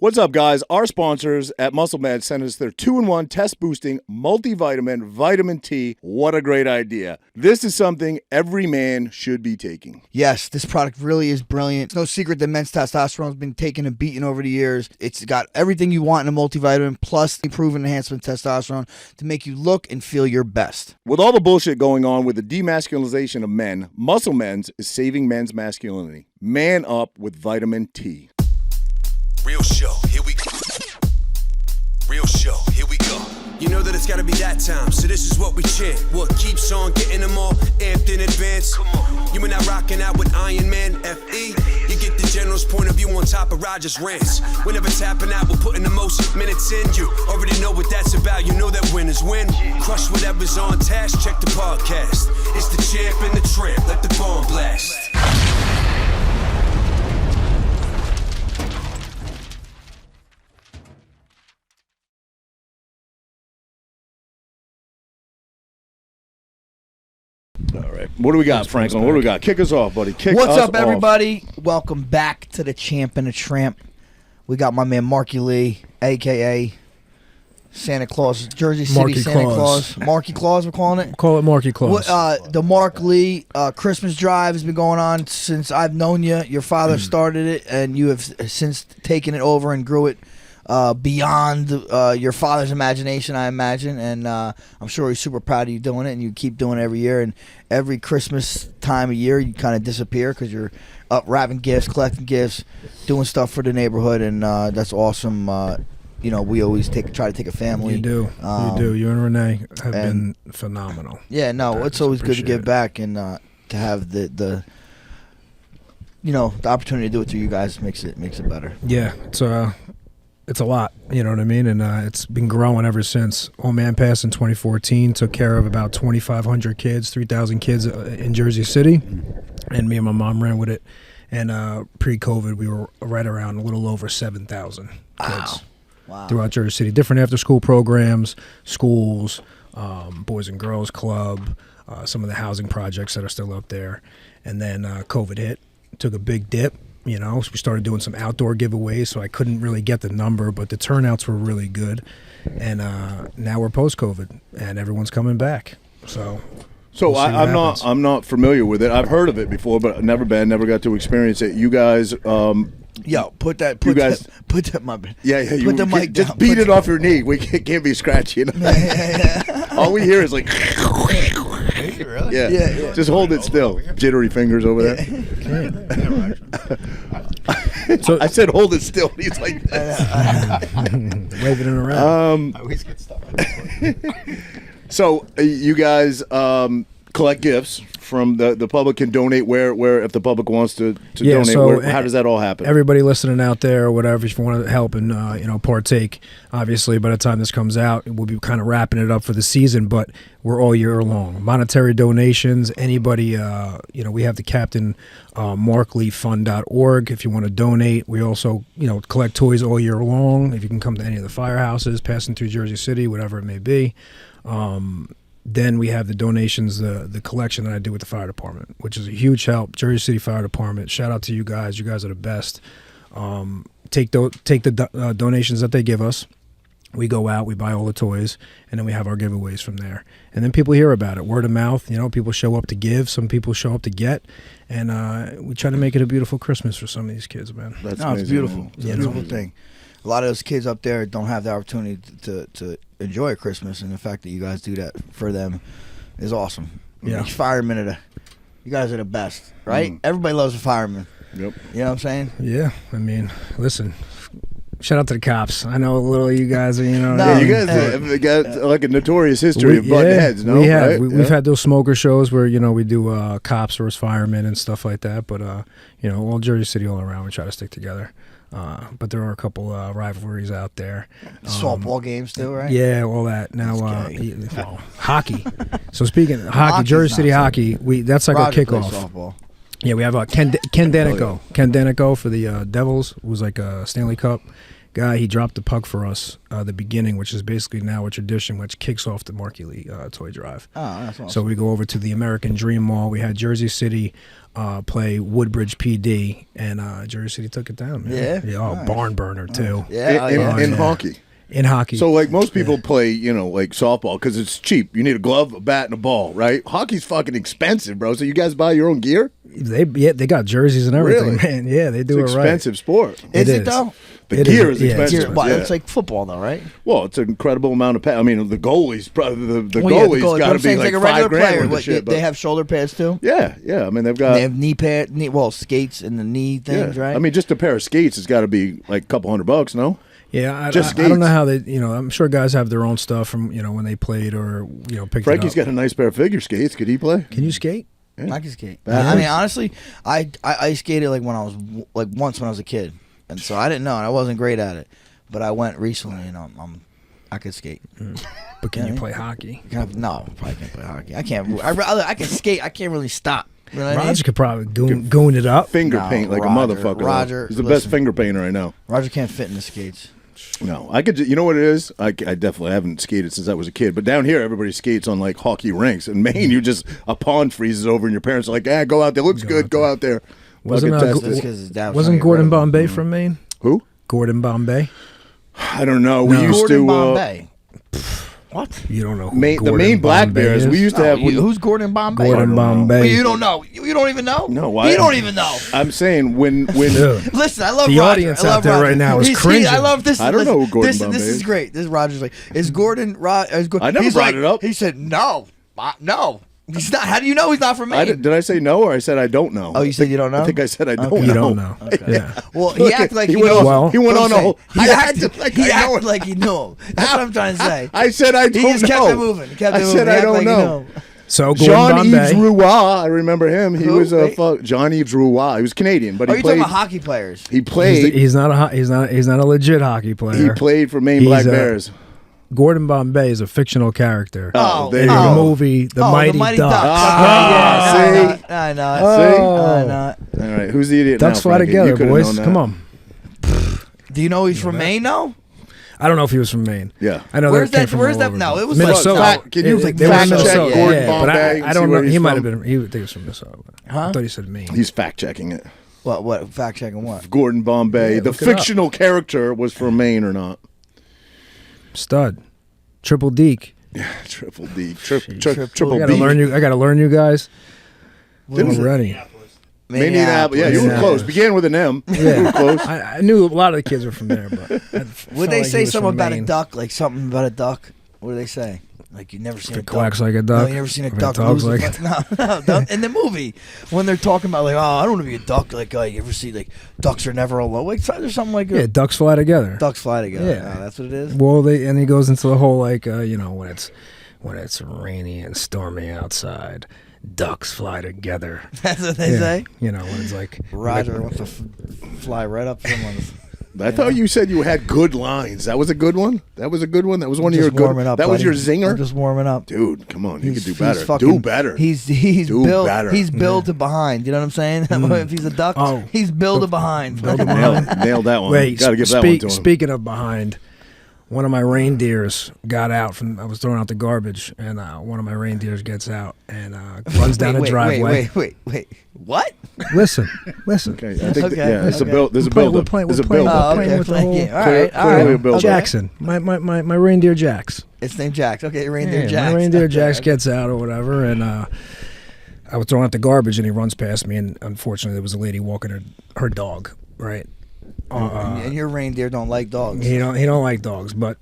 What's up, guys? Our sponsors at MuscleMed sent us their 2-in-1 test-boosting multivitamin Vitamin T. What a great idea. This is something every man should be taking. Yes, this product really is brilliant. It's no secret that men's testosterone has been taken and beaten over the years. It's got everything you want in a multivitamin, plus the proven enhancement of testosterone to make you look and feel your best. With all the bullshit going on with the demasculinization of men, MuscleMen's is saving men's masculinity. Man up with Vitamin T. Real show, here we go. Real show, here we go. You know that it's gotta be that time, so this is what we chant. What keeps on getting them all amped in advance? Come on. You were not rocking out with Iron Man, F.E. You get the general's point of view on top of Roger's rants. We're never tapping out, we're putting the most minutes in. You already know what that's about, you know that winners win. Crush whatever's on task, check the podcast. It's the champ and the tramp, let the bomb blast. All right. What do we got, Franklin? What do we got? Kick us off, buddy. What's up, everybody? Welcome back to the Champ and the Tramp. We got my man Marky Lee, a.k.a. Santa Claus, Jersey City Marky Santa Claus. Claus. Marky Claus, we're calling it? Call it Marky Claus. The Mark Lee Christmas drive has been going on since I've known you. Your father started it, and you have since taken it over and grew it beyond your father's imagination, I imagine. And I'm sure he's super proud of you doing it, and you keep doing it every year. And every Christmas time of year, you kind of disappear because you're up wrapping gifts, collecting gifts, doing stuff for the neighborhood, and that's awesome. You know, we always try to take a family. You do. You do. You and Renee have been phenomenal. Yeah, no, it's always good to give back, and to have the you know, the opportunity to do it through you guys makes it better. Yeah, it's a lot, you know what I mean? And it's been growing ever since. Old man passed in 2014, took care of about 2,500 kids, 3,000 kids in Jersey City, and me and my mom ran with it. And pre-COVID, we were right around a little over 7,000 kids. Wow. Throughout Jersey City. Different after-school programs, schools, Boys and Girls Club, some of the housing projects that are still up there. And then COVID hit, took a big dip. You know, so we started doing some outdoor giveaways, so I couldn't really get the number, but the turnouts were really good. And now we're post-COVID, and everyone's coming back. So I'm not familiar with it. I've heard of it before, but never got to experience it. You guys, put that mic. Yeah, put the mic just down. beat it off your knee. We can't be scratchy. You know? All we hear is like. Really? Yeah. Just hold it still. Jittery fingers over there. So I said hold it still. He's like waving it around. I always get stuff. So you guys collect gifts from the public, can donate where if the public wants to donate. So how does that all happen? Everybody listening out there or whatever, if you want to help and partake, obviously by the time this comes out, we'll be kind of wrapping it up for the season, but we're all year long. Monetary donations, anybody, we have the Captain markleefund.org if you want to donate. We also, collect toys all year long. If you can come to any of the firehouses passing through Jersey City, whatever it may be. Then we have the donations, the collection that I do with the fire department, which is a huge help. Jersey City Fire Department. Shout out to you guys. You guys are the best. Take the donations that they give us. We go out, we buy all the toys, and then we have our giveaways from there. And then people hear about it, word of mouth. People show up to give. Some people show up to get. And we try to make it a beautiful Christmas for some of these kids, man. It's beautiful. It's a beautiful thing. A lot of those kids up there don't have the opportunity to enjoy Christmas, and the fact that you guys do that for them is awesome. Yeah. Firemen you guys are the best, right? Everybody loves a fireman. Yep. You know what I'm saying? Yeah. I mean, listen, shout out to the cops. I know a little of you guys are, Yeah, you guys have got like a notorious history of butting heads, no? We have. Right? We've had those smoker shows where, we do cops versus firemen and stuff like that. But, all Jersey City all around, we try to stick together. But there are a couple rivalries out there. Softball games too, right? Yeah, all that. Now, hockey. So speaking of hockey, Jersey City hockey, that's like Roger a kickoff. plays softball. Yeah, we have Ken Danico. Ken Danico for the Devils was like a Stanley Cup. guy, he dropped the puck for us the beginning, which is basically now a tradition, which kicks off the Marky Lee toy drive. Oh, that's awesome. So we go over to the American Dream Mall. We had Jersey City play Woodbridge PD, and Jersey City took it down. Man. Yeah? Oh, Nice. barn burner too. Yeah, in hockey. In hockey. So, like, most people play, like softball because it's cheap. You need a glove, a bat, and a ball, right? Hockey's fucking expensive, bro. So you guys buy your own gear? They got jerseys and everything, Really? man. Yeah, they do It's it right. expensive sport. Is it though? The gear is expensive. Gear, well, yeah. it's like football though, right? Well, it's an incredible amount of I mean, the goalie's probably the Well, yeah, goalie's goalie, but got I'm to be saying like a regular $5 grand player. worth of What, shit. they have shoulder pads too. Yeah. I mean, they've got. They have knee pad, skates and the knee things, right? I mean, just a pair of skates has got to be like a couple $100, no? Yeah, I Just don't know skates. how they. I'm sure guys have their own stuff from when they played or picked Frankie's it up. got a nice pair of figure skates. Could he play? Can you skate? I can skate. Backwards? I mean, honestly, I ice skated like when I was once when I was a kid, and so I didn't know, and I wasn't great at it. But I went recently, and I could skate. But can Yeah. you play hockey? No, probably can't play hockey. I can't. I can skate. I can't really stop. You know what I mean? Roger could probably goon it up. Finger No, paint like Roger- a motherfucker. though. Roger, He's the listen. best finger painter I know. Roger can't fit in the skates. No, I could. You know what it is? I definitely haven't skated since I was a kid. But down here, everybody skates on like hockey rinks. In Maine, you just a pond freezes over, and your parents are like, "Go out there. Looks good. Go out there." Wasn't Fucking test Just it. 'cause his dad was Wasn't trying to get Gordon rid of him. Bombay from Maine? Who? Gordon Bombay. I don't know. We No. used Gordon to. Bombay. What? You don't know who The Gordon Maine Black Bombay Bears. is? We used to have. Who's Gordon Bombay? Gordon Bombay. Well, you don't know. You don't even know. No, why? You don't even know. I'm saying when Dude. Listen, I love The Roger. audience I love out there Roger. right now is He's- cringing. I love this. I don't know who Gordon this, Bombay This is is. great. This is Roger's like, is Gordon? I never he's brought like, it up. He said no, no. He's not. How do you know he's not from Maine? did I say no or I said I don't know? Oh, you said you don't know? I think I said I don't Okay. know. You don't know. Yeah. Well, he acted like he went knows. on. Well- he went What on I'm a whole. saying. He acted like I know it. like he knew. That's what I'm trying to say. I said I don't He just know. kept it moving. He kept it I moving. said He I acted don't like he know. knew. So Gordon Jean-Yves Bombay. Roy, I remember him. He Who? was Wait. Jean-Yves Roy. He was Canadian, but Oh, he you're talking played. about hockey players. He played. He's not a legit hockey player. He played for Maine He's Black a- Bears. Gordon Bombay is a fictional character. Oh, there in you the go. movie The Mighty Ducks. Ah, Okay, yeah, see? I know. Oh. I know. All right, who's the idiot Ducks now, fly Frankie? You together, could've boys. known that. Come on. Do you know he's from Maine now? I don't know if he was from Maine. Yeah. I know Where's that came that- from where's all that- over. no, it was Minnesota. like- Can you They fact were in check Minnesota. Gordon Yeah, but Bombay and I see don't where know. he's He might from? have been. He think he was from Minnesota. Huh? I thought he said Maine. He's fact checking it. What? Fact checking what? Gordon Bombay, Yeah, the look it up. fictional character, was from Maine or not? Stud, triple deke. Triple D. Triple Triple I gotta D. learn you. I gotta learn you guys. Didn't- Already. Minneapolis. Yeah, you were Minneapolis. close. Began with an M. You were close. I knew a lot of the kids were from there, but I Would felt they like say he was something from about a Maine. duck? Like something about a duck? What do they say? Like you never seen If a it duck. quacks like a No, duck. you never seen a if it duck talks lose. like No. In the movie, when they're talking about like, oh, I don't want to be a duck. Like, you ever see like ducks are never alone? Like, there's something like yeah, ducks fly together. ducks fly together. Yeah. Oh, that's what it is. Well, and he goes into the whole like when it's rainy and stormy outside, ducks fly together. That's what they Yeah. say. When it's like Roger wants to fly right up someone's. I thought you said you had good lines. That was a good one. That was a good one. That was one of Just your good. warming up, that was buddy. your I'm zinger, just warming up. dude. Come on, you could do He's better. fucking- Do better. He's Do built. better. He's built to behind. You know what I'm saying? If he's a duck, Oh. he's built to behind. Nailed that one. Wait, Got to give that one to him. speaking of behind, one of my reindeers got out from. I was throwing out the garbage, and one of my reindeers gets out and runs down the driveway. Wait. What? Listen. Okay, I think Okay, yeah, there's a okay. build. There's a We're playing- build. we're There's a playing- build. Oh, playing okay. with the whole- All right. Clearly a build. Jackson, my reindeer Jax. It's named Jax. Okay, Reindeer Yeah, Jax. my reindeer Okay, Jax okay. gets out or whatever, and I was throwing out the garbage, and he runs past me, and unfortunately, there was a lady walking her dog. Right. And your reindeer don't like dogs. He don't like dogs, but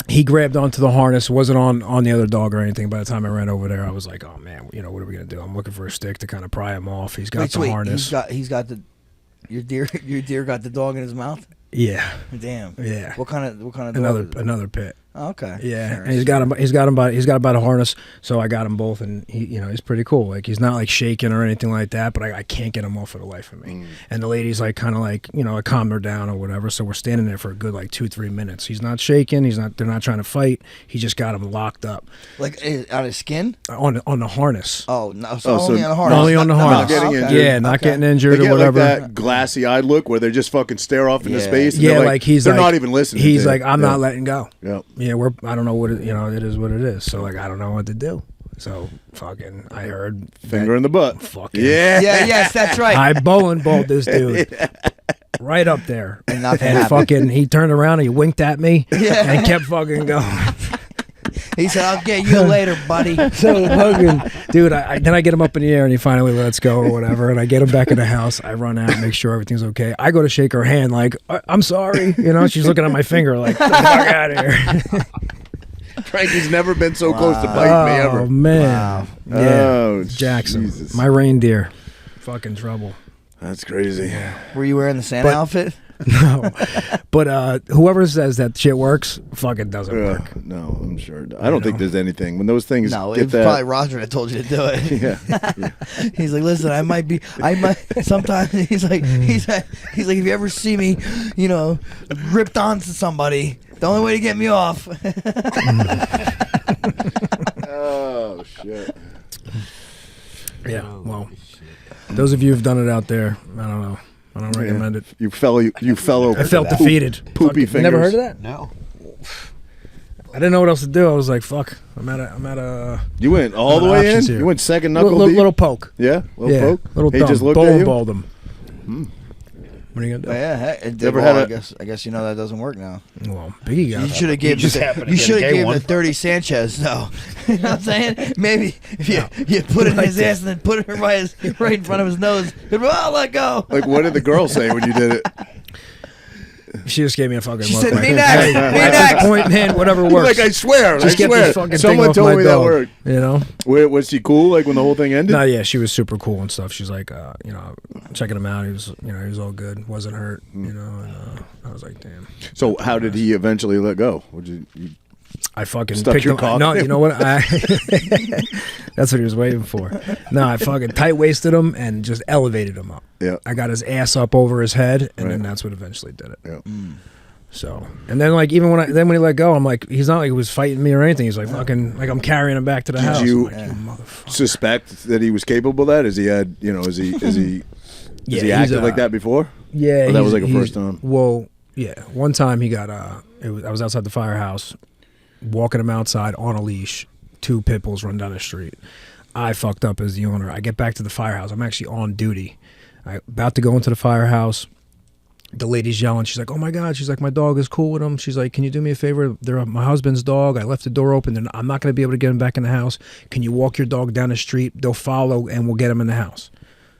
he grabbed onto the harness. Wasn't on the other dog or anything. By the time I ran over there, I was like, "Oh man, what are we gonna do?" I'm looking for a stick to kind of pry him off. He's got the harness. He's got the. Your deer got the dog in his mouth. Yeah, Damn. yeah. What kind of dog is it? Another pit. Okay. Yeah, Sure. and he's got about a harness, so I got him both, and he's pretty cool. Like he's not like shaking or anything like that, but I can't get him off for the life of me. And the lady's like kind of like I calmed her down or whatever. So we're standing there for a good like 2-3 minutes. He's not shaking. They're not trying to fight. He just got him locked up. Like on his skin? On the harness. Oh no! so only on the harness. Only on the harness. Not getting injured. Yeah, not getting injured They or get whatever. like that glassy-eyed look where they just fucking stare off into space. And Yeah, they're like he's they're like, not even listening. He's to like, it. I'm not letting go. Yeah. Yeah, I don't know what it is what it is. So like I don't know what to do. So fucking I heard Finger in the butt. Fucking Yeah. Yeah. Yes, that's right. I bowling balled this dude right up there, And nothing and happened. fucking he turned around and he winked at me and kept fucking going. He said, "I'll get you later, buddy." So fucking dude, then I get him up in the air and he finally lets go or whatever, and I get him back in the house. I run out, make sure everything's okay. I go to shake her hand like I'm sorry, she's looking at my finger like get the fuck out of here. Frankie's never been so close to biting me ever. Oh man, Wow. yeah, Oh, Jackson, Jesus. my reindeer, fucking trouble. That's crazy. Were you wearing the Santa outfit? No, but whoever says that shit works, fucking doesn't work. No, I'm sure. I don't think there's anything when those things No, get it was that. probably Roger that told you to do it. Yeah. He's like, listen, I might sometimes he's like if you ever see me, ripped onto somebody, the only way to get me off. Oh shit. Yeah, well, those of you who've done it out there, I don't know. I don't recommend it. You fellow. I felt defeated. Poopy You fingers. never heard of that? No. I didn't know what else to do. I was like, fuck. I'm at a You went all the way in. options here. You went second knuckle little, deep. little poke. Yeah, little Yeah, poke. little He thumb. just looked at Bowling you. balled him. What are you gonna do? Yeah, heck, it did. Ever Well, had I guess that doesn't work now. Well, Biggie got You it. should have gave the dirty Sanchez though. You know what I'm saying? Maybe if you put it in his ass and then put it right in front of his nose, I'll let go. Like, what did the girl say when you did it? She just gave me a fucking She look. said, like, "Me next, hey, me at next." this point, man, whatever Like, works. I swear, Just I get swear. this fucking Someone thing off told my me dog, that worked. You know? Was she cool? Like when the whole thing ended? No, yeah, she was super cool and stuff. She's like, checking him out. He was all good, wasn't hurt, and I was like, damn. So how did he eventually let go? Would you I fucking Stuck picked your him. cock? No, you know what? That's what he was waiting for. No, I fucking tight waisted him and just elevated him up. Yeah. I got his ass up over his head, and then Right. that's what eventually did it. Yeah. So, and then like even when he let go, I'm like, he's not like he was fighting me or anything. He's like fucking like I'm carrying him back to the house. Did you I'm like, you motherfucker. suspect that he was capable of that? Is he Yeah, acted he's, like that before? Yeah, Or that was like a he's- first time? Well, yeah, one time he got I was outside the firehouse, walking him outside on a leash. 2 pit bulls run down the street. I fucked up as the owner. I get back to the firehouse. I'm actually on duty. I about to go into the firehouse. The lady's yelling. She's like, "Oh my God!" She's like, "My dog is cool with him." She's like, "Can you do me a favor? They're my husband's dog. I left the door open. And I'm not going to be able to get him back in the house. Can you walk your dog down the street? They'll follow, and we'll get him in the house."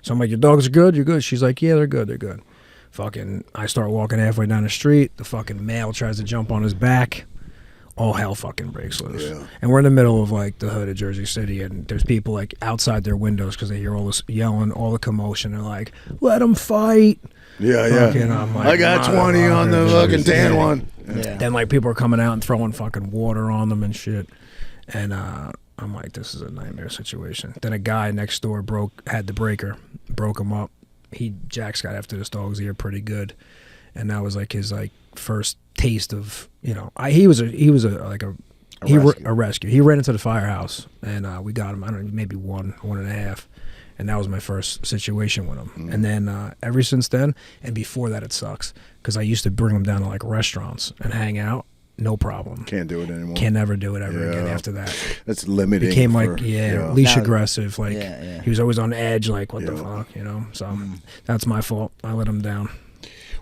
So I'm like, "Your dogs are good. You're good." She's like, "Yeah, they're good. They're good." Fucking, I start walking halfway down the street. The fucking male tries to jump on his back. All hell fucking breaks loose. Yeah. And we're in the middle of like the hood of Jersey City, and there's people like outside their windows because they hear all this yelling, all the commotion. They're like, "Let them fight." Yeah, Fucking, yeah. I'm like, I got 20 on the fucking tan one. Yeah. Then like people are coming out and throwing fucking water on them and shit. And I'm like, this is a nightmare situation. Then a guy next door had the breaker, broke him up. Jack's got after this dog's ear pretty good, and that was like his like first taste of he was a rescue. He ran into the firehouse and we got him. I don't know, maybe 1.5. And that was my first situation with him. And then ever since then, and before that, it sucks because I used to bring him down to like restaurants and hang out. No problem. Can't do it anymore. Can never do it ever again Yeah. after that. That's limiting. Became for- like leash Now- aggressive. Like Yeah. he was always on edge. Like what the Yeah. fuck, So that's my fault. I let him down.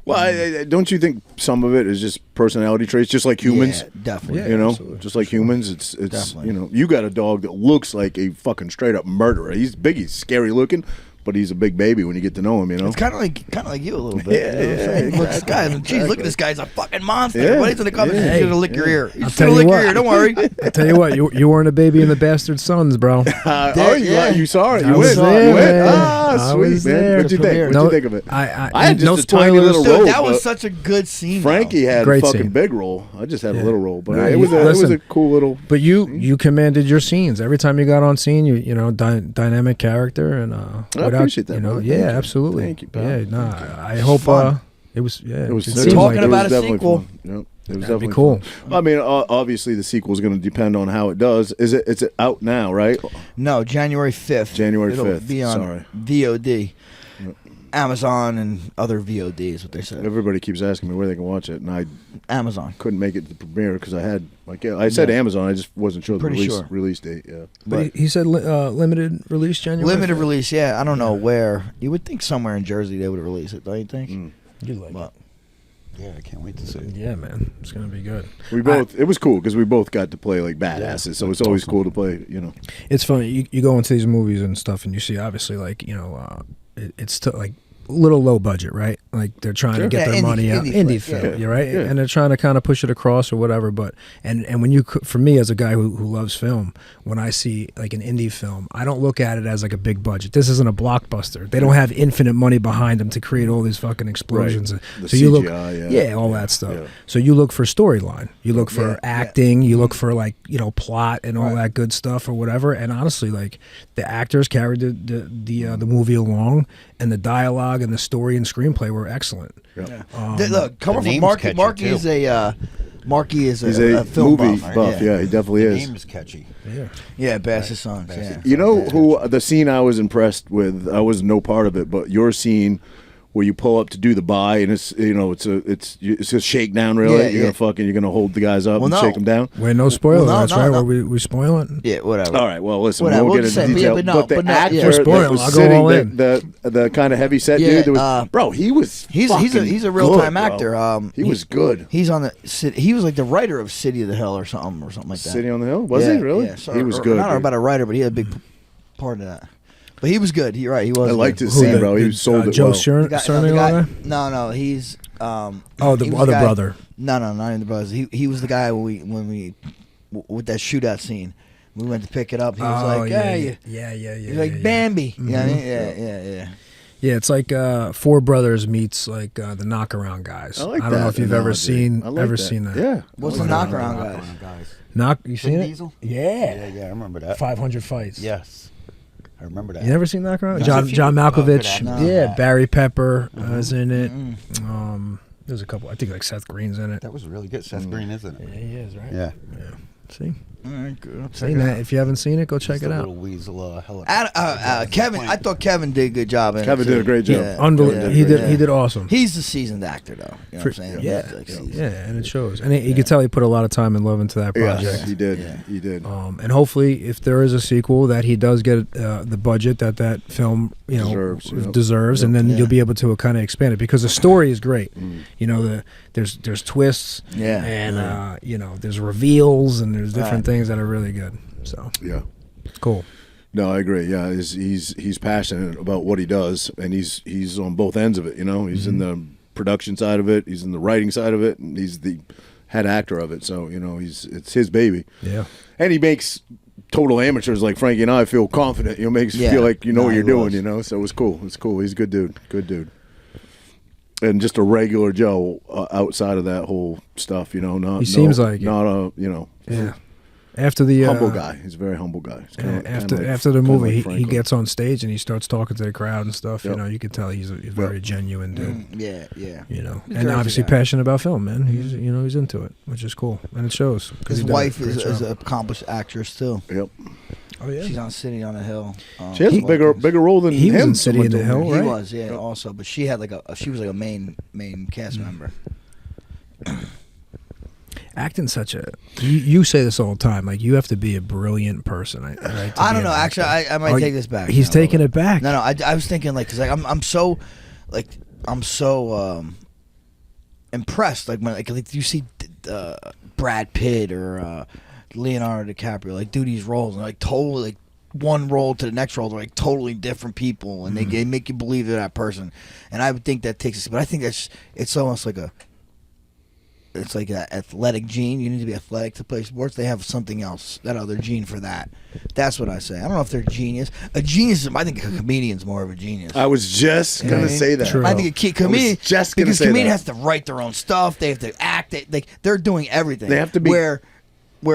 Well, don't you think some of it is just personality traits, just like humans? Yeah, definitely. Just like humans, it's Definitely. you got a dog that looks like a fucking straight up murderer. He's big, he's scary looking, but but he's a big baby when you get to know him. You know, It's kind of like you a little bit. Yeah, you know what I'm saying? Look, this guy, geez, look at this guy. He's a fucking monster. Yeah. What he's gonna come and Yeah. he's gonna lick your ear. He's I'll gonna tell you lick your what. ear. Don't worry. I tell you what, you weren't a baby in the Bastard Sons, bro. You saw it. I You was went. there, You went. man. Ah, I sweet, was man. there. What'd you think? Premiere. What'd you think of it? I had no just a tiny spoilers. little Dude, role. that was but such a good scene. Frankie had a Great fucking scene. big role. I just had a Yeah. little role, but Nah, it was a listen. cool little. But you commanded your scenes every time you got on scene. You know, dynamic character, and I appreciate that, You know, brother. yeah, Thank you. absolutely. Thank you, pal. Yeah, Thank nah. you. I hope fun. it was. Yeah, It was it it seemed Talking like about was a definitely sequel. fun. Yep. It was That'd be definitely cool. fun. I mean, obviously the sequel is going to depend on how it does. Is it? It's out now, right? No, January 5th. January It'll 5th. be on Sorry. VOD, Amazon, and other VOD is what they said. Everybody keeps asking me where they can watch it, and I Amazon. couldn't make it to the premiere because I had I said Yeah. Amazon. I just wasn't sure the Pretty release sure. release date. Yeah. But he said limited release January. Limited 5th. release, yeah. I don't know where. You would think somewhere in Jersey they would release it, don't you think? You like But Yeah, I can't wait to see it. Yeah, man, it's gonna be good. We both. It was cool because we both got to play like badasses. So it's always cool to play. You know. It's funny. You go into these movies and stuff, and you see obviously like it's like a little low budget, right? Like they're trying to get Yeah, their money out. indie Film, flick, yeah. right? Yeah. And they're trying to kind of push it across or whatever. But and when for me as a guy who loves film, when I see like an indie film, I don't look at it as like a big budget. This isn't a blockbuster. They don't have infinite money behind them to create all these fucking explosions. Right. The So you look, CGI, all that stuff. Yeah. So you look for storyline, you look for Yeah, acting, you look for like plot and all that good stuff or whatever. And honestly, like the actors carried the movie along, and the dialogue and the story and screenplay were excellent. Yeah. look, coming from name's Marky. catchy, Marky too. is a Marky is He's a a film movie buff. buff. Yeah, he definitely The is. name is catchy. Yeah. Yeah, Bass's Sons. Bass's Yeah. You know who the scene I was impressed with? I was no part of it, but your scene where you pull up to do the buy, and it's it's a shakedown. Really, Yeah, you're gonna hold the guys up Well, and no. shake them down. Wait, no spoiler. Well, no, That's no, right. no. Where we spoil it. Yeah, whatever. All right. Well, listen, Whatever, we won't we'll get just into say, detail. but the no, actor yeah. We're that was spoiling. I'll go sitting, all in. the kind of heavy set Yeah, dude, that was bro. He was He's fucking a real time good, actor. bro. He was good. He's on the. He was like the writer of City of the Hill or something like that. City on the Hill, was Yeah, he really? Yeah, so, he was or- good. Not dude. about a writer, but he had a big part of that. But he was good. You're right. He was. I liked good. his scene, bro. He the- sold it Joe well. The Cerny guy- on there? no, he's. Oh, the he was other guy- brother. No, not even the brothers. He was the guy when we with that shootout scene. We went to pick it up. He was like, yeah, "Hey," yeah. he's like Bambi. You know what I mean? Yeah. Yeah, it's like Four Brothers meets like the Knockaround guys. I like don't know that if you've ever analogy. seen I like that. seen that. Yeah. What's I the like that. knockaround guys? Knock. You seen Vin it? Diesel? Yeah. Yeah, I remember that. 500 fights. Yes, I remember that. You never seen Knockaround? There's John a few John good Malkovich. actors No. in Yeah, that. Barry Pepper is in it. There's a couple. I think like Seth Green's in it. That was really good. Seth Green, isn't it? Yeah, he is, right? Yeah. See, All right, good. I'll check see it that. out. If you haven't seen it, go check Just it a out. Little weasel, Kevin, I thought Kevin did a good job. In Kevin it, too. did a great job. Yeah. Unbelievable. Yeah, He did. yeah. He did awesome. He's the seasoned actor, though. You know what I'm saying? Yeah, He's like seasoned. yeah, and it shows. And you could tell he put a lot of time and love into that project. Yes, he did. Yeah. He did. And hopefully, if there is a sequel, that he does get the budget that film Deserves, yep. deserves, Yep. and then Yeah. you'll be able to kind of expand it because the story is great. You know, there's twists, Yeah. and there's reveals, and there's different things that are really good. So Yeah. cool. No, I agree. Yeah, he's passionate about what he does, and he's on both ends of it. You know, he's in the production side of it, he's in the writing side of it, and he's the head actor of it. So it's his baby. Yeah. And he makes total amateurs like Frankie and I feel confident. Makes you Yeah. feel like you know No, what you're he doing. was. So it was cool. It's cool. He's a good dude. Good dude. And just a regular Joe outside of that whole stuff. Not. He seems like it. not a Yeah. After the humble guy. He's a very humble guy. He's kinda like- after the kinda movie, like he Franklin. gets on stage and he starts talking to the crowd and stuff. Yep. You could tell he's a very genuine dude. Yeah. And crazy obviously guy. passionate about film, man. He's he's into it, which is cool, and it shows. 'cause His he does a wife great is job. an accomplished actress too. Yep. Oh yeah. She's on City on the Hill. She has a bigger role than He was him. in City someone on the told me. Hill, He right? was, yeah, also, but she had she was like a main cast member. Acting such a you say this all the time, like you have to be a brilliant person. Right, to I be don't an know. actor. Actually, I might take this back. He's now, taking but- it back. No, I was thinking like, cause like I'm so impressed. Like when like you see Brad Pitt or Leonardo DiCaprio like do these roles and like totally like one role to the next role, they're like totally different people, and they make you believe they're that person. And I would think that takes us, but I think it's almost like it's like an athletic gene. You need to be athletic to play sports. They have something else, that other gene for that. That's what I say. I don't know if they're genius. A genius, I think a comedian's more of a genius. I was just gonna say that. True. I think comedian, just gonna because say comedian that. has to write their own stuff. They have to act. They're doing everything. They have to be where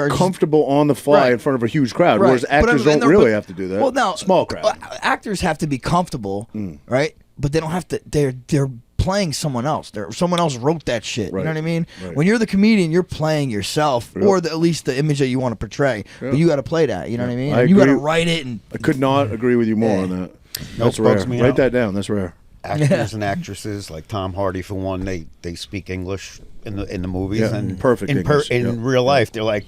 comfortable on the fly Right. in front of a huge crowd, Right. whereas But actors and don't they're- really have to do that. Well, no, small crowd. Actors have to be comfortable, right? But they don't have to. They're playing someone else. Someone else wrote that shit. Right. You know what I mean? Right. When you're the comedian, you're playing yourself, Yep. or at least the image that you want to portray. Yeah. But you got to play that. You know what I mean? I And you got to agree. write it. And I could not agree with you more on that. That's bugs rare. me Write out. that down. That's rare. Actors and actresses like Tom Hardy, for one, they speak English in the movies Yeah, and perfect English, in yeah. real life. They're like,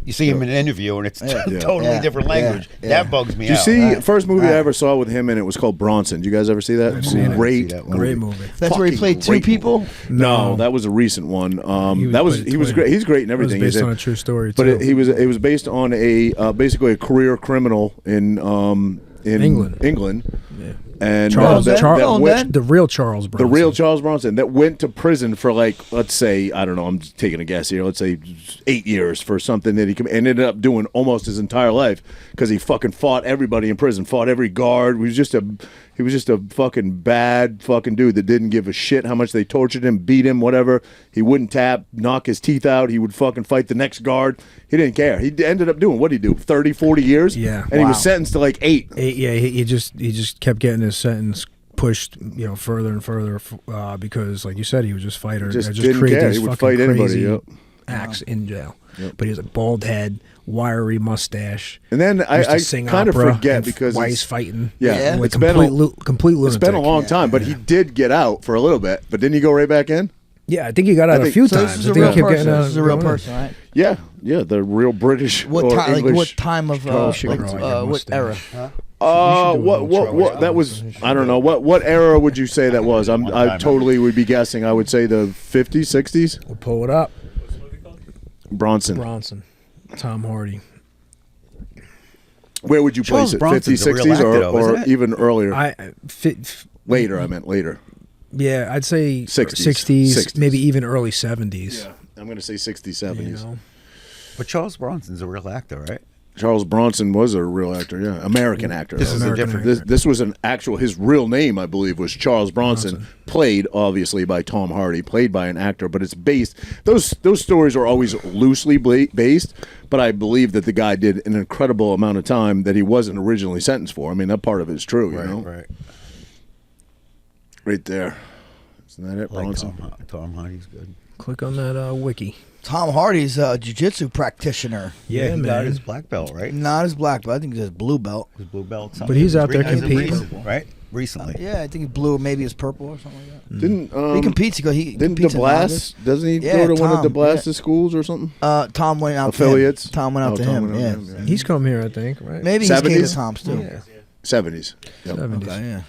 you see him in an interview and it's totally Yeah. different Yeah. language. Yeah. That bugs me Did you out. see first movie I ever saw with him in it was called Bronson? Did you guys ever see that? I've seen it. Great, See that one. Great movie. that's where he Fucking played two great people. movie. No, that was a recent one. He was played great. He's great in It was everything. based He's on in. a true story, But too. it was based on basically a career criminal in England. Yeah. And Charles, that Charles- went- the real Charles Bronson. the real Charles Bronson that went to prison for, like, let's say, I don't know, I'm just taking a guess here, let's say 8 years for something that and ended up doing almost his entire life because he fucking fought everybody in prison, fought every guard. He was just a fucking bad fucking dude that didn't give a shit how much they tortured him, beat him, whatever. He wouldn't tap, knock his teeth out. He would fucking fight the next guard. He didn't care. He ended up doing, what did he do, 30, 40 years? Yeah. And he was Wow. sentenced to like 8. Yeah, he just kept getting his sentence pushed, further and further because, like you said, he was just fighter. Just didn't created care. these He would fucking fight anybody, crazy yep. acts in jail. Yep. But he has a bald head, wiry mustache. And then Used I to sing kind of opera forget and because while it's- he's fighting. Yeah, Like it's been a, complete lunatic. it's been a long time, but he did get out for a little bit. But didn't he go right back in? Yeah, I think he got out a think- few So times. this is I a think real he kept person. getting out. This is a real going in. person, right? Yeah, the real British What or time? English. Like what time of should grow out your what era? mustache. What that was? I don't know. What era would you say that was? I totally would be guessing. I would say the 50s, 60s. We'll pull it up. Bronson. Tom Hardy. Where would you place Charles it? Bronson's 50s, a real 60s, actor, though, or isn't it? even earlier? Later. I meant later. Yeah, I'd say 60s. 60s, maybe even early 70s. I'm going to say 60s, 70s. You know? But Charles Bronson's a real actor, right? Charles Bronson was a real actor, yeah, American actor. This is a American different. actor. This was an actual. His real name, I believe, was Charles Bronson. Played obviously by Tom Hardy, played by an actor, but it's based. Those stories are always loosely based, but I believe that the guy did an incredible amount of time that he wasn't originally sentenced for. I mean, that part of it is true, you know. Right there. Isn't that it, Like Bronson? Tom Hardy's good. Click on that wiki. Tom Hardy's a jiu-jitsu practitioner. Yeah, he man. got his black belt, right? Not his black belt. I think he's his blue belt. His blue belt. But he's out there Recently, competing. right? Recently. Yeah, I think he's blue. Maybe it's purple or something like that. Didn't He competes. He didn't competes in August. DeBlas? Doesn't he Yeah, go to one of Tom, DeBlas's schools or something? Tom went out Affiliates? to him. Tom went out Oh, to Tom him. went out Yeah. to him, yeah. He's come here, I think, right? Maybe he's came to 70s? Tom's too. Yeah. 70s. Yep. 70s. Okay, yeah.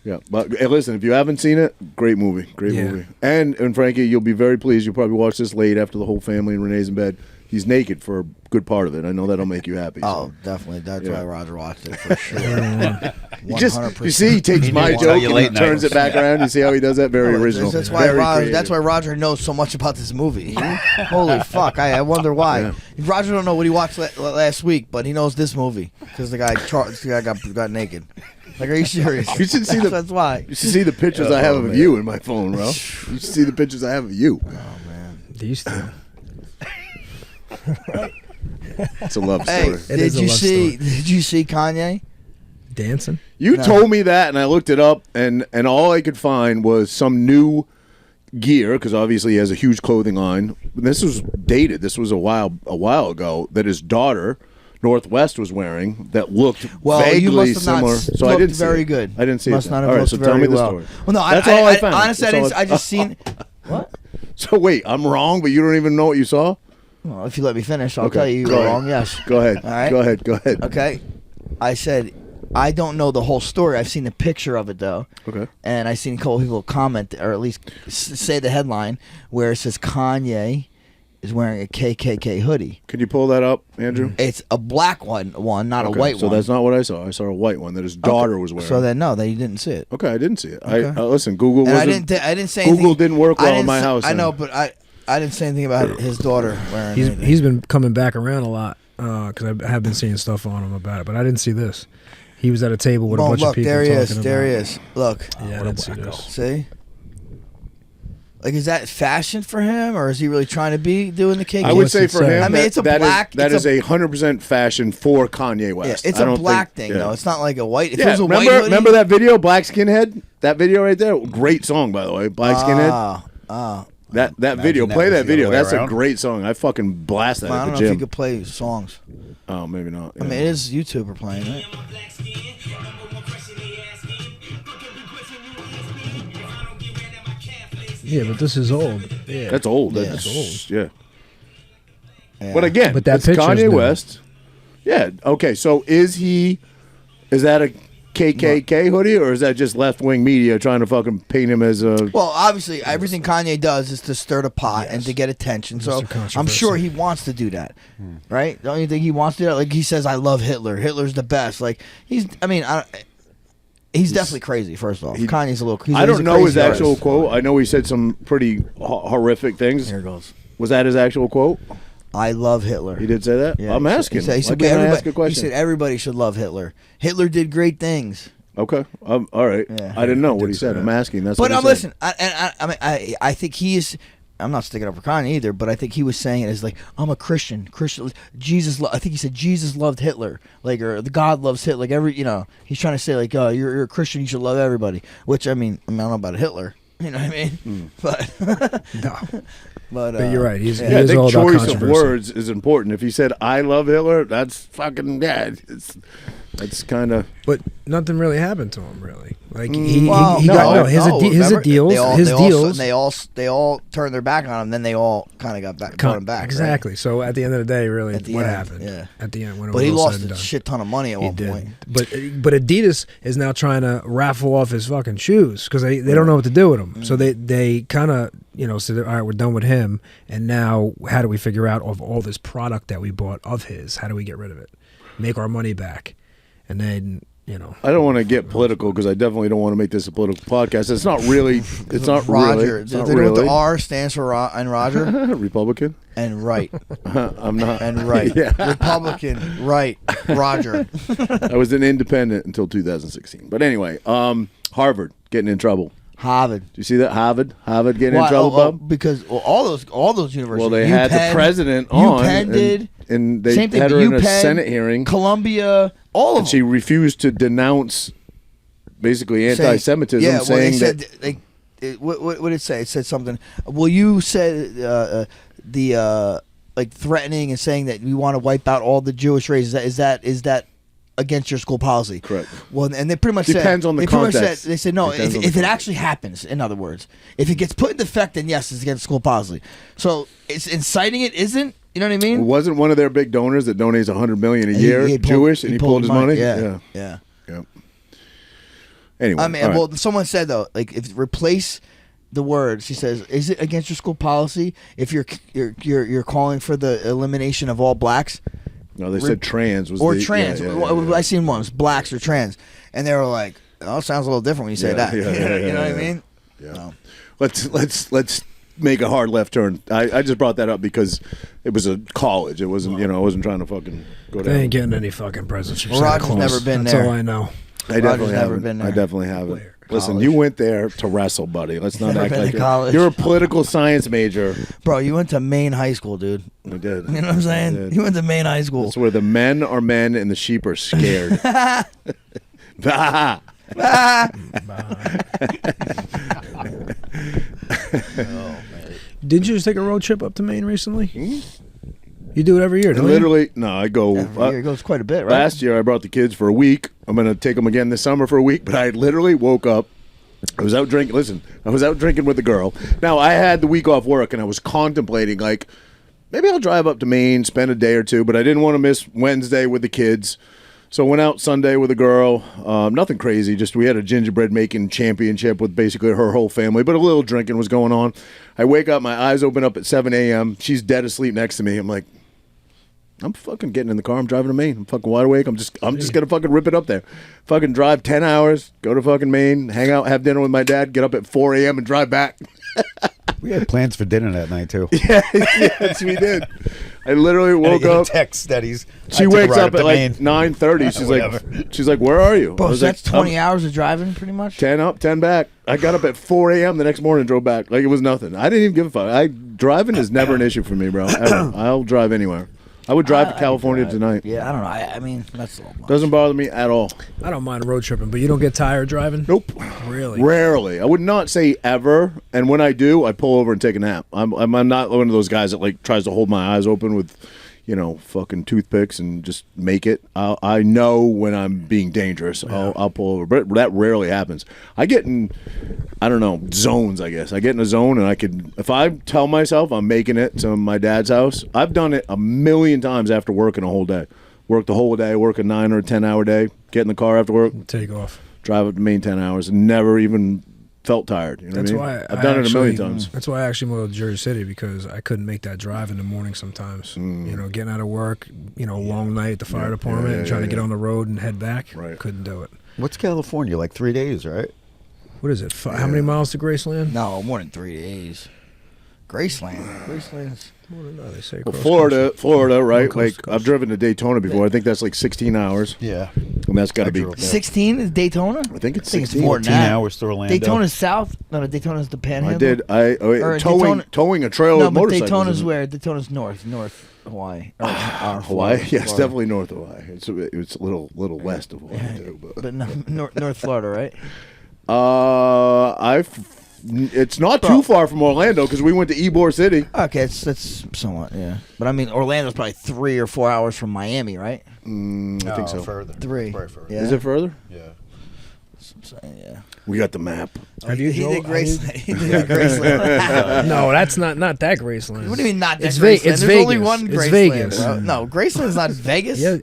Yeah, but hey, listen, if you haven't seen it, great movie, Yeah. movie. And Frankie, you'll be very pleased. You'll probably watch this late after the whole family and Renee's in bed. He's naked for a good part of it. I know that'll make you happy. Oh, definitely. That's Yeah. why Roger watched it for sure. You see, he takes my didn't tell joke you and late he turns night. it back around. You see how he does that? Very original. That's why Very Roger. creative. That's why Roger knows so much about this movie. Holy fuck! I wonder why. Yeah. Roger don't know what he watched last week, but he knows this movie because the guy got naked. Like, are you serious? You should see the. That's why. You should see the pictures I have of you in my phone, bro. You should see the pictures I have of you. These two. It's a love Hey, story. It is a love story. Did you see Kanye? Dancing? You No. told me that, and I looked it up, and all I could find was some new gear because obviously he has a huge clothing line. This was dated. This was a while ago that his daughter Northwest was wearing that looked Well, vaguely you must have similar. not So I looked didn't see very it. good. I didn't see Must it. not have All right, looked so very tell me the well. story. Well, no, That's all I found. Honestly, That's all I just seen. What? So wait, I'm wrong, but you don't even know what you saw? Well, if you let me finish, I'll Okay, tell you go you're ahead. wrong. Yes. Go ahead. All right. Go ahead. Okay. I said I don't know the whole story. I've seen a picture of it though. Okay. And I've seen a couple people comment or at least say the headline where it says Kanye is wearing a KKK hoodie. Can you pull that up, Andrew? It's a black one, not a white so one. that's not what I saw. I saw a white one that his daughter was wearing. So then, no, you didn't see it. Okay, I didn't see it. Okay. Listen, Google And wasn't. I didn't say Google anything. didn't work I well in didn't my say- house. I know, but I didn't say anything about his daughter wearing anything. He's been coming back around a lot because I have been seeing stuff on him about it, but I didn't see this. He was at a table with a bunch of people there he talking is. about There he is. Look. Yeah, I didn't see this. See? Like, is that fashion for him, or is he really trying to be doing the KKK? I would say for him, I mean, it's a that black. That it's is 100% fashion for Kanye West. Yeah, it's I a don't black think- thing, though. It's not like a white. If it Yeah, was a white hoodie, remember that video, Black Skinhead? That video right there, great song by the way, Black Skinhead. That video, that play was that the video. other way That's a around. great song. I fucking blast that I at don't the know if you gym. could play songs. Oh, maybe not. I mean, it is YouTuber playing it. Yeah, but this is old. Yeah, That's old. Yeah. That's That's old. Yeah. Yeah. But again, But that it's picture's Kanye new. West. Yeah. Okay. So is that a KKK hoodie, or is that just left wing media trying to fucking paint him as a? Well, obviously, everything Kanye does is to stir the pot and to get attention. So Mr. I'm sure Controversy. he wants to do that, right? Don't you think he wants to do that? Like he says, "I love Hitler. Hitler's the best." Like he's definitely crazy. First off, Kanye's a little. I don't know his crazy actual artist. quote. I know he said some pretty horrific things. Here it goes. Was that his actual quote? I love Hitler. He did say that. Yeah, I'm asking. He said, Why can't I everybody, ask a question? He said everybody should love Hitler. Hitler did great things. Okay. All right. Yeah. I didn't know what did he say said. that. I'm asking. That's But what he said. listen, I think he is. I'm not sticking up for Kanye either, but I think he was saying it as like, I'm a Christian. Jesus. I think he said Jesus loved Hitler, like, or the God loves Hitler. Like he's trying to say like, oh, you're a Christian, you should love everybody. Which I don't know about Hitler. You know what I mean? But No. but But you're right. He Yeah, I is all think about choice of controversy. words is important. If he said "I love Hitler," that's fucking that's kind of. But nothing really happened to him, really. Like well, he got his deals. They all turned their back on him. Then they all kind of got back, brought him back. Exactly. So at the end of the day, really, At the what end, happened? yeah. At the end, when it But was he all lost said and a done. shit ton of money at He one did. point. But Adidas is now trying to raffle off his fucking shoes because they don't know what to do with them. So they kind of said, all right, we're done with him, and now how do we figure out of all this product that we bought of his? How do we get rid of it? Make our money back, and then. I don't want to get political because I definitely don't want to make this a political podcast. It's not really. It's not Roger. really. It's Do not they know what really. the R stands for? And Roger Republican. and right I'm not. and right. Yeah. Republican right. Roger. I was an independent until 2016. But anyway, Harvard getting in trouble. Harvard. Do you see that? Harvard getting Why? in trouble, Bob? Because all those universities. Well, they had the president on. UPenn did. And they Same thing. had her in a UPenn, Senate hearing. Columbia. All of And them. she refused to denounce basically anti-Semitism, Yeah, well, saying they said, that. what did it say? It said something. Well, you said like threatening and saying that we want to wipe out all the Jewish race. Is that against your school policy? Correct. Well, and they pretty much Depends said, on the they pretty much context. Said, they said no. Depends on the If it context. actually happens, in other words, if it gets put into effect, then yes, it's against school policy. So it's inciting it isn't. You know what I mean? Wasn't one of their big donors that donates $100 million a He- year he pulled- Jewish, and he pulled his money? Yeah. Yep. Anyway, I mean, all right. well, someone said though, like if replace the word. She says, "Is it against your school policy if you're calling for the elimination of all blacks No, they said trans was or the, trans?" I seen ones blacks or trans, and they were like, "Oh, it sounds a little different when you say that." Yeah, You know what I mean? Yeah. No. Let's make a hard left turn. I just brought that up because it was a college. It wasn't I wasn't trying to fucking go They down. ain't getting any fucking presents from Well, Santa Roger's Claus. never been That's there. all I know. I definitely Roger's never haven't. been there. I definitely haven't. Where? Listen, College. you went there to wrestle, buddy. Let's not Never act been like to college. you're a political science major. Bro, you went to Maine High School, dude. I did. You know what I'm saying? I did. You went to Maine High School. That's where the men are men and the sheep are scared. Bah. Did you just take a road trip up to Maine recently? You do it every year, don't you? Literally, no. I go. Every year it goes quite a bit, right? Last year, I brought the kids for a week. I'm going to take them again this summer for a week. But I literally woke up. I was out drinking. Listen, I was out drinking with the girl. Now, I had the week off work, and I was contemplating, like, maybe I'll drive up to Maine, spend a day or two. But I didn't want to miss Wednesday with the kids. So went out Sunday with a girl. Nothing crazy. Just we had a gingerbread making championship with basically her whole family, but a little drinking was going on. I wake up, my eyes open up at 7 a.m. She's dead asleep next to me. I'm like, I'm fucking getting in the car. I'm driving to Maine. I'm fucking wide awake. I'm just gonna fucking rip it up there. Fucking drive 10 hours, go to fucking Maine, hang out, have dinner with my dad, get up at 4 a.m. and drive back. We had plans for dinner that night too. Yes, we did. I literally woke up. Text that he's. She wakes up at like 9:30. She's like, "Where are you?" Bro, I was so like, that's 20 hours of driving, pretty much. 10 up, 10 back. I got up at 4 a.m. the next morning and drove back. Like it was nothing. I didn't even give a fuck. Driving is never an issue for me, bro. Ever. I'll drive anywhere. I would drive to California tonight. Yeah, I don't know. I mean, that's a little much. Doesn't bother me at all. I don't mind road tripping, but you don't get tired driving? Nope. Really? Rarely. I would not say ever. And when I do, I pull over and take a nap. I'm not one of those guys that like tries to hold my eyes open with, fucking toothpicks and just make it. I know when I'm being dangerous. Yeah. I'll pull over, but that rarely happens. I get in, I don't know, zones. I guess I get in a zone, and if I tell myself I'm making it to my dad's house, I've done it a million times after working a whole day. Work the whole day, work a 9 or 10 hour day, get in the car after work, take off, drive up to Maine 10 hours, and never even felt tired. You know that's what I mean? Why I've done it a million times. That's why I actually moved to Jersey City, because I couldn't make that drive in the morning sometimes. Getting out of work, long night at the fire department and trying to get on the road and head back. Right. Couldn't do it. What's California? Like 3 days, right? What is it? How many miles to Graceland? No, more than 3 days. Graceland's more than that. They say. Well, Florida, right? Like I've driven to Daytona before. I think that's like 16 hours. Yeah, and that's got to be 16 is Daytona. I think it's 16. 14 hours to Orlando. Daytona's south. No, Daytona's the Panhandle. I did. Towing a trailer with motorcycles. Daytona's where? Daytona's north Hawaii. Hawaii? Yes, definitely north of Hawaii. It's a little west of Hawaii too. But no, North Florida, right? It's not too far from Orlando because we went to Ybor City. Okay, that's somewhat, yeah. But I mean, Orlando's probably 3 or 4 hours from Miami, right? I think so. Further. 3. Very further. Yeah. Is it further? Yeah. That's what I'm saying, yeah. We got the map. Have you? He did Graceland. He did Graceland. No, that's not that Graceland. What do you mean not that it's Graceland? It's There's Vegas. only one Graceland. It's Vegas. Bro. No, Graceland's not Vegas. Yeah,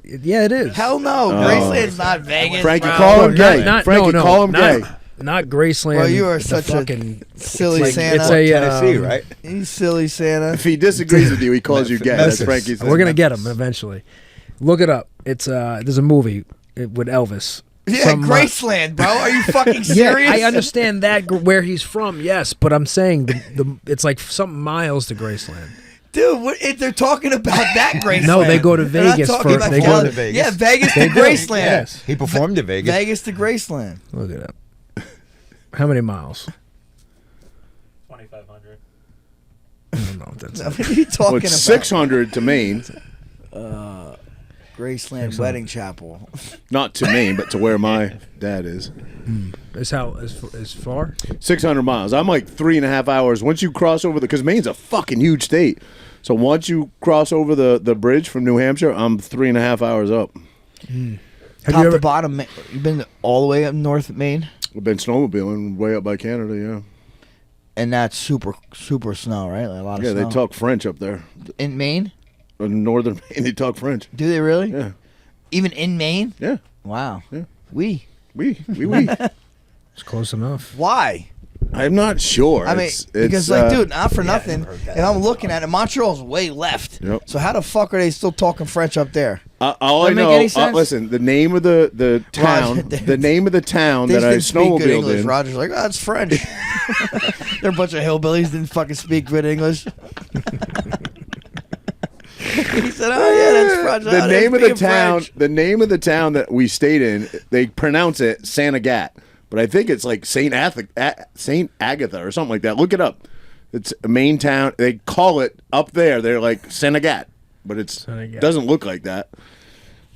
it is. Hell no, Graceland's not Vegas. Frankie, bro. call him gay. Frankie, call him gay. Not Graceland. Well, you are such a silly Santa. It's a Tennessee, right? You silly Santa. If he disagrees with you, he calls you gay. That's Frankie's. We're gonna get him eventually. Look it up. It's there's a movie with Elvis. Yeah, Graceland, bro. Are you fucking serious? Yeah, I understand that where he's from. Yes, but I'm saying it's like something miles to Graceland. Dude, they're talking about that Graceland. No, they go to Vegas for. They go to Vegas. Yeah, Vegas to Graceland. Yes. He performed in Vegas. Vegas to Graceland. Look it up. How many miles? 2,500. I don't know if that's. What are you talking about? 600 to Maine. Graceland Wedding Chapel. Not to Maine, but to where my dad is. Is far? 600 miles. I'm like 3.5 hours. Once you cross over because Maine's a fucking huge state. So once you cross over the bridge from New Hampshire, I'm 3.5 hours up. Top to bottom. You've been all the way up north of Maine? I've been snowmobiling way up by Canada, yeah. And that's super snow, right? Like a lot of snow. Yeah, they talk French up there. In Maine? In northern Maine, they talk French. Do they really? Yeah. Even in Maine? Yeah. Wow. Yeah. Oui. It's close enough. Why? I'm not sure. I mean, because dude, not for nothing. If I'm looking at it, Montreal's way left. Yep. So how the fuck are they still talking French up there? All I know, listen, the name of the town, Roger, the name of the town that I snowmobiled in. Roger's like, oh, it's French. They're a bunch of hillbillies, didn't fucking speak good English. He said, "Oh yeah, that's French." The name of the town, the name of the town that we stayed in, they pronounce it Sanagat, but I think it's like Saint Agatha or something like that. Look it up. It's a main town. They call it up there. They're like Sanagat, but it doesn't look like that.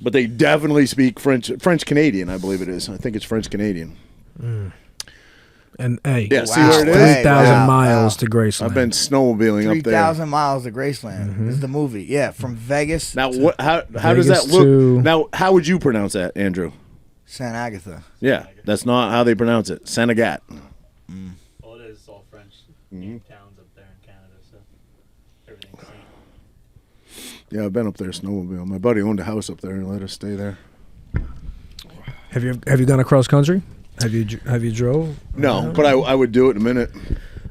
But they definitely speak French Canadian, I believe it is. I think it's French Canadian. And hey, yeah, see where it is? 3,000 miles to Graceland. I've been snowmobiling up there. 3,000 miles to Graceland is the movie. Yeah, from Vegas. Now, how does that look? Now, how would you pronounce that, Andrew? Saint Agatha. Yeah, that's not how they pronounce it. Sanagat. Well, it is all French towns up there in Canada, so everything's Saint. Yeah, I've been up there snowmobiling. My buddy owned a house up there and let us stay there. Have you gone across country? Have you drove? No, but I would do it in a minute.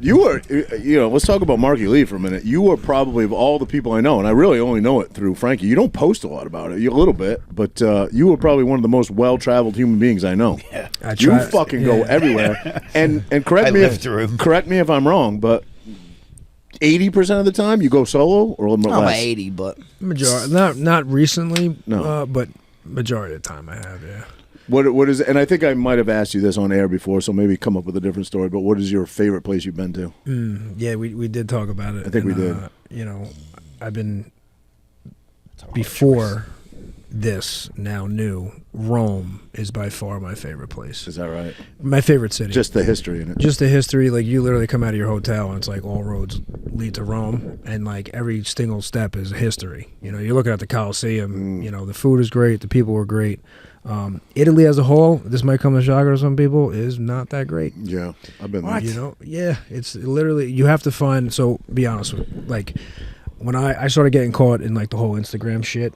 You were, let's talk about Marky Lee for a minute. You were probably, of all the people I know, and I really only know it through Frankie, you don't post a lot about it, a little bit, but you were probably one of the most well-traveled human beings I know. Yeah. You fucking go everywhere. And correct me if I'm wrong, but 80% of the time you go solo or a little I'm less? 80, but Majority, not recently, No. but majority of the time I have, yeah. What is, and I think I might have asked you this on air before, so maybe come up with a different story, but what is your favorite place you've been to? Yeah, we did talk about it. I think we did. I've been, before this, now new, Rome is by far my favorite place. Is that right? My favorite city. Just the history in it. Just the history, like you literally come out of your hotel and it's like all roads lead to Rome, and like every single step is history. You're looking at the Colosseum, the food is great, the people were great. Italy as a whole, this might come as a shocker to some people, is not that great. Yeah, I've been there. Yeah, it's literally, you have to find, so be honest with you, like when I started getting caught in like the whole Instagram shit,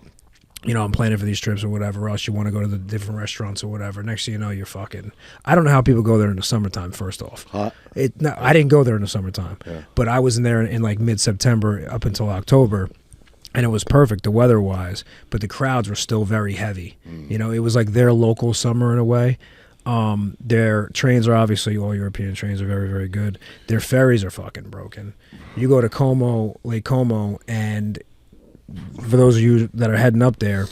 I'm planning for these trips or whatever else, you want to go to the different restaurants or whatever, next thing you know, you're fucking, I don't know how people go there in the summertime, first off. Hot? No, I didn't go there in the summertime, Yeah. but I was in there in like mid-September up until October. And it was perfect, the weather-wise, but the crowds were still very heavy. It was like their local summer in a way. Their trains are obviously, all European trains are very, very good. Their ferries are fucking broken. You go to Como, Lake Como, and for those of you that are heading up there,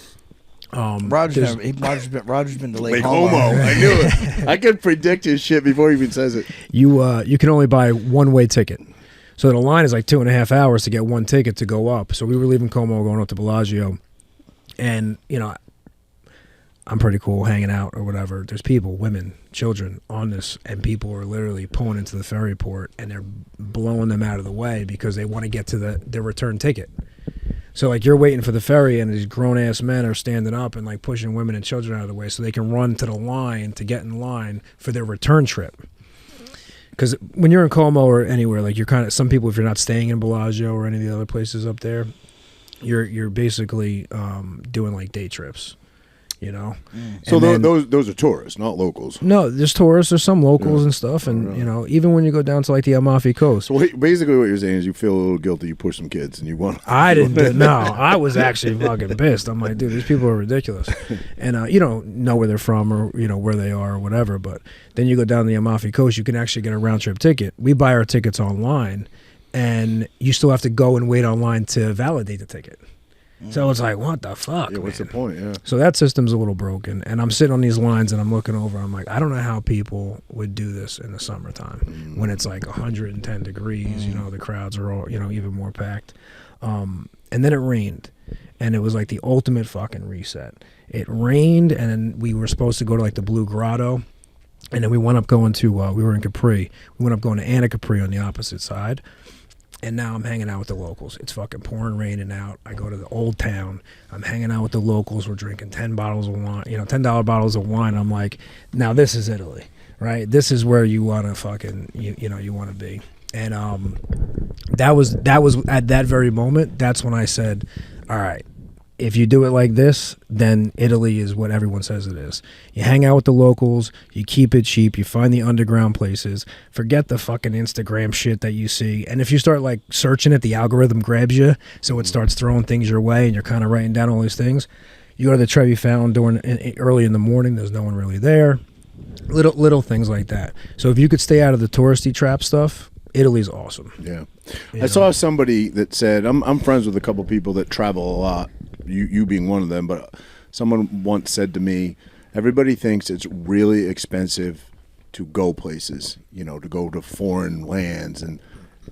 Roger's been to Lake Lake Como. Homo. I knew it. I could predict his shit before he even says it. You can only buy one-way ticket. So the line is like 2.5 hours to get one ticket to go up. So we were leaving Como, going up to Bellagio, and I'm pretty cool hanging out or whatever. There's people, women, children on this, and people are literally pulling into the ferry port, and they're blowing them out of the way because they want to get to their return ticket. So like you're waiting for the ferry, and these grown ass men are standing up and like pushing women and children out of the way so they can run to the line to get in line for their return trip. Because when you're in Como or anywhere, like you're kind of, some people, if you're not staying in Bellagio or any of the other places up there, you're basically doing like day trips, So those are tourists, not locals. No, there's tourists, there's some locals and stuff, and even when you go down to like the Amalfi Coast. So basically, what you're saying is you feel a little guilty. You push some kids, and you want. I didn't. No, I was actually fucking pissed. I'm like, dude, these people are ridiculous, and you don't know where they're from or where they are or whatever. But then you go down the Amalfi Coast, you can actually get a round trip ticket. We buy our tickets online, and you still have to go and wait online to validate the ticket. So it's like, what the fuck? Yeah, what's the point? Yeah. So that system's a little broken, and I'm sitting on these lines and I'm looking over. I'm like, I don't know how people would do this in the summertime when it's like 110 degrees. The crowds are all even more packed. And then it rained, and it was like the ultimate fucking reset. It rained, and then we were supposed to go to like the Blue Grotto, and then we went up going to we were in Capri. We went up going to Anna Capri on the opposite side. And now I'm hanging out with the locals. It's fucking pouring, raining out. I go to the old town. I'm hanging out with the locals. We're drinking 10 bottles of wine, $10 bottles of wine. I'm like, now this is Italy, right? This is where you want to fucking, you want to be. And that was at that very moment, that's when I said, all right, if you do it like this, then Italy is what everyone says it is. You hang out with the locals, you keep it cheap, you find the underground places, forget the fucking Instagram shit that you see. And if you start like searching it, the algorithm grabs you, so it starts throwing things your way, and you're kind of writing down all these things. You go to the Trevi Fountain early in the morning, there's no one really there. Little things like that. So if you could stay out of the touristy trap stuff, Italy's awesome. Yeah. I saw somebody that said, I'm friends with a couple people that travel a lot, you being one of them, but someone once said to me, everybody thinks it's really expensive to go places, to go to foreign lands, and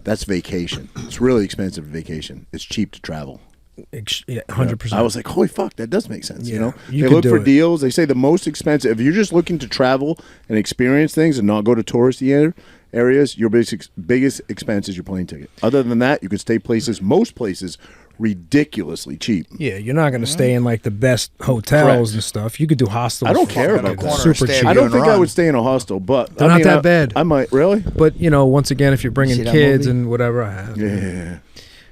that's vacation. It's really expensive vacation. It's cheap to travel. Yeah, 100%. I was like, holy fuck, that does make sense. You They look for deals. They say the most expensive, if you're just looking to travel and experience things and not go to touristy areas, your biggest expense is your plane ticket. Other than that, you could stay most places, ridiculously cheap. Yeah, you're not going to stay in like the best hotels and stuff. You could do hostels. I don't care about that. Super cheap. I don't think I would stay in a hostel, but they're not that bad. I might, really? But once again, if you're bringing kids and whatever, I have. Yeah.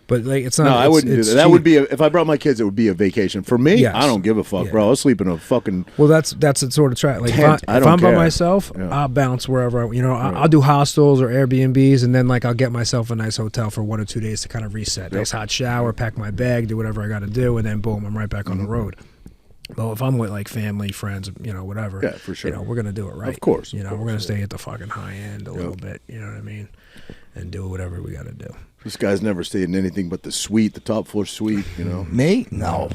But like, it's not. No, I wouldn't do it's that. That cheap. would be if I brought my kids. It would be a vacation for me. Yes. I don't give a fuck, Yeah. bro. I'll sleep in a fucking. Well, that's the sort of track. Like Tent. I if don't I'm by care. myself, Yeah. I'll bounce wherever. I'll do hostels or Airbnbs, and then like I'll get myself a nice hotel for 1 or 2 days to kind of reset. Nice hot shower, pack my bag, do whatever I got to do, and then boom, I'm right back on the road. Well, if I'm with like family, friends, whatever, Yeah, for sure. we're gonna do it right. Of course, we're gonna stay at the fucking high end a little bit. You know what I mean? And do whatever we got to do. This guy's never stayed in anything but the suite, the top floor suite. Me? No.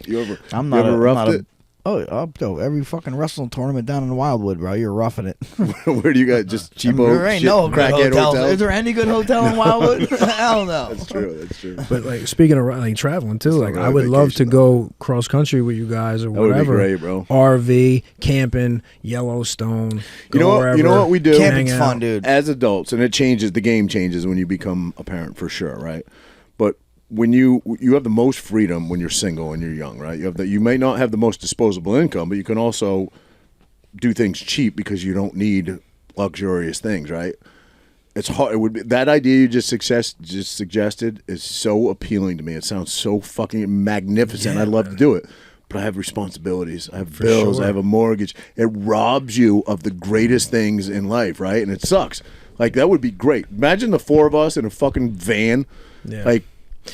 You ever? I'm you not. ever roughed it? Oh, I'll go every fucking wrestling tournament down in Wildwood, bro. You're roughing it. Where do you got just cheapo There ain't shit, no good crackhead hotels. hotels? Is there any good hotel in Wildwood? Hell no. That's true. That's true. But like speaking of like traveling too, like not I really would love to vacation, go cross country with you guys or That would be whatever. great, bro. RV, camping, Yellowstone. You know what? You know what we do? Camping's hang fun, out. dude. As adults, and it changes. The game changes when you become a parent, for sure, right? But when you have the most freedom when you're single and you're young, right? You may not have the most disposable income, but you can also do things cheap because you don't need luxurious things, right? It's hard. It would be, that idea you just suggested is so appealing to me. It sounds so fucking magnificent. Yeah, I'd love man. to do it, but I have responsibilities. I have bills. sure. I have a mortgage. It robs you of the greatest things in life, right? And it sucks. Like that would be great. Imagine the four of us in a fucking van, Yeah. like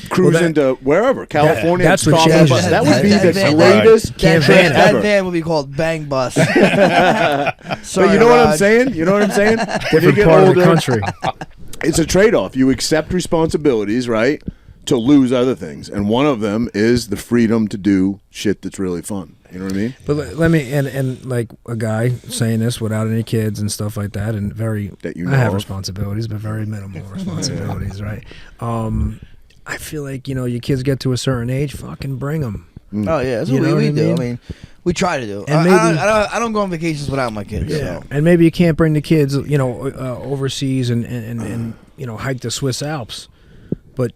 cruising to wherever, California. that's what Coffee changes Bus. it. That would be That the van- greatest Can't trip van it. That ever. van would be called Bang Bus. But you know what I'm saying? You know what I'm saying? When you Different get part of older, the country. it's a trade-off. You accept responsibilities, right, to lose other things, and one of them is the freedom to do shit that's really fun. You know what I mean? But let me and like a guy saying this without any kids and stuff like that, and very That you I know have of. responsibilities, but very minimal responsibilities, right? I feel like your kids get to a certain age, fucking bring them. Oh yeah, that's You what know we what I do. mean? I mean, we try to do. And I maybe- I don't go on vacations without my kids. So. And maybe you can't bring the kids, overseas and hike the Swiss Alps, but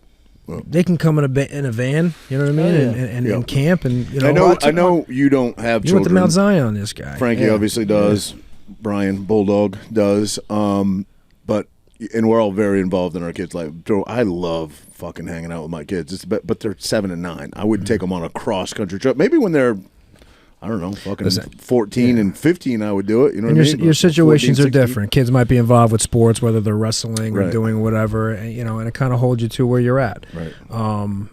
they can come in a van. You know what I mean? Oh, yeah. And Yeah. camp and I know you don't have You went to children. Mount Zion, this guy. Frankie Yeah. obviously does. Brian Bulldog does. But and we're all very involved in our kids' life. I love fucking hanging out with my kids. But they're 7 and 9. I wouldn't take them on a cross country trip. Maybe when they're, I don't know, fucking Listen, 14 and 15, I would do it. You know And what I mean? your situations 14, are 16. different. Kids might be involved with sports, whether they're wrestling or Right. doing whatever, and it kind of holds you to where you're at. Right. And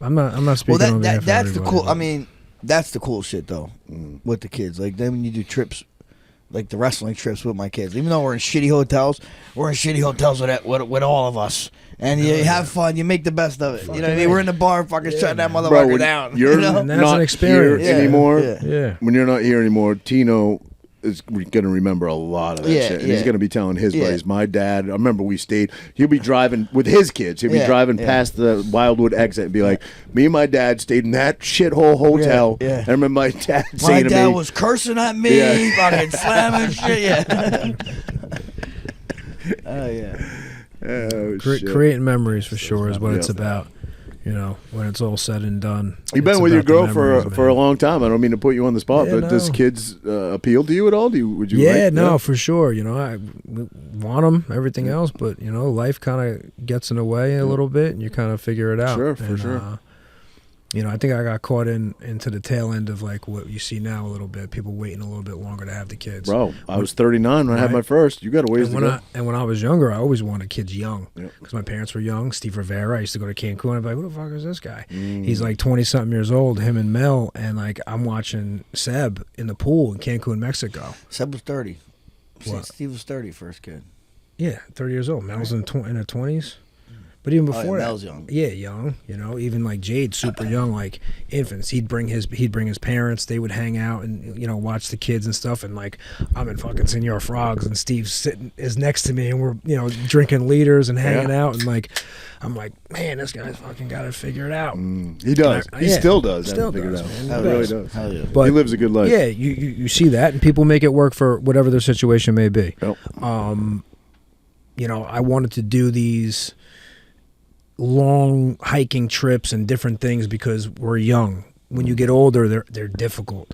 I'm not speaking Well, on behalf of that's the everybody, cool. but- I mean, that's the cool shit though with the kids. Like then when you do trips, like the wrestling trips with my kids. Even though we're in shitty hotels, we're in shitty hotels with all of us, and you have fun. You make the best of it. You know what I mean? We're in the bar, fucking shutting that motherfucker Bro, when down. you're you know? And that's not an experience. here Yeah, anymore. yeah. Yeah. When you're not here anymore, Tino is going to remember a lot of that Yeah, shit. And he's yeah. going to be telling his Yeah. buddies. My dad, I remember we stayed, he'll be driving with his kids. He'll be Yeah, driving yeah. past the Wildwood exit and be like, me and my dad stayed in that shithole hotel. Yeah, yeah. I remember my dad My saying to dad me, was cursing at me, Yeah. fucking slamming shit. Yeah. Oh yeah. oh, shit. creating memories for sure is what Yeah. it's about. When it's all said and done. You've it's been with your about the girl memories, for a man. long time. I don't mean to put you on the spot, Yeah, but does no. kids appeal to you at all? Would you? Yeah, like no, that? for sure. I want them, everything else, but life kind of gets in the way a little bit, and you kind of figure it out. Sure, for And, sure. I think I got caught into the tail end of like what you see now a little bit. People waiting a little bit longer to have the kids. Bro, I was 39 when I had Right. my first. You got a ways And to when, go. when I was younger, I always wanted kids young Yep. because my parents were young. Steve Rivera, I used to go to Cancun. I'd be like, who the fuck is this guy? Mm. He's like 20-something years old, him and Mel, and like I'm watching Seb in the pool in Cancun, Mexico. Seb was 30. What? Steve was 30, first kid. Yeah, 30 years old. Mel's in her 20s. But even Oh, yeah, before Mel's that, young. Yeah, young. Even like Jade, super young, like infants. He'd bring his parents. They would hang out and watch the kids and stuff. And like I'm in fucking Senor Frogs, and Steve's is next to me, and we're drinking liters and hanging out. And like I'm like, man, this guy's fucking got to figure it out. He does. He Yeah, still does. still Haven't figured does, it out. man. He Hell really yeah. does. Hell yeah. But he lives a good life. yeah, you see that, and people make it work for whatever their situation may be. Yep. I wanted to do these long hiking trips and different things because we're young. When you get older, they're difficult.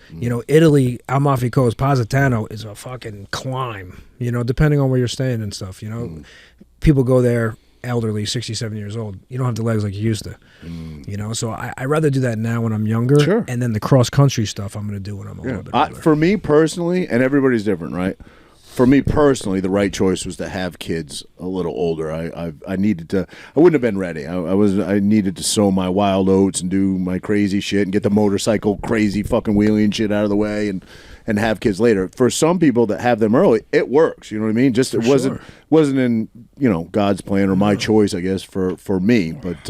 Italy, Amalfi Coast, Positano is a fucking climb. Depending on where you're staying and stuff. People go there elderly, 67 years old, you don't have the legs like you used to. You know, so I rather do that now when I'm younger. Sure. And then the cross country stuff I'm going to do when I'm a little bit older. For me personally, and everybody's different, right? For me personally, the right choice was to have kids a little older. I needed to. I wouldn't have been ready. I needed to sow my wild oats and do my crazy shit and get the motorcycle crazy fucking wheeling shit out of the way and have kids later. For some people that have them early, it works. You know what I mean? Just it wasn't in God's plan or my choice, I guess, for me. But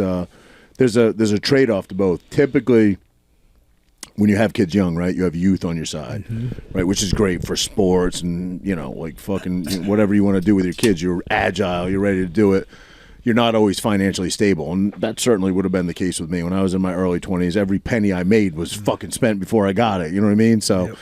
there's a trade off to both. Typically, when you have kids young, right, you have youth on your side, right, which is great for sports and, like fucking whatever you want to do with your kids. You're agile, you're ready to do it. You're not always financially stable, and that certainly would have been the case with me. When I was in my early 20s, every penny I made was fucking spent before I got it, you know what I mean? So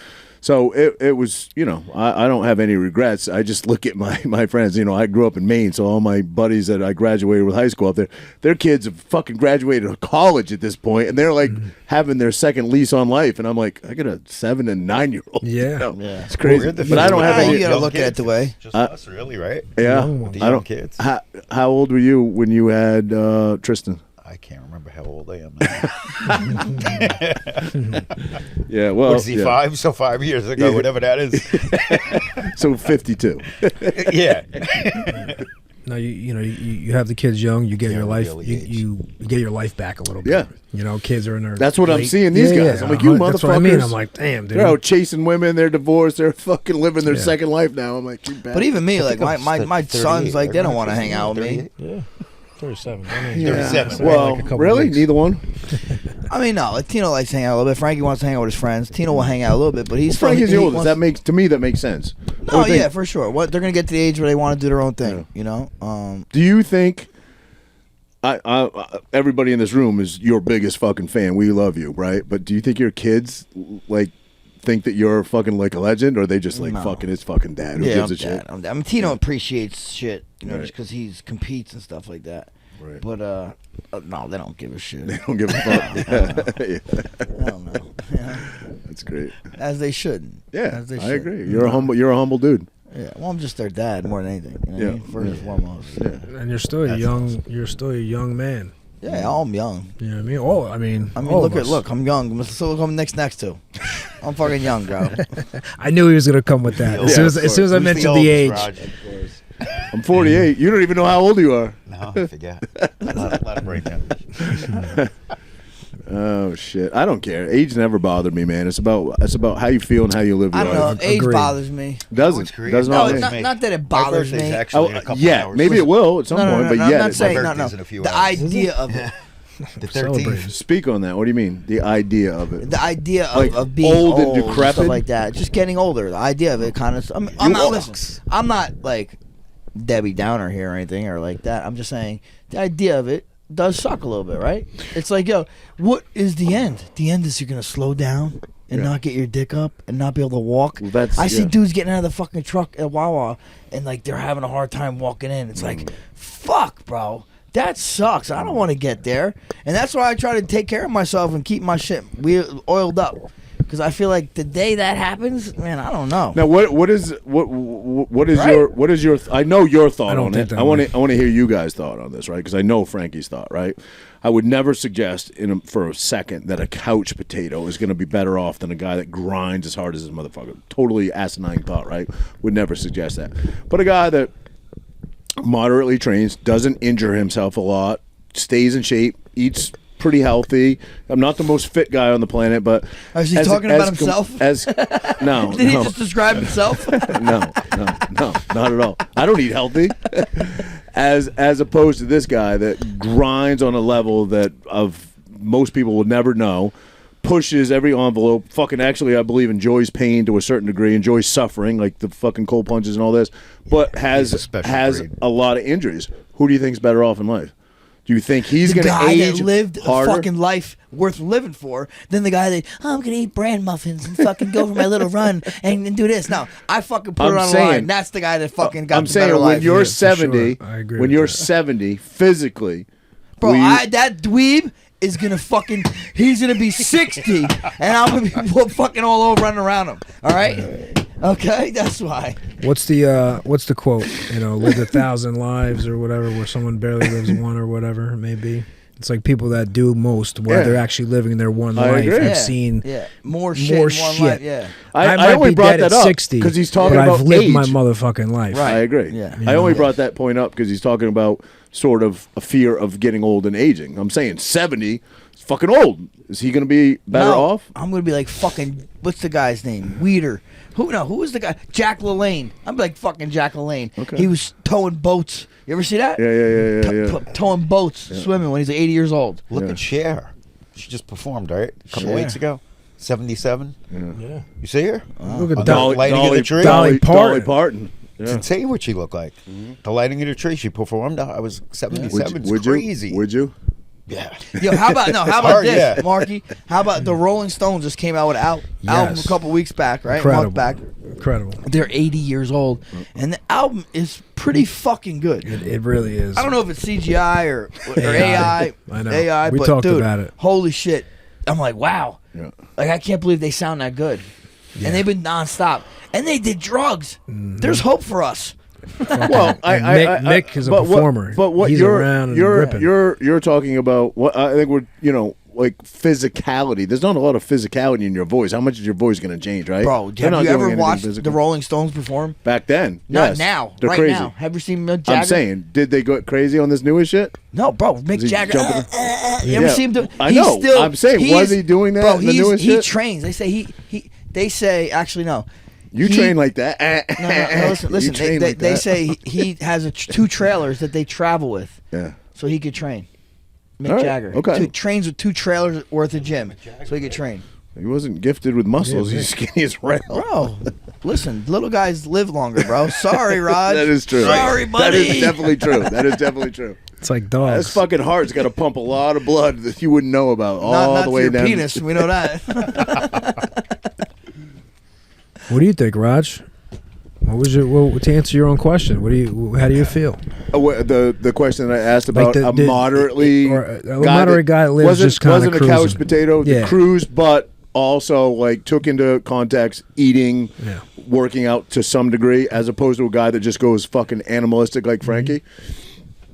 it was, I don't have any regrets. I just look at my friends. I grew up in Maine, so all my buddies that I graduated with high school up there, their kids have fucking graduated college at this point, and they're like having their second lease on life. And I'm like, I got a 7 and 9 year old. Yeah. It's crazy. But I don't have any. You gotta look at it the way. Just us, really, right? Yeah. With the young kids. How old were you when you had Tristan? I can't remember how old I am now. Yeah, well, Was he 5? So 5 years ago, whatever that is. So 52. Yeah. No, you have the kids young. You get your life. really You get your life back a little bit. Yeah. Kids are in their. That's what I'm late- seeing these guys. I'm like, you motherfuckers. That's what I mean. I'm like, damn, dude. They're out chasing women. They're divorced. They're fucking living their second life now. I'm like, you bad. But even me, like I'm my 38, sons, like they don't right? want to hang out with me. 38? Yeah. 37. Yeah. 37, Well, like a couple really? weeks. Neither one? I mean, no. Like, Tino likes to hang out a little bit. Frankie wants to hang out with his friends. Tino will hang out a little bit, but he's Frankie's he the oldest. wants- To me, that makes sense. I No, would think- yeah, for sure. What they're gonna get to the age where they want to do their own thing. Do you think? Everybody in this room is your biggest fucking fan. We love you, right? But do you think your kids like think that you're fucking like a legend, or are they just like No. fucking his fucking dad? Who Yeah, gives I'm a shit? dad. I mean, Tino appreciates shit, Right. just because he competes and stuff like that. Right. But no, they don't give a shit. They don't give a fuck. Yeah. I don't know. Yeah. That's great. As they shouldn't. Yeah, As they I should. agree. You're a humble dude. Yeah. Well, I'm just their dad more than anything. You know what I Yeah. mean? First and foremost. Yeah. And you're still a young. You're still a young man. Yeah, I'm young. You know what I mean? Oh, I mean, all of us. Look, I'm young. So look, I'm next to. I'm fucking young, bro. I knew he was gonna come with that. As soon as I mentioned the age. I'm 48. You don't even know how old you are. No, I forget. Let him break down. Oh shit! I don't care. Age never bothered me, man. It's about how you feel and how you live your I don't know. life. Age Agreed. bothers me. Doesn't it's great. does No, not. it's me. not, not that it My bothers birthday's me. actually in a couple yeah, hours. maybe it will at some point, but I'm yeah. not saying My no. birthday's in a few The hours. idea of it. The Celebrate. 13th. Speak on that. What do you mean? The idea of it. The idea of, Like of being old old and decrepit? stuff like that, just getting older. The idea of it kind of. I'm not listen. I'm not like Debbie Downer here or anything or like that. I'm just saying the idea of it does suck a little bit, right? It's like, yo, what is the end? The end is you're gonna slow down and not get your dick up and not be able to walk. Well, that's- I see yeah. dudes getting out of the fucking truck at Wawa and like they're having a hard time walking in. It's like, fuck, bro. That sucks. I don't want to get there, and that's why I try to take care of myself and keep my shit oiled up. Because I feel like the day that happens, man, I don't know. Now, what is Right? your I know your thought I don't on think it. that I want way. to hear you guys' thought on this, right? Because I know Frankie's thought, right? I would never suggest for a second that a couch potato is going to be better off than a guy that grinds as hard as his motherfucker. Totally asinine thought, right? Would never suggest that. But a guy that moderately trains, doesn't injure himself a lot, stays in shape, eats pretty healthy. I'm not the most fit guy on the planet, but Is he talking about himself? No, Did he no. just describe himself? No, not at all. I don't eat healthy. As opposed to this guy that grinds on a level that of most people would never know, pushes every envelope, fucking actually I believe enjoys pain to a certain degree, enjoys suffering, like the fucking cold punches and all this, but has He's a special has breed. a lot of injuries. Who do you think's better off in life? Do you think he's the going to guy age that lived harder? a fucking life worth living for than the guy that I'm gonna eat bran muffins and fucking go for my little run and do this. No, I fucking put I'm it on the saying- line. That's the guy that fucking got I'm the saying better when life. you're Yeah, for 70, sure. I agree when with you're that. 70 physically, Bro, will you- that dweeb is gonna fucking. He's gonna be 60, and I'm gonna be fucking all over running around him. All right. Okay, that's why. What's the quote? You know, live 1,000 lives or whatever, where someone barely lives one or whatever it may be. It's like people that do most while they're actually living their one life agree. have seen more shit. In one life, I might only be brought dead that at up 60 because he's talking but about I've lived age. my motherfucking life. Right. I agree. Yeah. I only brought that point up because he's talking about sort of a fear of getting old and aging. I'm saying 70 is fucking old. Is he going to be better off? I'm going to be like fucking, what's the guy's name? Weeder. Who was the guy? Jack LaLanne. I'm like fucking Jack LaLanne. Okay. He was towing boats. You ever see that? Yeah. Towing boats, swimming when he's 80 years old. Look at Cher. She just performed, right? A couple Cher. weeks ago. 77. Yeah. You see her? Look at On Dolly. the lighting of the tree. Dolly Dolly Parton. Parton. It's Yeah. insane what she looked like. The lighting of the tree she performed. I was 77. It's Would crazy. you? Would you? Yeah. Yo, how about hard, this, yeah. Marky? How about the Rolling Stones just came out with an album Yes. a couple weeks back, right? Incredible. A month back. Incredible. They're 80 years old, and the album is pretty fucking good. It really is. I don't know if it's CGI or AI. I know. AI, We but talked dude, about it. holy shit! I'm like, wow. Yeah. Like I can't believe they sound that good, and they've been nonstop, and they did drugs. There's hope for us. Well, Mick is a performer. But what He's around and ripping. you're talking about what I think we're like physicality. There's not a lot of physicality in your voice. How much is your voice going to change, right? Bro, They're have not you doing ever anything watched physical. the Rolling Stones perform? Back then? Not yes. now. They're right crazy. now. Have you seen Mick Jagger? I'm saying, did they go crazy on this newest shit? No, bro. Mick he Jagger. jumping? You ever Yeah. see him do? I he's know. Still, I'm saying, was he doing that Bro, in the newest he shit? trains. They say They say actually no. You train like that? No, listen. You train They, like they that? say he has two trailers that they travel with, Yeah. so he could train. Mick All right, Jagger. okay. Trains with 2 trailers worth of gym, so he could train. He wasn't gifted with muscles. He's skinny as rail. Bro, listen, little guys live longer, bro. Sorry, Raj. That is true. Sorry, buddy. That is definitely true. That is definitely true. It's like dogs. This fucking heart's got to pump a lot of blood that you wouldn't know about all Not the way to your down. penis. We know that. What do you think, Raj? What was to answer your own question? How do you feel? The question that I asked about Like a moderately moderate guy that lives wasn't, just kinda wasn't a couch cruising. potato, Yeah. the cruise, but also like took into context eating, Yeah. working out to some degree, as opposed to a guy that just goes fucking animalistic like Frankie.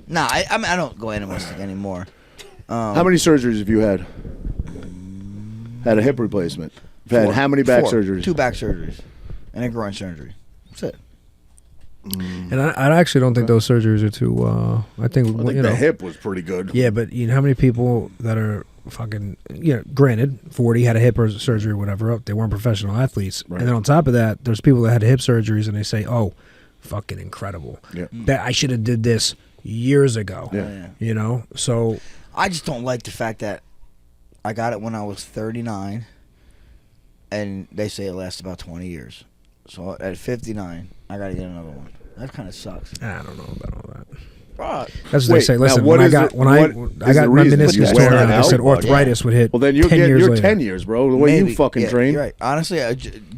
Nah, I mean, I don't go animalistic anymore. How many surgeries have you had? Had a hip replacement. You've had how many back 4. surgeries? 2 back surgeries and a groin surgery. That's it. And I actually don't think those surgeries are too. I think I think the hip was pretty good. Yeah, but you know how many people that are fucking, granted, 40 had a hip surgery or whatever, they weren't professional athletes. Right. And then on top of that, there's people that had hip surgeries and they say, oh, fucking incredible. Yeah. That I should have did this years ago. Yeah. So I just don't like the fact that I got it when I was 39, and they say it lasts about 20 years. So at 59, I got to get another one. That kind of sucks. I don't know about all that. Bro, That's what Wait, they say. now Listen, what when I is got it- when what I is got the my reason? meniscus You torn wear it out, they out? said arthritis would hit. Well, then 10 years you're later. 10 years, bro. The way you fucking yeah, train. You're right. Honestly,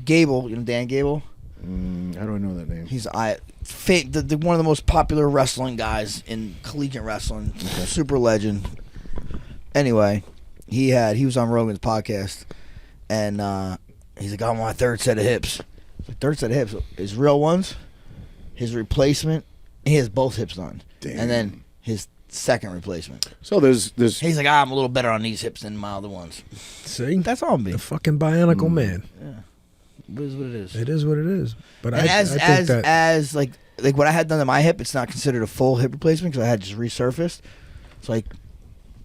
Gable, Dan Gable, How do I know that name? he's one of the most popular wrestling guys in collegiate wrestling, super legend. Anyway, he was on Rogan's podcast, and he's like, "I'm on my 3rd set of hips." Like, 3rd set of hips, his real ones, his replacement. He has both hips done, Damn. and then his 2nd replacement. So there's He's like, I'm a little better on these hips than my other ones. See, That's all me. the fucking bionicle man. It is what it is. It is what it is. But And I think that as like what I had done to my hip, it's not considered a full hip replacement because I had just resurfaced. It's like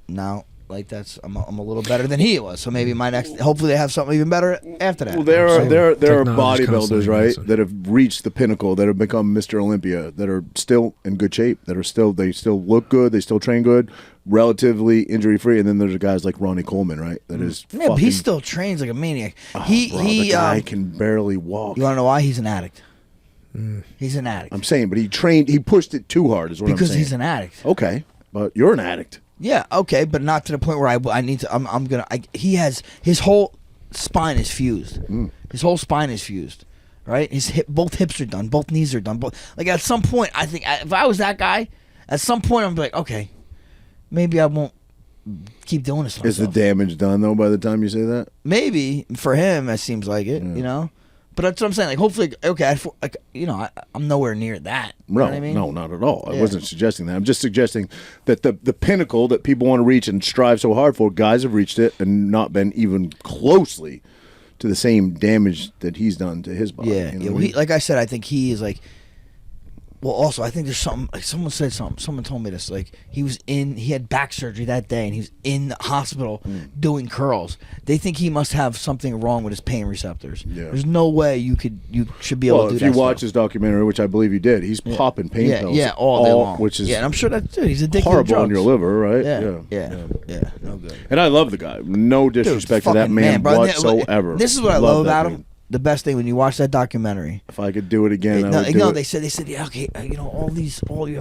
now, like I'm a little better than he was. So maybe my next, hopefully they have something even better after that. well, there are Technology's bodybuilders, constantly right, advancing. that have reached the pinnacle, that have become Mr. Olympia, that are still in good shape, they still look good, they still train good, relatively injury free, and then there's guys like Ronnie Coleman, right, that is Yeah, but he still trains like a maniac. the guy can barely walk. You want to know why? He's an addict. He's an addict. I'm saying, but he pushed it too hard, is what Because I'm saying. he's an addict. Okay, but you're an addict. Yeah, okay, but not to the point where I need to. He has his whole spine is fused. His whole spine is fused, right? Both hips are done, both knees are done. Like at some point, I think if I was that guy, at some point I'm like, okay, maybe I won't keep doing this. Is the damage done though by the time you say that? Maybe for him, it seems like it, But that's what I'm saying. Like, hopefully, okay, I'm nowhere near that. You know what I mean? No, not at all. I wasn't suggesting that. I'm just suggesting that the pinnacle that people want to reach and strive so hard for, guys have reached it and not been even closely to the same damage that he's done to his body. Yeah, you know yeah. what I mean? Like I said, I think he is like. Well, also, I think there's something. Like someone said something. Someone told me this. Like he had back surgery that day, and he was in the hospital doing curls. They think he must have something wrong with his pain receptors. Yeah. There's no way you should be able to do that. If you watch stuff. his documentary, which I believe you did, he's popping pain pills. Yeah, all day long. Which is and I'm sure that's he's addicted horrible to drugs. on your liver, right? Yeah. No good. And I love the guy. No disrespect to that Fucking man bro. whatsoever. This is what I love that about dude. him. The best thing when you watch that documentary. If I could do it again, I would do it. They said, yeah, okay, you have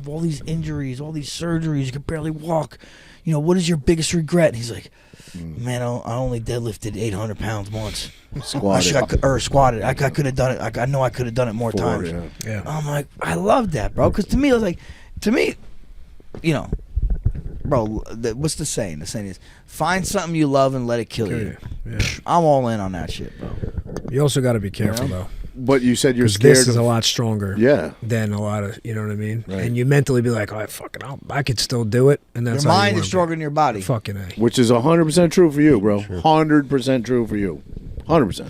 all these injuries, all these surgeries, you can barely walk. You know, what is your biggest regret? And he's like, man, I only deadlifted 800 pounds once. Squatted. I could have done it. I know I could have done it more times. Yeah. I'm like, I love that, bro. Because to me, it was like, you know, bro, what's the saying? The saying is, find something you love and let it kill you. Yeah. I'm all in on that shit, bro. You also got to be careful though. But you said you're 'Cause scared. This is a lot stronger. Yeah. Than a lot of, you know what I mean. Right. And you mentally be like, oh, I could still do it. And that's Your how you mind wanna is stronger be. than your body. Fucking A. Which is 100% true for you, bro. 100% true for you. 100%.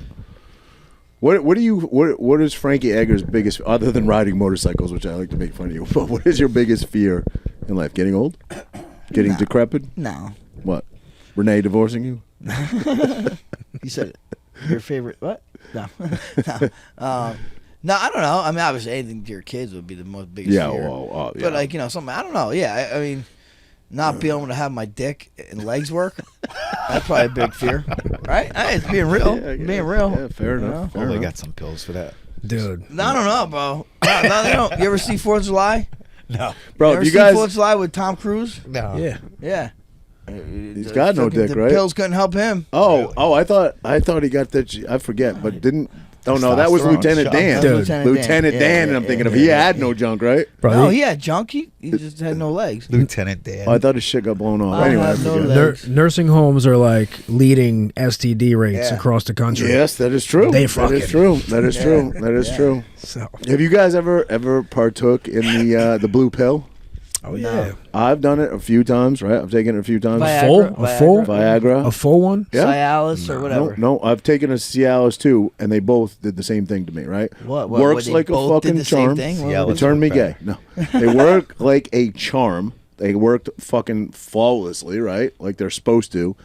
What is Frankie Egger's biggest, other than riding motorcycles, which I like to make fun of you, but what is your biggest fear in life? Getting old? Getting decrepit? No. What? Renee divorcing you? You said it. Your favorite what? No. No, I don't know. I mean, obviously, anything to your kids would be the most biggest fear. Yeah. But like, something I don't know. Yeah, I mean, not being able to have my dick and legs work. That's probably a big fear, right? Hey, it's being real. Being real. Yeah, fair enough. Well, they got some pills for that. Dude. No, I don't know, bro. No, they don't. You ever see 4th of July? No. Bro, ever you see guys. 4th of July with Tom Cruise? No. Yeah. Yeah. He's got no dick, the right? pills couldn't help him. Oh, I thought he got that. I forget, but didn't. Oh no, that was Testosterone Lieutenant shot. Dan. Dude. Lieutenant Dan, and I'm thinking of. He had no junk, right? Bro, No, he had junk. He just had no legs. Lieutenant Dan. Oh, I thought his shit got blown off. I Anyway, I have no forget. legs. nursing homes are like leading STD rates Yeah. across the country. Yes, that is true. They That fucking- is true. That is true. That is true. So. Have you guys ever partook in the blue pill? Oh yeah. I've done it a few times. Right, I've taken it a few times. Viagra? A full Viagra. A full one. Yeah. Cialis or whatever. No, I've taken a Cialis too, and they both did the same thing to me. Right? What, Works they like a both did fucking the same charm. thing? Yeah, They let's turned me work gay. No, they work like a charm. They worked fucking flawlessly, right? Like they're supposed to.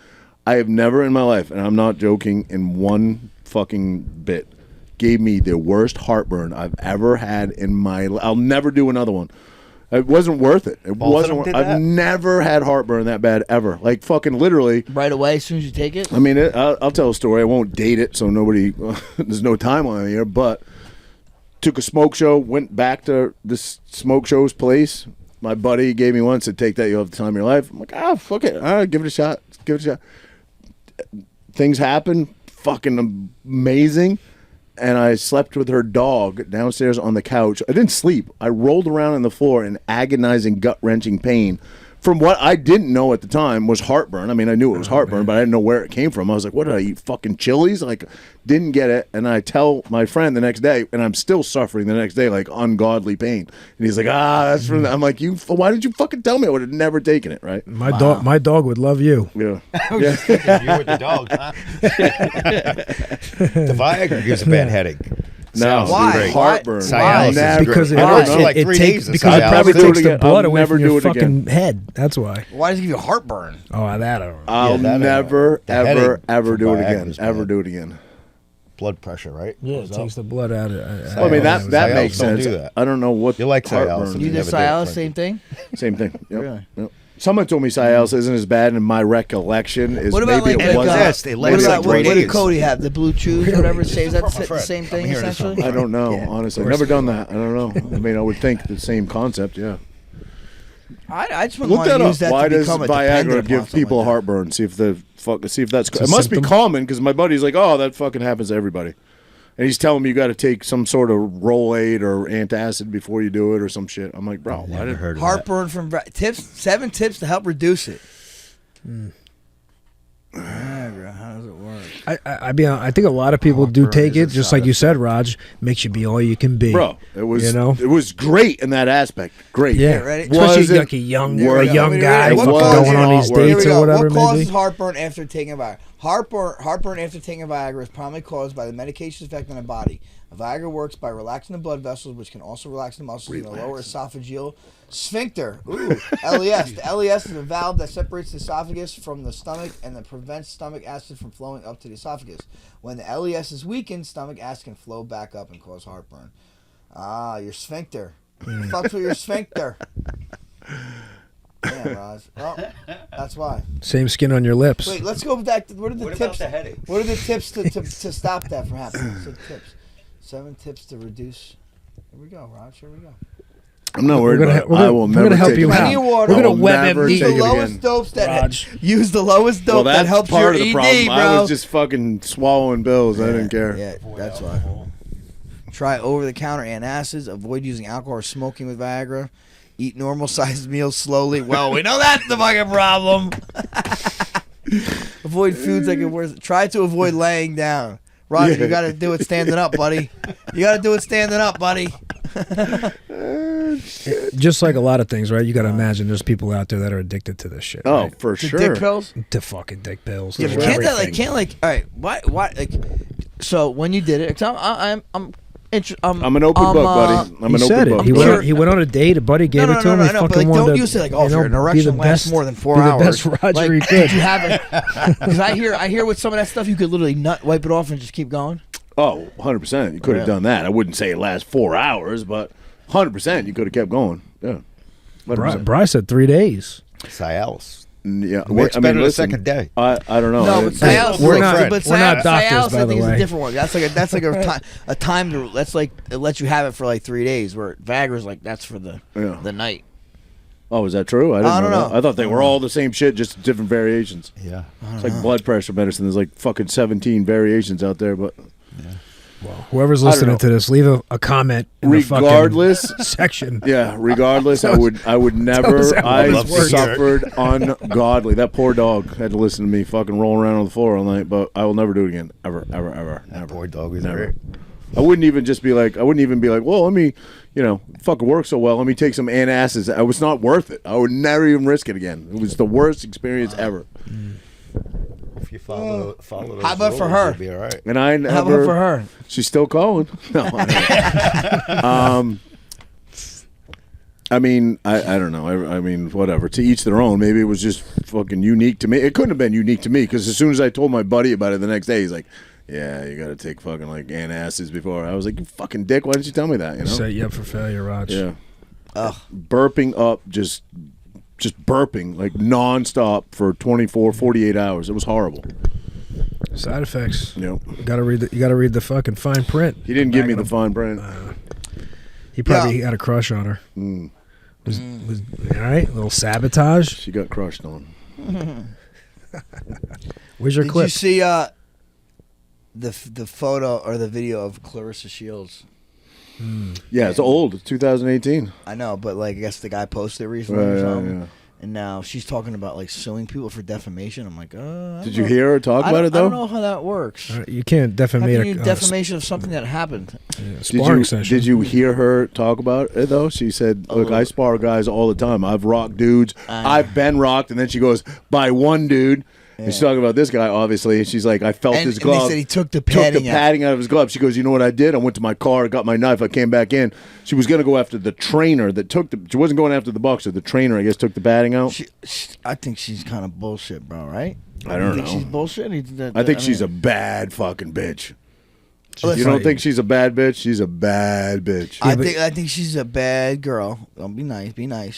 I have never in my life, and I'm not joking, in one fucking bit, gave me the worst heartburn I've ever had in my life. I'll never do another one. It wasn't worth it. It Both of wasn't. them Worth, did I've that? never had heartburn that bad ever. Like fucking literally. Right away, as soon as you take it? I mean, I'll tell a story. I won't date it, so nobody. There's no timeline here. But took a smoke show. Went back to this smoke show's place. My buddy gave me one. Said, "Take that. You'll have the time of your life." I'm like, fuck it. All right, give it a shot. Give it a shot. Things happen. Fucking amazing. And I slept with her dog downstairs on the couch. I didn't sleep. I rolled around on the floor in agonizing, gut-wrenching pain from what I didn't know at the time was heartburn. I mean, I knew it was heartburn, but I didn't know where it came from. I was like, what did I eat, fucking Chili's? Like, didn't get it. And I tell my friend the next day, and I'm still suffering the next day, like ungodly pain. And he's like, that's from I'm like, why did you fucking tell me? I would have never taken it, right? My dog would love you. Yeah. You with the dog, huh? The Viagra gives a bad headache. No, Why? dude, heartburn. Cialis is Never. Because it, I don't know. like 3 days of because it Cialis. probably I'll never takes do it the again. blood I'll away never from your do it again. fucking head. That's why. Why does it give you heartburn? Oh, that I don't know. I'll that, never, the ever, headache ever from do it Viagra again. is Ever bad. do it again. Blood pressure, right? Yeah, it Goes up. takes the blood out of Well, I mean, that Cialis makes don't sense. do that. I don't know what You like Cialis, heartburn and You is. did never did, Cialis, Frankie. same thing? Same thing. Yep. Really? Yep. Someone told me Cialis isn't as bad, and my recollection is What about maybe like it it was. was this. They what, let about, like what 3 did days. Cody have? The blue chews or whatever? Says that From a the friend. same I'm thing hearing this essentially? I don't know, Yeah. honestly. I've never done that. I don't know. I mean, I would think the same concept, yeah. I just wouldn't Look want that to up. use that Why to does become a Viagra dependent give upon something people like that. heartburn? See if that's. It's a It must be symptom. common because my buddy's like, oh, that fucking happens to everybody. And he's telling me you got to take some sort of Rolade or antacid before you do it or some shit. I'm like, bro, why Never did heard of Heartburn from tips. 7 tips to help reduce it. Viagra, how does it work? I think a lot of people do take it, just like you said, Raj. Makes you be all you can be, bro. It was, it was great in that aspect. Great. Yeah, ready? Especially like a young guy What going on these Here we dates go. or whatever. What causes maybe? heartburn after taking Viagra? Heartburn after taking Viagra is primarily caused by the medication's effect on the body. Viagra works by relaxing the blood vessels, which can also relax the muscles in the lower esophageal sphincter. Ooh, LES. The LES is a valve that separates the esophagus from the stomach and that prevents stomach acid from flowing up to the esophagus. When the LES is weakened, stomach acid can flow back up and cause heartburn. Ah, your sphincter. Fucks with your sphincter. Damn, Raj. Well, that's why. Same skin on your lips. Wait, let's go back. What are the tips? About the headache? What are the tips to stop that from happening? So tips. 7 tips to reduce. Here we go, Raj. Here we go. I'm not worried about it. We're I will gonna never help take you it out. again. Plenty of water. We're I gonna will web never him. Use take the it lowest again. dopes Raj. use the lowest dope Well, that that's helps part your of the ED, problem. bro. I was just fucking swallowing pills. I didn't care. Yeah, that's why. Try over-the-counter antacids. Avoid using alcohol or smoking with Viagra. Eat normal-sized meals slowly. Well, we know that's the fucking problem. Avoid foods that can worse. Try to avoid laying down. Roger, you got to do it standing up, buddy. You got to do it standing up, buddy. Just like a lot of things, right? You got to imagine there's people out there that are addicted to this shit. Oh, right? for To sure. dick pills? To fucking dick pills. Yeah, for but can't that everything. all right, why so when you did it, 'cause I'm I'm an open book, buddy. I'm He an said open it. book. He went on a date. A buddy gave it to him. He No, but fucking like, wanted don't to, use it like, oh, if you your know, erection be the lasts best, more than 4 be hours. the best Roger like, he could. did you have it? Because I hear with some of that stuff, you could literally wipe it off and just keep going. Oh, 100%. You could have done that. I wouldn't say it lasts 4 hours, but 100% you could have kept going. Yeah. 100%. Bryce said 3 days. Cialis. Yeah. Works better the second day. I don't know. No, but Cialis, We're not- but we're not Cialis, doctors, by I the think is way. a different one. That's like a time to. That's like it lets you have it for like 3 days. Where Viagra's like that's for the night. Oh, is that true? I don't know. know. I thought they were all the same shit, just different variations. Yeah. It's like blood pressure medicine. There's like fucking 17 variations out there, but Well, whoever's I don't listening know. to this, leave a comment in regardless, the fucking section. yeah, regardless, I would never. us how I this works. suffered ungodly. That poor dog had to listen to me fucking rolling around on the floor all night, but I will never do it again. Ever. That Never. poor dog was Never. hurt. I wouldn't even be like, well, let me, fucking work so well. Let me take some antacids. It was not worth it. I would never even risk it again. It was the worst experience ever. If you follow those How about for rules, her? you'll be all right. And I never. How about for her? She's still calling. No. I mean, I don't know. I mean, whatever. To each their own. Maybe it was just fucking unique to me. It couldn't have been unique to me because as soon as I told my buddy about it the next day, he's like, yeah, you got to take fucking like antacids before. I was like, you fucking dick. Why didn't you tell me that? You know? Set you up for failure, Raj. Yeah. Burping up, just burping like nonstop for 24, 48 hours. It was horrible. Side effects. You know, You gotta read the fucking fine print. he didn't give me the fine print. He probably had a crush on her. Was all right? A little sabotage. She got crushed on. Where's your Did clip? you see the photo or the video of Clarissa Shields? Yeah, it's old. It's 2018. I know, but like I guess the guy posted it recently or Yeah, something. yeah. And now she's talking about like suing people for defamation. I'm like, Did you hear her talk about it though? I don't know how that works. You can't How defamate can you defamation of something that happened? sparring session. Did you hear her talk about it though? She said, "Look, I spar guys all the time. I've rocked dudes. I've been rocked." And then she goes, "By one dude." And she's talking about this guy, obviously. And she's like, "I felt his glove. And they said he took the padding out of his glove." She goes, "You know what I did? I went to my car, got my knife. I came back in. She was going to go after the trainer that took the. She wasn't going after the boxer. The trainer, I guess, took the padding out. I think she's kind of bullshit, bro. Right? I don't You think know. she's bullshit. I think she's a bad fucking bitch. Listen, You don't think she's a bad bitch? She's a bad bitch. I think she's a bad girl. Don't be nice,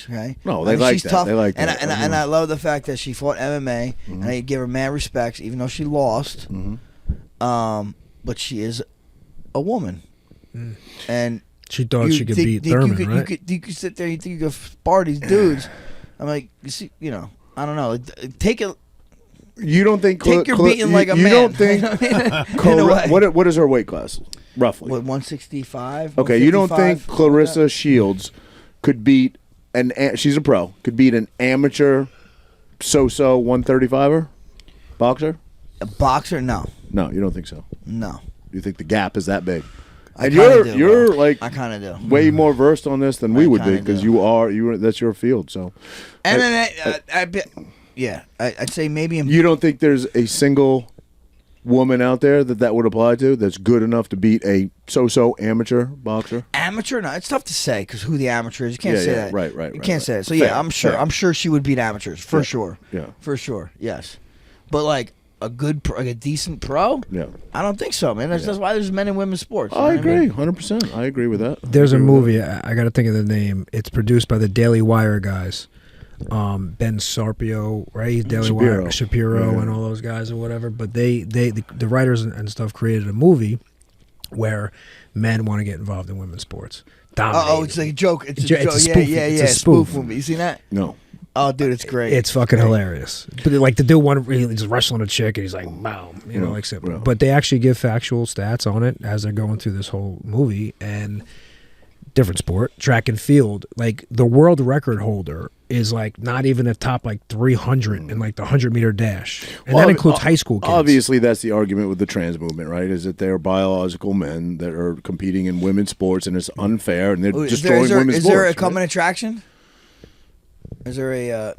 okay? No, I they think like she's that. tough. They like and that. And I love the fact that she fought MMA, and I give her mad respects, even though she lost. But she is a woman, and She thought she could beat Thurman, right? You could sit there. You think you could spar these dudes? I'm like, you see, I don't know. Take it. You don't think Take your beating like a you man. don't think In a way. what is her weight class roughly? What, 165? Okay, you don't 155, think something Clarissa like that? Shields could beat she's a pro, could beat an amateur so 135er boxer? A boxer? No. No, you don't think so. No. You think the gap is that big? I And kinda do, you're bro. like I kind of do. way more versed on this than we would be kinda because do. that's your field. So, And then I'd say maybe you don't think there's a single woman out there that would apply to that's good enough to beat a so-so amateur boxer? amateur? No, it's tough to say because who the amateur is. You can't Yeah, say yeah, that. right, You right, can't right. say it. So Fair, yeah, I'm sure. fair. I'm sure she would beat amateurs for sure. Yeah. For sure. Yes. But like a good, like a decent pro. Yeah. I don't think so, man. That's why there's men and women's sports. You know I what agree, mean? 100%. I agree with that. There's I a agree with movie. I got to think of the name. It's produced by the Daily Wire guys. Ben Sarpio, right? He's Daily Wire, Shapiro, Yeah. and all those guys or whatever. But the writers and stuff created a movie where men want to get involved in women's sports. Oh, it's like a joke. It's a It's joke. a spoof. Yeah. It's a Spoof spoof. movie. You seen that? that. No. Oh, dude, it's great. It's fucking hilarious. But like the dude one, he's wrestling a chick and he's like, "Boom," you know, like simple. Yeah. But they actually give factual stats on it as they're going through this whole movie. And different sport, track and field. Like the world record holder is like not even a top like 300 in like the 100-meter dash, and Well, that includes high school kids. Obviously, that's the argument with the trans movement, right? Is that they're biological men that are competing in women's sports, and it's unfair, and they're destroying women's is sports. there a right? common attraction? Is there a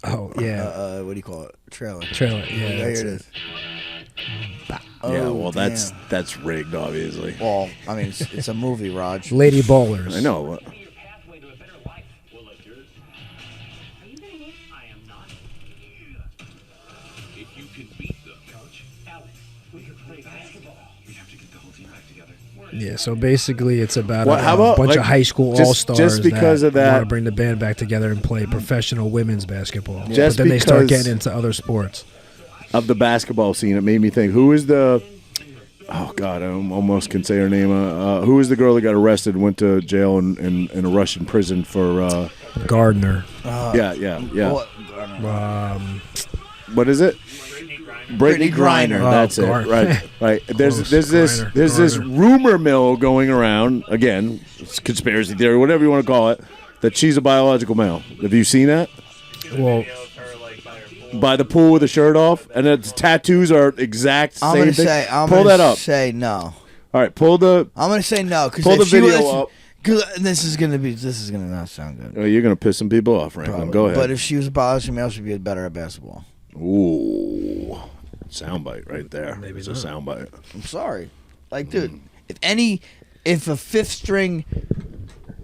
Oh yeah, what do you call it? Trailer. trailer. Yeah, Here that's it it. is. Yeah, Oh, well, damn. that's rigged, obviously. Well, I mean, it's a movie, Raj. Lady Ballers. I know. Pathway to a better life. Well, like yours. Are you gonna eat? I am not. If you can beat them, Coach, Alex, we could play basketball. we have to get the whole team back together. Yeah, so basically it's about Well, a, how about, bunch like, of high school just- all-stars just because of that- want to bring the band back together and play professional women's basketball. Just but then they start because- getting into other sports. Of the basketball scene, it made me think, who is the... Oh, God, I almost can say her name. Who is the girl that got arrested and went to jail in a Russian prison for... Gardner. yeah. What? What is it? Brittany Griner. Oh, That's it. Gar- Right. There's Close. this Griner. rumor mill going around. Again, it's conspiracy theory, whatever you want to call it, that she's a biological male. Have you seen that? Well, Video of her like by her pool. By the pool with the shirt off, and the tattoos are exact I'm same gonna thing. say. I'm Pull gonna that up. Say no. All right, pull the. I'm gonna say no because Pull the video up. This is gonna not sound good. Oh, you're gonna piss some people off, Franklin. Probably. Go ahead. But if she was a biological male, she'd be better at basketball. Ooh, soundbite right there. Maybe it's not. a soundbite. I'm sorry. Like, dude, if a fifth string,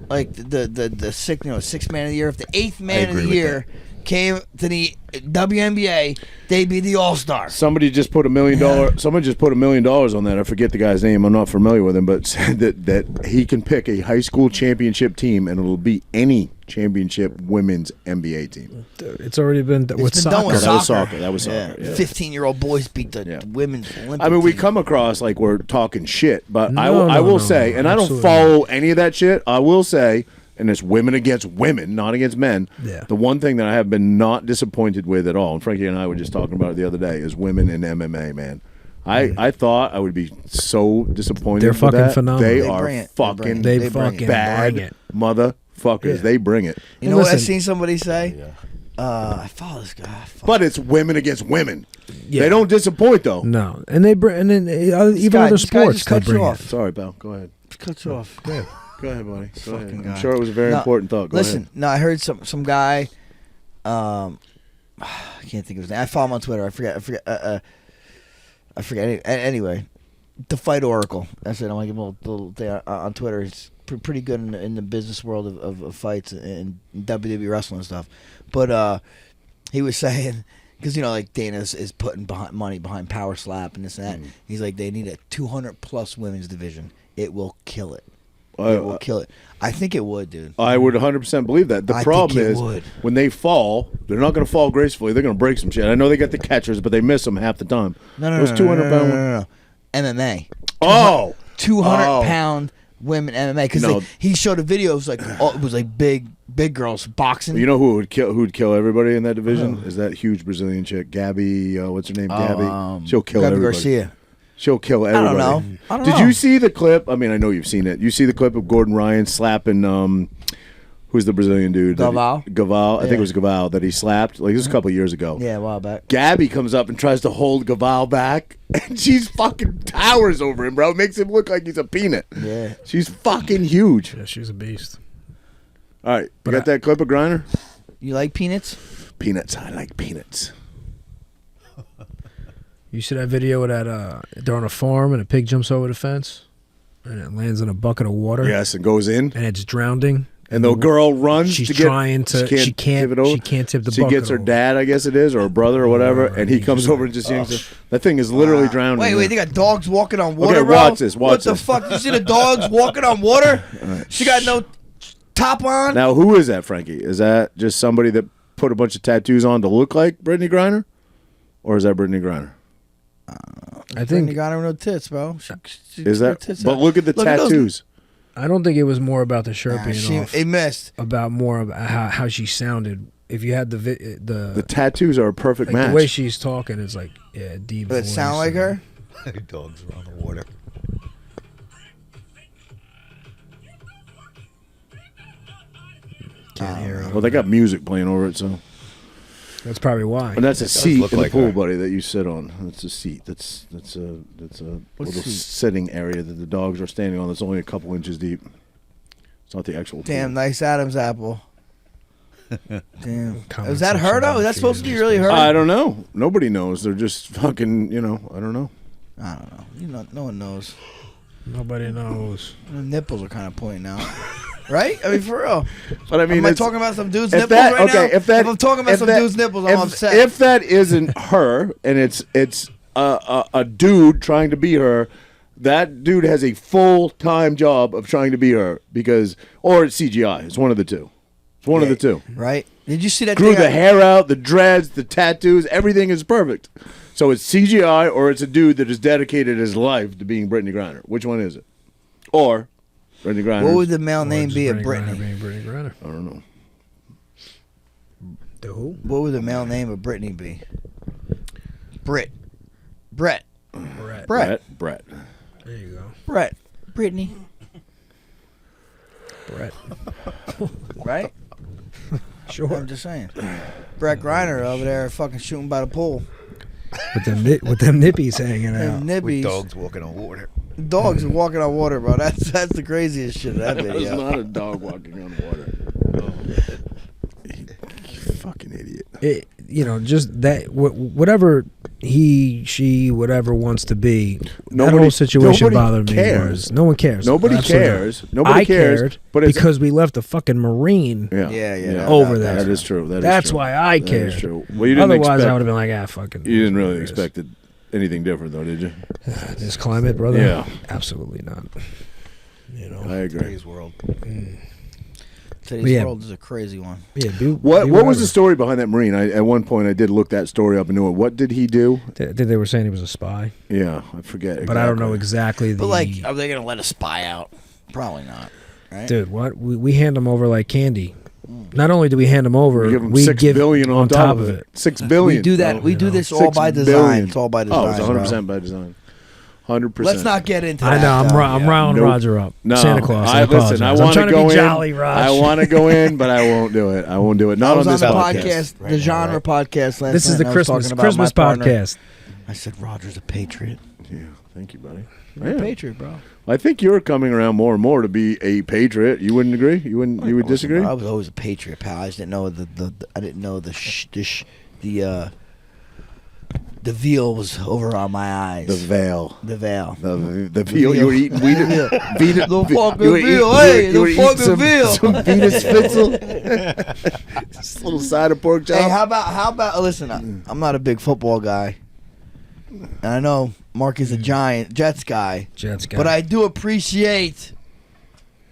like the sixth man of the year, if the eighth man of agree the with year came to the WNBA, they'd be the all-star. Somebody just put $1 million. Someone just put $1 million on that. I forget the guy's name. I'm not familiar with him, but said that he can pick a high school championship team and it'll beat any championship women's NBA team. it's already been with It's been soccer. done with That was soccer. soccer. That was soccer. Yeah. 15-year-old boys beat the Yeah. women's Olympic I mean, we team. come across like we're talking shit, but I No, will no, say, and I don't absolutely follow any of that shit. I will say, and it's women against women, not against men. Yeah. The one thing that I have been not disappointed with at all, and Frankie and I were just talking about it the other day, is women in MMA, man. I thought I would be so disappointed. They're with fucking that. phenomenal. They They are bring it. They fucking bring it. They They bring fucking it. bad bring it. motherfuckers. Yeah. They bring it. You know what I've Listen. seen somebody say? I follow this guy. But it's women against women. Yeah. They don't disappoint though. No, and they bring, and then even guy- other this guy sports just they cuts you bring off. it. Sorry, pal. Go ahead. Cut you off. Go ahead, buddy. Go ahead. I'm guy. sure it was a very No, important thought. Go Listen, ahead. no, I heard some guy. I can't think of his name. I follow him on Twitter. I forget. Anyway, the Fight Oracle. That's it. I'm like a little thing on Twitter. He's pretty good in the business world of fights and WWE wrestling and stuff. But he was saying, because like Dana is putting money behind Power Slap and this and that. He's like, they need a 200+ women's division. It will kill it. It will kill it. I think it would, dude. I would 100% believe that. The I problem think it is would. when they fall, they're not going to fall gracefully. They're going to break some shit. I know they got the catchers, but they miss them half the time. No, Those 200-pound no. MMA. Oh, 200-pound women MMA. Because No. he showed a video. It was like it was like big girls boxing. you know who'd kill everybody in that division? Is that huge Brazilian chick, Gabby? What's her name? Gabby. She'll kill Gabby everybody. Garcia. She'll kill I don't everybody. know. Did Did you see the clip? I mean, I know you've seen it. You see the clip of Gordon Ryan slapping Who's the Brazilian dude? Gaval? Gaval. I think Yeah. it was Gaval that he slapped. Like, this was a couple of years ago. Yeah, a while back. Gabby comes up and tries to hold Gaval back, and she's fucking towers over him, bro. Makes him look like he's a peanut. Yeah. She's fucking huge. Yeah, she's a beast. All right, you got that clip of Griner? You like peanuts? Peanuts. I like peanuts. You see that video of that? They're on a farm and a pig jumps over the fence, and it lands in a bucket of water. Yes, and goes in. And it's drowning. And the girl runs. She's to get, trying to. She can't tip it over. She can't tip the She bucket gets her over. dad, I guess it is, or her brother or whatever, and he comes over and just yanks her. That thing is literally drowning. Wait, they got dogs walking on water, Okay, bro? watch this. What the fuck? You see the dogs walking on water? She got no top on? Now, who is that, Frankie? Is that just somebody that put a bunch of tattoos on to look like Brittany Griner? Or is that Brittany Griner? I think Brittany got her no tits, bro. She Is her that? tits But out. look at the those- tattoos. I don't think it was more about the shirt being she, off. it missed. About more about how she sounded. If you had the tattoos are a perfect like match. The way she's talking is like deep. Does it sound like her? Dogs are on the water. Can't hear her. Well, they got music playing over it, so. That's probably why. And that's a It does seat look in the like pool, her. buddy, that you sit on. That's a seat. That's a little seat? sitting area that the dogs are standing on. That's only a couple inches deep. It's not the actual. Damn, pool. nice Adam's apple. Damn. Comment Is that her, section though? Is that supposed to be really her? I don't know. Nobody knows. They're just fucking. I don't know. I don't know. No one knows. Nobody knows. The nipples are kind of pointing out. Right? I mean, for real. But I mean, am I it's- talking about some dude's if nipples that- right okay, now? if that- I'm talking about if some that- dude's nipples, I'm if, upset. If that isn't her and it's a dude trying to be her, that dude has a full-time job of trying to be her or it's CGI. It's one of the two. It's one of the two. Right? Did you see that Grew thing? the hair out, the dreads, the tattoos, everything is perfect. So it's CGI or it's a dude that has dedicated his life to being Brittany Griner. Which one is it? Or Brittany Griner. What would the male name be of Brittany? Being Brittany Griner. I don't know. The who? What would the male name of Brittany be? Brett. Brett. Brett. Brett. There you go. Brett. Brittany. Brett. Right? Sure. I'm just saying. Brett Griner over there fucking shooting by the pool. With them nippies hanging Them out. With nippies. dogs walking on water. Dogs are walking on water, bro. That's the craziest shit of that That was video. not a dog walking on water. You fucking idiot. Just that whatever he, she, whatever wants to be. That Nobody- whole situation nobody bothered me. cares. No one cares. Nobody Absolutely cares. not. Nobody I cares, cared, but it's- because we left a fucking Marine Yeah. over there. That is true. That's true. why I That cared. is true. Well, you didn't Otherwise, expect, I would have been like, fucking. You didn't really it is. expect anything different, though, did you? This climate, brother. Yeah. Absolutely not. I agree. Today's world. Today's Yeah. world is a crazy one. Yeah. What was the story behind that Marine? At one point, I did look that story up and knew it. What did he do? They were saying he was a spy, Yeah, I forget. but I don't know exactly the. But like, are they gonna let a spy out? Probably not. Right? Dude, what we hand them over like candy. Not only do we hand them over, We give him we $6 give billion on top of it. $6 billion. We do that. bro. We do this all 6 by design. billion. It's all by design. Oh, it's 100% bro. by design. 100%. Let's not get into I that. know. though. I'm riling Nope. Roger up. No, Santa Claus. I listen. I apologize. want I'm trying to go be in. jolly, Raj. I want to go in, but I won't do it. I won't do it. I Not was on on this the podcast. podcast, Right the now, genre right? podcast last This is night. the and I was Christmas talking about my partner. podcast. I said Roger's a patriot. Yeah, thank you, buddy. You're Yeah. a patriot, bro. I think you're coming around more and more to be a patriot. You wouldn't agree? You would Listen, disagree? I was always a patriot, pal. I just didn't know the veil was over on my eyes. The veil. The veil. The veal. You were eating Venus. The fucking veal. Hey, the fucking veal. Some Venus Spitzel. Just a little side of pork chop. Hey, how about? Listen, I'm not a big football guy, and I know Mark is a Jets guy. Jets guy. But I do appreciate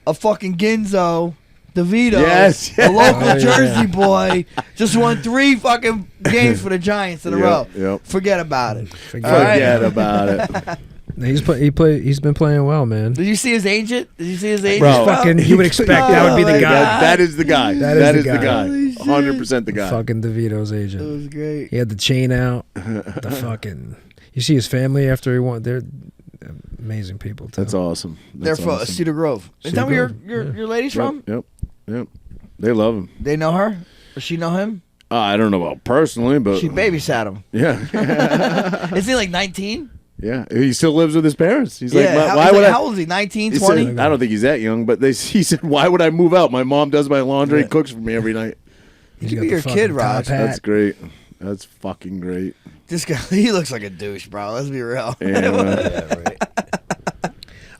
a fucking Ginzo DeVito, Yes. a local Oh, yeah. Jersey boy, just won 3 fucking games for the Giants in a Yep, row. yep. Forget about it. Forget about it. He's been playing well, man. Did you see his agent? Did you see his agent? Bro. Fucking, you would expect that would be the Oh, my guy. God. That is the guy. That is the the guy. guy. Holy shit. 100% the guy. Fucking DeVito's It agent. was great. He had the chain out. The fucking. You see his family after he won. They're amazing people too. That's awesome. They're That's from awesome. Cedar Grove. Is Cedar that where Grove, your lady's from? Yep. They love him. They know her? Does she know him? I don't know about personally, but She babysat him. yeah, Isn't he like 19? yeah. He still lives with his parents. He's like, Yeah. why would I? How old is he? 19, He 20? said, I don't think he's that young, but he said, why would I move out? My mom does my laundry and cooks for me every night. He He's could got be the your fucking kid, top Raj. hat. That's great. That's fucking great. This guy, he looks like a douche, bro. Let's be real. Yeah,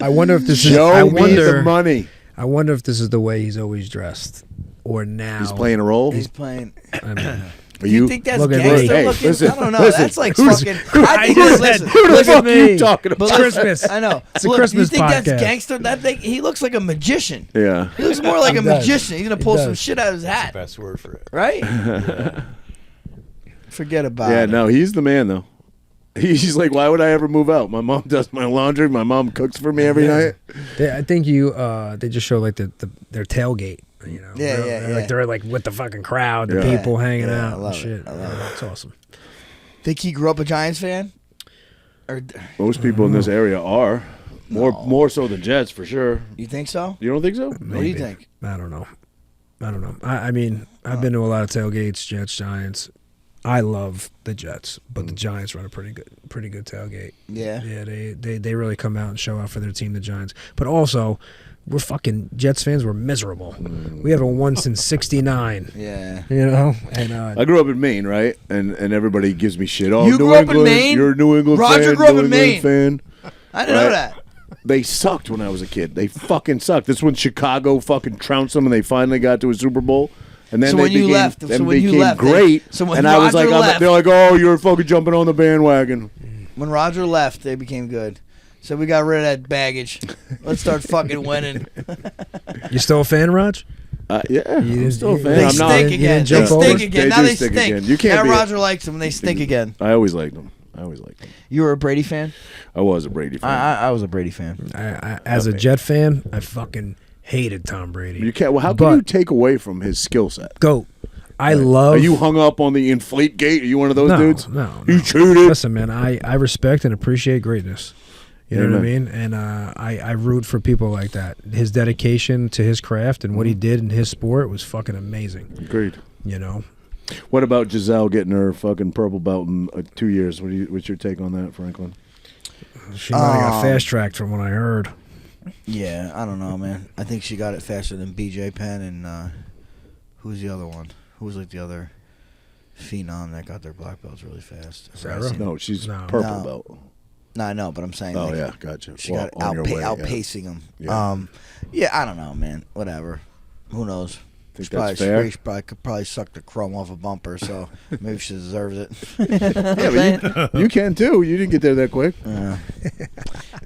I wonder if this is. Show I me wonder. the money. I wonder if this is the way he's always dressed, or now He's playing a role. He's playing. I mean, Are You think that's Look at me. gangster Hey, looking? listen, I don't know. listen. That's like Who's- fucking. I think just listen, said, Who the look at fuck are you me. talking but about? It's Christmas. I know. It's a Look, Christmas you think podcast. that's gangster? That thing, he looks like a magician. Yeah. He looks more like a He does. magician. He's gonna He pull does. some shit out of his hat, Best word for it. right? Forget about Yeah, it. no, he's the man though. He's like, why would I ever move out? My mom does my laundry. My mom cooks for me every night. I think they just show like their tailgate. You know, Yeah, yeah, Like yeah. they're like with the fucking crowd, the Yeah. people hanging Yeah, I out love and shit. it. I love it. It's awesome. Think he grew up a Giants fan? Or Most people in this area are more so than Jets for sure. you think so? You don't think so? What do you think? I don't know. I mean, I've been to a lot of tailgates, Jets, Giants. I love the Jets, but the Giants run a pretty good tailgate. Yeah. Yeah, they really come out and show out for their team, the Giants. But also, we're fucking Jets fans. We're miserable. We haven't won since '69. Yeah. You know, and I grew up in Maine, right? And everybody gives me shit. Oh, You New grew up in England, Maine? You're a New England Roger fan. grew up New in England Maine. fan. I didn't know Right. that. They sucked when I was a kid. They fucking sucked. This when Chicago fucking trounced them and they finally got to a Super Bowl. And then So they when you became, left- then so when you became left, they- great. so when and I was Roger like, left- they're like, oh, you're fucking jumping on the bandwagon. When Roger left, they became good. So we got rid of that baggage. Let's start fucking winning. you still a fan, Raj? Yeah, You- I'm still a you- fan. They I'm stink not. You again. didn't They jump over? stink again. They Now do they stink stink. again. You can't Now be- Roger likes them and they stink again. I always liked them. You were a Brady fan? I was a Brady fan. I was a Brady fan. As a Jet fan, I fucking hated Tom Brady. You can't. Well, how can But- you take away from his skill set? GOAT. I love. Are you hung up on the inflate gate? Are you one of those no, dudes? No, You no. cheated. Listen, man, I respect and appreciate greatness. You know what I Amen. mean? And I root for people like that. His dedication to his craft and what he did in his sport was fucking amazing. Agreed. You know? What about Giselle getting her fucking purple belt in 2 years? What's your take on that, Franklin? She might have got fast-tracked from what I heard. Yeah, I don't know, man. I think she got it faster than BJ Penn and who's the other one? Who was like the other phenom that got their black belts really fast? Sarah? No, she's No. purple No. belt. No, I know, but I'm saying. Oh like, yeah, gotcha. She Well, got on your way, yeah. outpacing him. Yeah. Yeah, I don't know, man. Whatever. Who knows? Think She probably, that's fair? she probably could probably suck the chrome off a bumper, so maybe she deserves it. Yeah, but you can too. You didn't get there that quick.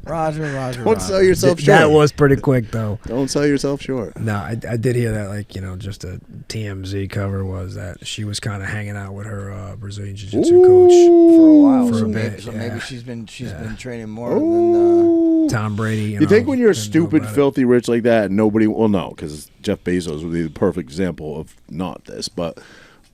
Roger. Don't sell yourself short. That was pretty quick, though. Don't sell yourself short. No, I did hear that, like, you know, just a TMZ cover was that she was kind of hanging out with her Brazilian Jiu-Jitsu coach. For a while, For so a maybe, bit, so yeah. maybe she's been training more than. Tom Brady. You think know, when you're didn't know stupid, about it. filthy rich like that, and nobody, well, no, because Jeff Bezos would be the perfect example of not this, but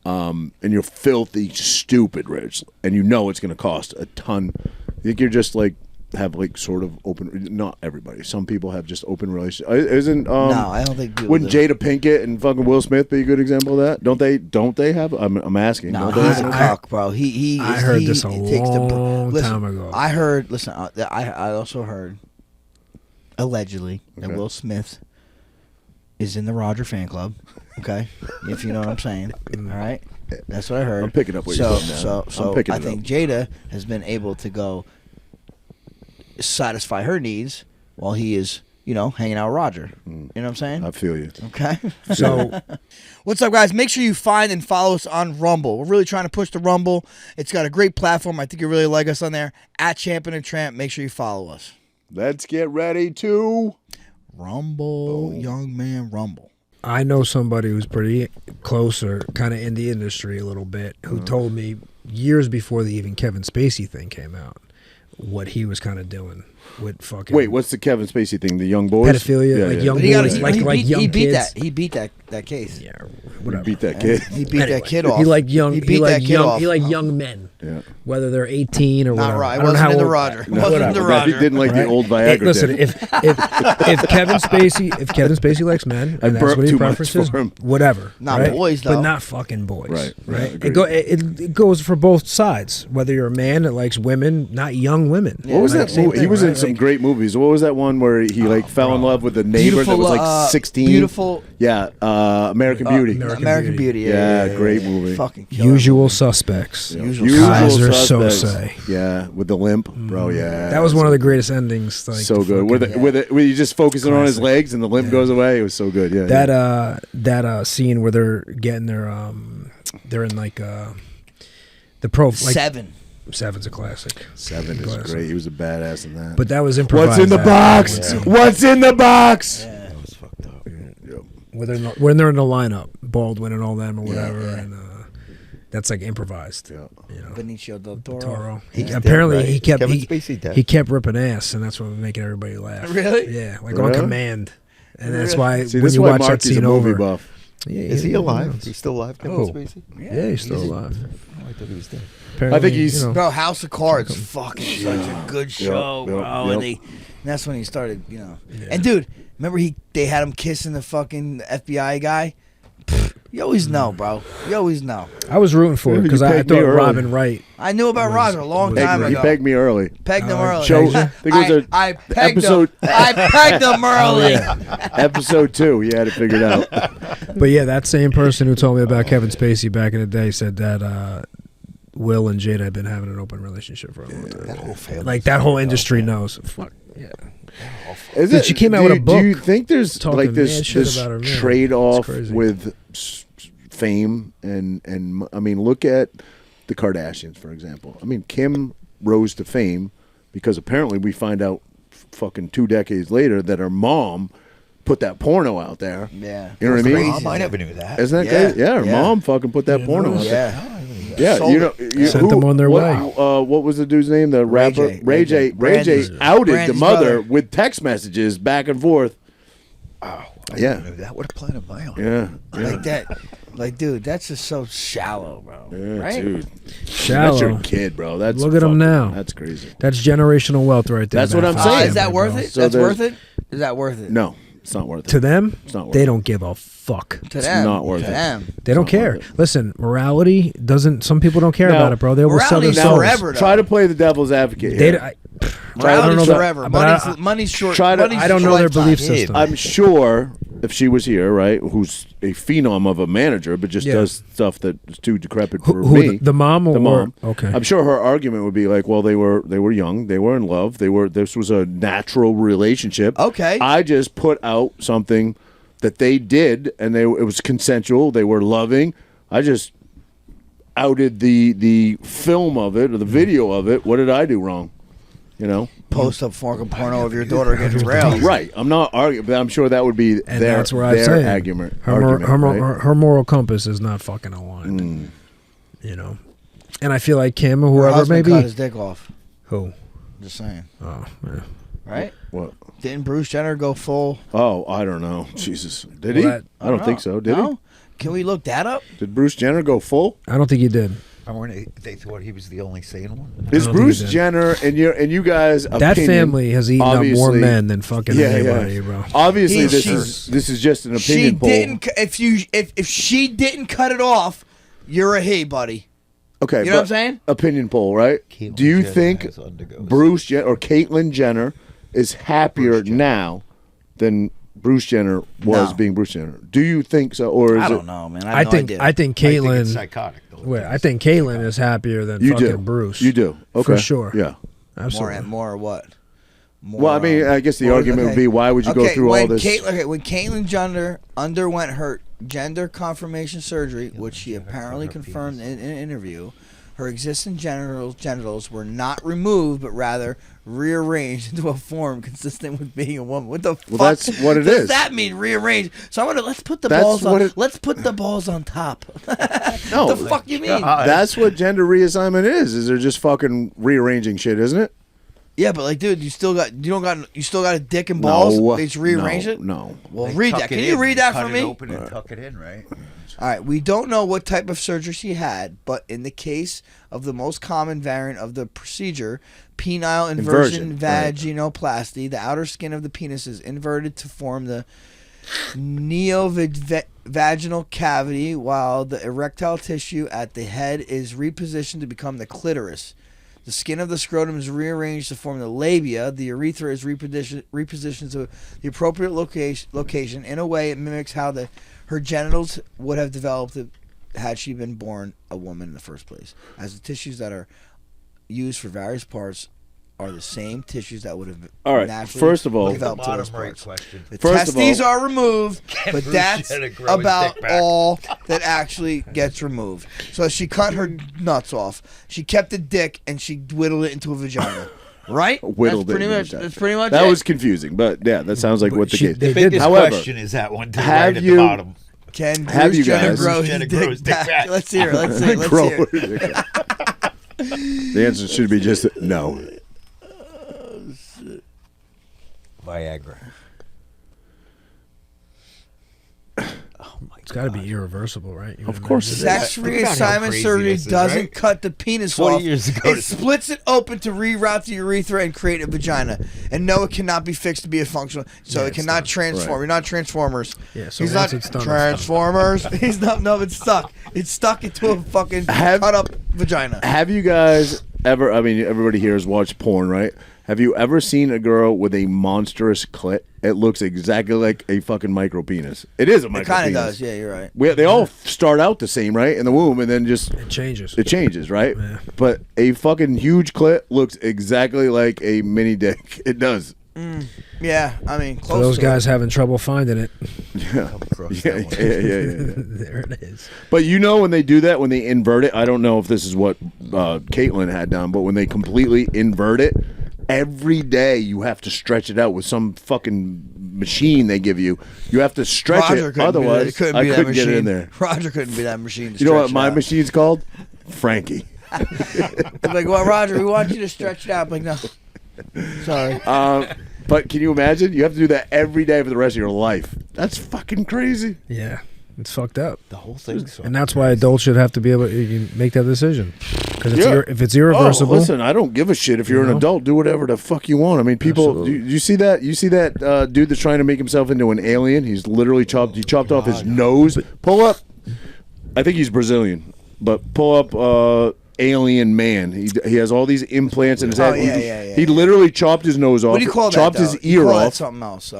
and you're filthy, stupid rich, and you know it's going to cost a ton. You think you're just like have like sort of open? Not everybody. Some people have just open relationships. Isn't No, I don't think. people wouldn't do. Jada Pinkett and fucking Will Smith be a good example of that? Don't they have? I'm asking. No, don't they he's have a that? cock, bro. I heard this a long time ago. I heard. Listen, I also heard allegedly that Will Smith is in the Roger fan club. Okay, if you know what I'm saying. All right, that's what I heard. I'm picking up what you're putting down. So I'm picking I it think up. Jada has been able to go satisfy her needs while he is, you know, hanging out with Roger. You know what I'm saying? I feel you. Okay. So What's up, guys? Make sure you find and follow us on Rumble. We're really trying to push the Rumble. It's got a great platform. I think you really like us on there. At Champion and Tramp. Make sure you follow us. Let's get ready to. Rumble, young man, Rumble. I know somebody who's pretty close or kind of in the industry a little bit who told me years before the even Kevin Spacey thing came out, what he was kind of doing with fucking. Wait, what's the Kevin Spacey thing? The young boys? Pedophilia, like young But he, boys, like young he beat kids. that. He beat that case. Yeah, You whatever. beat that kid. He beat that kid off. He like young. He He, beat like that kid young. off. He like young men. Yeah. Whether they're 18 or Not whatever. right. I It don't know wasn't how into old- Roger. It No, wasn't into whatever. He Roger. didn't like the old Hey, Viagra. listen, dick. if Kevin Spacey likes men I and that's burped what he too much preferences, for him. whatever. Not right? boys, though. but not fucking boys. Right, right. agreed. It goes for both sides. Whether you're a man that likes women, not young women. What was Like, that same movie? He thing, was in right? some Like, great movies. What was that one where he fell in love with a neighbor that was like 16? Beautiful. Yeah, American Beauty. American Beauty. Yeah, great movie. Fucking killer. Usual Suspects. Usual Kaiser Suspects. Sose. Yeah, with the limp, bro. Yeah, That was one of the greatest endings. Like, so the good. fucking- Where you just focusing on his Classic. legs and the limp goes away. It was so good. Yeah, that scene where they're getting their they're in like the pro like Seven. Seven's a classic. Seven is Classic. great. He was a badass in that. But that was improvised. What's in the that box? one scene. What's in the box? That was fucked up. When they're in the lineup, Baldwin and all them or whatever, and that's like improvised. Yeah. You know, Benicio del Toro. Toro. He's Apparently dead, right? he kept Kevin he, Spacey dead. he kept ripping ass, and that's what was making everybody laugh. Really? Yeah, like on Really? command, and that's why See, when this is you why watch that Marky's a scene movie over. buff. Yeah, Is he yeah, alive? yeah. He's still alive, Kevin Oh. Spacey? Yeah, he's still alive. Oh, I thought he was dead. Apparently, I think he's- you know, Bro, House of Cards, fucking such a good show, yep, bro. yep. And that's when he started, And dude, remember they had him kissing the fucking FBI guy. Pfft, you always know, bro. You always know. I was rooting for it You because I pegged me thought early. Robin Wright. I knew about Was- Roger a long was time great. He ago. pegged me early. Pegged him early. Show- I think it was I pegged episode- him. I pegged him early. Episode 2, he had it figured out. But yeah, that same person who told me about Kevin Spacey back in the day said that Will and Jada had been having an open relationship for a long time. That whole family. Like that whole industry knows. Fuck yeah. Is Dude, she came out with a book Do you think there's talking like mad this shit this about her man. trade off It's crazy. with fame and I mean, look at the Kardashians, for example. I mean, Kim rose to fame because apparently we find out fucking 2 decades later that her mom put that porno out there. Yeah. You know what I mean? Mom, I never knew that. Isn't that Yeah, crazy? Yeah, her yeah. mom fucking put that porno out there. Yeah. Yeah, Sold you know, it. Sent them on their way. What was the dude's name? The Ray rapper J. Ray J. Ray J. Brandy's- outed the Brandy's mother brother. with text messages back and forth. Oh, I Yeah. never knew that. What a plan of my own. Yeah, Like that. Like, dude, that's just so shallow, bro. yeah, right? dude. Shallow. That's your kid, bro. That's Look at him fucking- now. That's crazy. That's generational wealth right there. That's what man. I'm saying. Is that worth it? So That's there's- worth it? Is that worth it? No, it's not worth it. To them, It's not worth they it. don't give a fuck. To It's them. not worth to it. them. They don't not care. worth it. Listen, morality doesn't. Some people don't care Now, about it, bro. They will sell their morality's souls. forever, though. Try to play the devil's advocate They, here. I don't Morality's know that- forever. but Money's short. try to- money's I don't know their lifetime. belief Kid. system. I'm sure if she was here, right, who's a phenom of a manager, but just Yeah. does stuff that's too decrepit for Who, me. the mom or The mom. Okay. I'm sure her argument would be like, well, they were young, they were in love, this was a natural relationship. Okay. I just put out something that they did, and it was consensual. They were loving. I just outed the film of it or the video of it. What did I do wrong? You know, Post up fucking porno of your daughter against rails. right? I'm not arguing, but I'm sure that would be and their that's where I'm their saying argument. her moral compass is not fucking aligned. You know, and I feel like Kim or Her whoever husband maybe cut his dick off. who. Just saying. Oh, yeah. Right? What? Didn't Bruce Jenner go full? Oh, I don't know. Jesus, did Well, he? that- I don't think so. Did no? he? Can we look that up? Did Bruce Jenner go full? I don't think he did. They thought he was the only sane one. Is don't think Bruce he did. Jenner and you guys That opinion, family has eaten up more obviously- men than fucking anybody, bro. Obviously, She's- this is just an She opinion poll. didn't. If she didn't cut it off, you're a he, buddy. Okay, You know what I'm but saying? Opinion poll, right? Caitlyn Do you Jenner think has undergoes. Bruce Jenner or Caitlyn Jenner is happier now than Bruce Jenner was No. being Bruce Jenner? Do you think so, or is I it? don't know, man. I think idea. I think I think it's Caitlyn. psychotic. Though. Wait, I think Caitlyn is happier than You fucking do, Bruce. You do, okay, For sure. Yeah. Absolutely. more what? More, Well, I mean, I guess the more- argument would okay. be, why would you go Okay, through when all this? when Caitlyn Jenner underwent her gender confirmation surgery, which she apparently confirmed in an interview, her existing genitals were not removed, but rather rearranged into a form consistent with being a woman. What the fuck? that's what it does is. that mean, rearranged? So let's put the That's balls what on. it- Let's put the balls on top. No, the fuck you mean? That's what gender reassignment is. Is they're just fucking rearranging shit, isn't it? Yeah, but like, dude, you still got a dick and balls. No, They just rearrange it. No. Well, They read tuck that. it Can you in, read they that cut for it me? Open and tuck it in, right? All right, we don't know what type of surgery she had, but in the case of the most common variant of the procedure, penile inversion vaginoplasty, the outer skin of the penis is inverted to form the neovaginal cavity, while the erectile tissue at the head is repositioned to become the clitoris. The skin of the scrotum is rearranged to form the labia. The urethra is repositioned to the appropriate location. In a way, it mimics how her genitals would have developed had she been born a woman in the first place. As the tissues that are used for various parts are the same tissues that would have naturally first of all, developed to those Bottom right parts. question. The First of testes all- are removed, but that's Bruschetta grow his about dick back. all that actually gets removed. So she cut her nuts off. She kept the dick and she whittled it into a vagina. Right? Whittled that's pretty it. much. That's pretty much That it. was confusing, but yeah, that sounds like what the case. they The biggest However, question is that one to the have right at you- the bottom. Can Have you Bruce Jenner guys- grow Bruce his Jenner grow dick his dick back? back. Let's hear it. Let's hear it. Let's Grow hear it. it. The answer should be just no. Viagra. It's got to be irreversible, right? You Of would course it imagine. is. Sex Think about how reassignment crazy surgery this is, doesn't right? cut the penis 20 off. years ago, It this- splits it open to reroute the urethra and create a vagina. And no, it cannot be fixed to be a functional. So Yeah, it it's cannot done. transform. Right. You're not Transformers. Yeah, so He's once not it's done, it's Transformers. He's not. No, it's stuck. It's stuck into a fucking cut up vagina. Have you guys ever? I mean, everybody here has watched porn, right? Have you ever seen a girl with a monstrous clit? It looks exactly like a fucking micro penis. It is a It micro kind of penis. does. Yeah, you're right. They all start out the same, right, in the womb, and then just It changes. it changes, right? Yeah. But a fucking huge clit looks exactly like a mini dick. It does. Yeah, I mean, close For those to guys having trouble finding it, Yeah. across Yeah, that one. yeah. there it is. But you know when they do that, when they invert it, I don't know if this is what Caitlyn had done, but when they completely invert it, every day you have to stretch it out with some fucking machine they give you. You have to stretch Roger it, couldn't be that- otherwise couldn't I be that couldn't get it in machine. there. Roger couldn't be that machine. To You know what stretch it my out. machine's called? Frankie. They're like, well, Roger, we want you to stretch it out. I'm like, no. Sorry. But can you imagine? You have to do that every day for the rest of your life. That's fucking crazy. Yeah, it's fucked up. The whole thing's so And that's why adults should have to be able to make that decision. Because Yeah. if it's irreversible, Oh, listen, I don't give a shit if you're an know? adult. Do whatever the fuck you want. I mean, people. Absolutely. You see that? You see that dude that's trying to make himself into an alien? He's literally chopped off his nose. Pull up. I think he's Brazilian, but pull up. Alien man. He has all these implants in his Oh, head. yeah. He literally chopped his nose off. What do you call that? Chopped though? his You ear call that off. something else.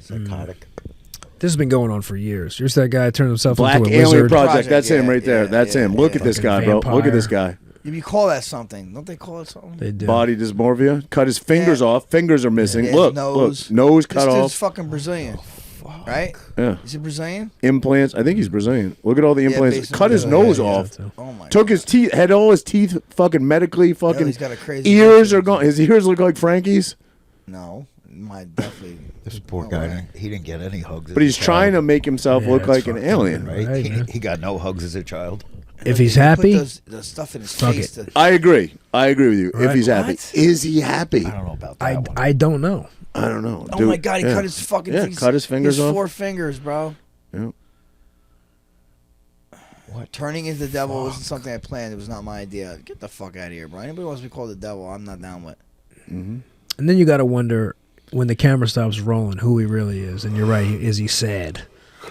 psychotic. this has been going on for years. Here's that guy turned himself Black into a Alien lizard. Project. That's Yeah, him right there. yeah, That's yeah, him. Look yeah. at this guy, Fucking bro. Look at this vampire. guy. You call that something? Don't they call it something? They do. Body dysmorphia. Cut his fingers Yeah. off. Fingers are missing. Yeah, Look, nose. look. Nose This cut dude's off. fucking Brazilian, right? Yeah. Is he Brazilian? Implants. I think he's Brazilian. Look at all the implants. based on Cut his the- nose yeah, off. Oh my. Took his teeth. Had all his teeth fucking medically fucking. he's got a crazy ears mouth. are gone. His ears look like Frankie's. No, my definitely. This poor No guy, way. he didn't get any hugs. But he's trying to make himself Yeah, look it's like an fucked alien. up, right. Right, he, man. he got no hugs as a child. If he's He put happy, the stuff in his fuck face. it. To, I agree. I agree with you. If Right. he's happy, What? is he happy? I don't know about that I one. I don't know. I don't know. oh Dude, my god, he yeah. cut his fucking. Yeah, cut his fingers off. 4 fingers, bro. Yeah. What? Turning into the devil wasn't something I planned. It was not my idea. Get the fuck out of here, bro. Anybody wants to be called the devil, I'm not down with. And then you got to wonder when the camera stops rolling who he really is. And you're right. Is he sad?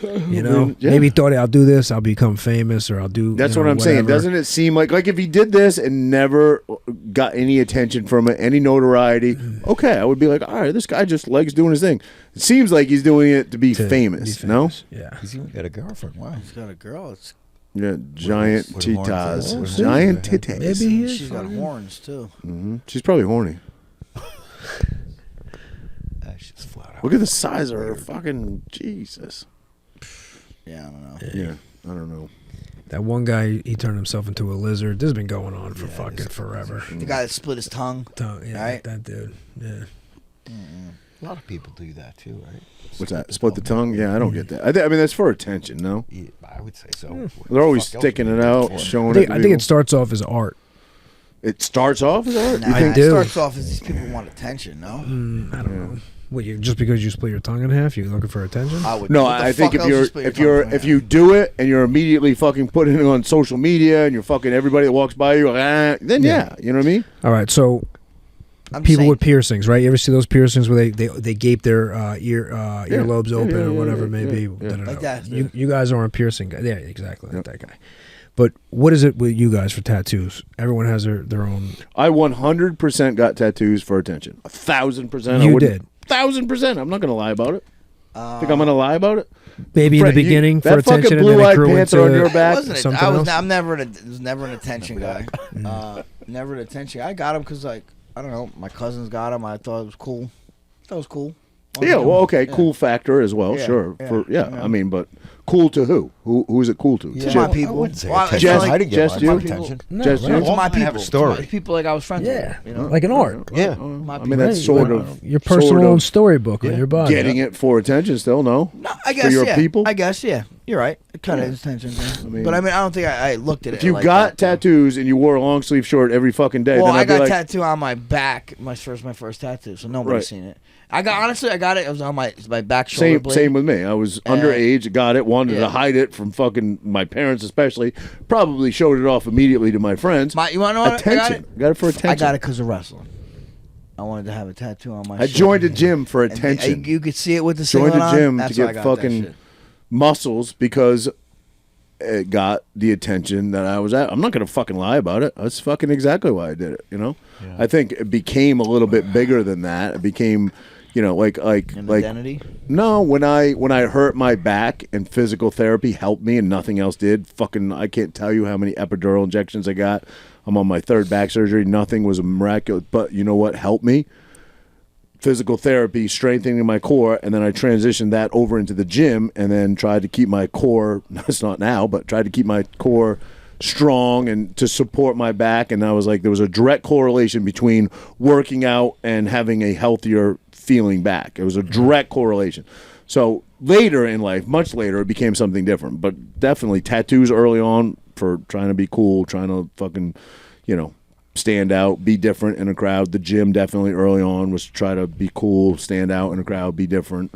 You know, Yeah. maybe he thought I'll do this, I'll become famous, or I'll do. That's you what know, I'm saying. whatever. Doesn't it seem like if he did this and never got any attention from it, any notoriety, okay, I would be like, all right, this guy just likes doing his thing. It seems like he's doing it to be To famous. be No? famous. Yeah. He's even got a girlfriend. Wow. He's got a girl. It's, Yeah, giant With horns. titas. Oh, Giant shit. titties. Maybe he is. she's got horns too. She's probably horny. That's just flat out. Look at the size of her fucking Jesus. Yeah, I don't know. Yeah, I don't know. That one guy, he turned himself into a lizard. This has been going on for fucking forever. The guy that split his tongue. Yeah, Right? that dude. Yeah. A lot of people do that too, right? What's that? Split the tongue? Yeah, I don't get that. I mean, that's for attention, no? Yeah, I would say so. What They're always the fuck else sticking would it you do out, for? showing I think it. to it people. starts off as art. It starts off as art. Nah, I it do. starts off as these people want attention. No, I don't know. What, just because you split your tongue in half, you looking for attention? I would. No, what the I think fuck else you split your tongue for? if you do it and you're immediately fucking putting it on social media and you're fucking everybody that walks by you, then yeah, you know what I mean? All right, so I'm people saying, with piercings, right? You ever see those piercings where they gape their earlobes open or whatever it may be? Like that. You guys aren't piercing guys. Yeah, exactly, like that guy. But what is it with you guys for tattoos? Everyone has their own. I 100% got tattoos for attention. 1,000%. You did. 1,000%. I'm not going to lie about it. Think I'm going to lie about it? Maybe in the Fred, beginning for that attention, fucking and then it blue-eyed grew panther on into your back. something else? I'm never was never an attention guy. Never an attention. I got him because like I don't know. My cousins got him. I thought it was cool. Yeah, well, okay, cool factor as well, Yeah, sure. yeah. I mean, but cool to who? Who's it cool to? To my people. I wouldn't say Well, attention. it's Just- I didn't get just my you? attention. No, Just right. you? To my All mine people. have a story. To my people like I was friends Yeah, with. You know? like an art. Yeah. My I people. mean, that's Right, sort like of your personal sort own of storybook on your body. getting it for attention still, no? No, I guess your yeah. people? I guess yeah. You're right. It kind of is attention thing. But I mean, I don't think I looked at it. If you like got that, tattoos and you wore a long sleeve shirt every fucking day, Well, then I I'd be got like, tattoo on my back. My first tattoo, so nobody's Right. seen it. I got it. It was on my back shoulder same blade. same with me. I was underage, got it, wanted to hide it from fucking my parents, especially. Probably showed it off immediately to my friends. You want to know what attention. I got it? for attention. I got it because of wrestling. I wanted to have a tattoo on my. I joined a gym for And attention. you could see it with the Joined singlet a gym on. to That's why I get got that fucking shit. muscles because it got the attention that I was at. I'm not gonna fucking lie about it. That's fucking exactly why I did it. You know, I think it became a little bit bigger than that. It became, you know, like An identity. no. When I hurt my back and physical therapy helped me and nothing else did. Fucking, I can't tell you how many epidural injections I got. I'm on my third back surgery. Nothing was miraculous, but you know what helped me? Physical therapy, strengthening my core, and then I transitioned that over into the gym and then tried to keep my core, it's not now, but tried to keep my core strong and to support my back. And I was like, there was a direct correlation between working out and having a healthier feeling back. It was a direct correlation. So later in life, much later, it became something different. But definitely tattoos early on for trying to be cool, trying to fucking, you know, stand out, be different in a crowd. The gym definitely early on was to try to be cool, stand out in a crowd, be different,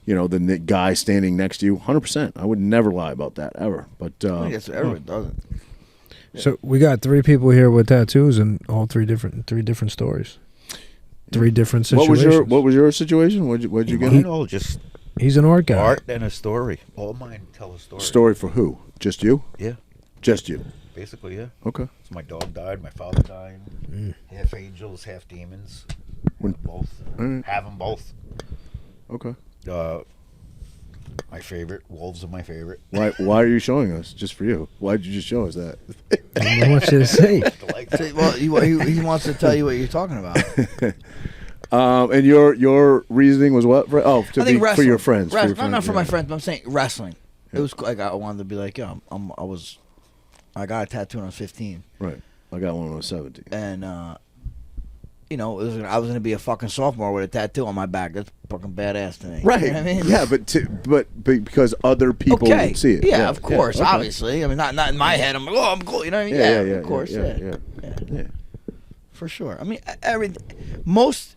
you know, than the guy standing next to you. 100%. I would never lie about that ever. But I guess everyone doesn't. So we got 3 people here with tattoos and all three different stories. 3 different situations. what was your situation? What'd you get? Mine all just He's an art guy. art and a story. All mine tell a story. Story for who? Just you? Yeah, Just you. basically, yeah. Okay. So my dog died, my father died. Half angels, half demons. Both. Alright. Have them both. Okay. My favorite. Wolves are my favorite. Why are you showing us? Just for you? Why'd you just show us that? I want you to say. I like that. See, well, he wants to tell you what you're talking about. And your reasoning was what? I think wrestling. For your friends. Not for my yeah. friends, but I'm saying wrestling. It was like I wanted to be like, yeah, I got a tattoo when I was 15, Right. I got one when I was 17. and you know, I was gonna be a fucking sophomore with a tattoo on my back. That's fucking badass to me. Right. You know what I mean? Yeah, but because other people Okay. would see it. Yeah, of course. okay. Obviously. I mean, not in my head. I'm like, oh, I'm cool. You know what I mean? Yeah, Of course. Yeah. Yeah. For sure. I mean, most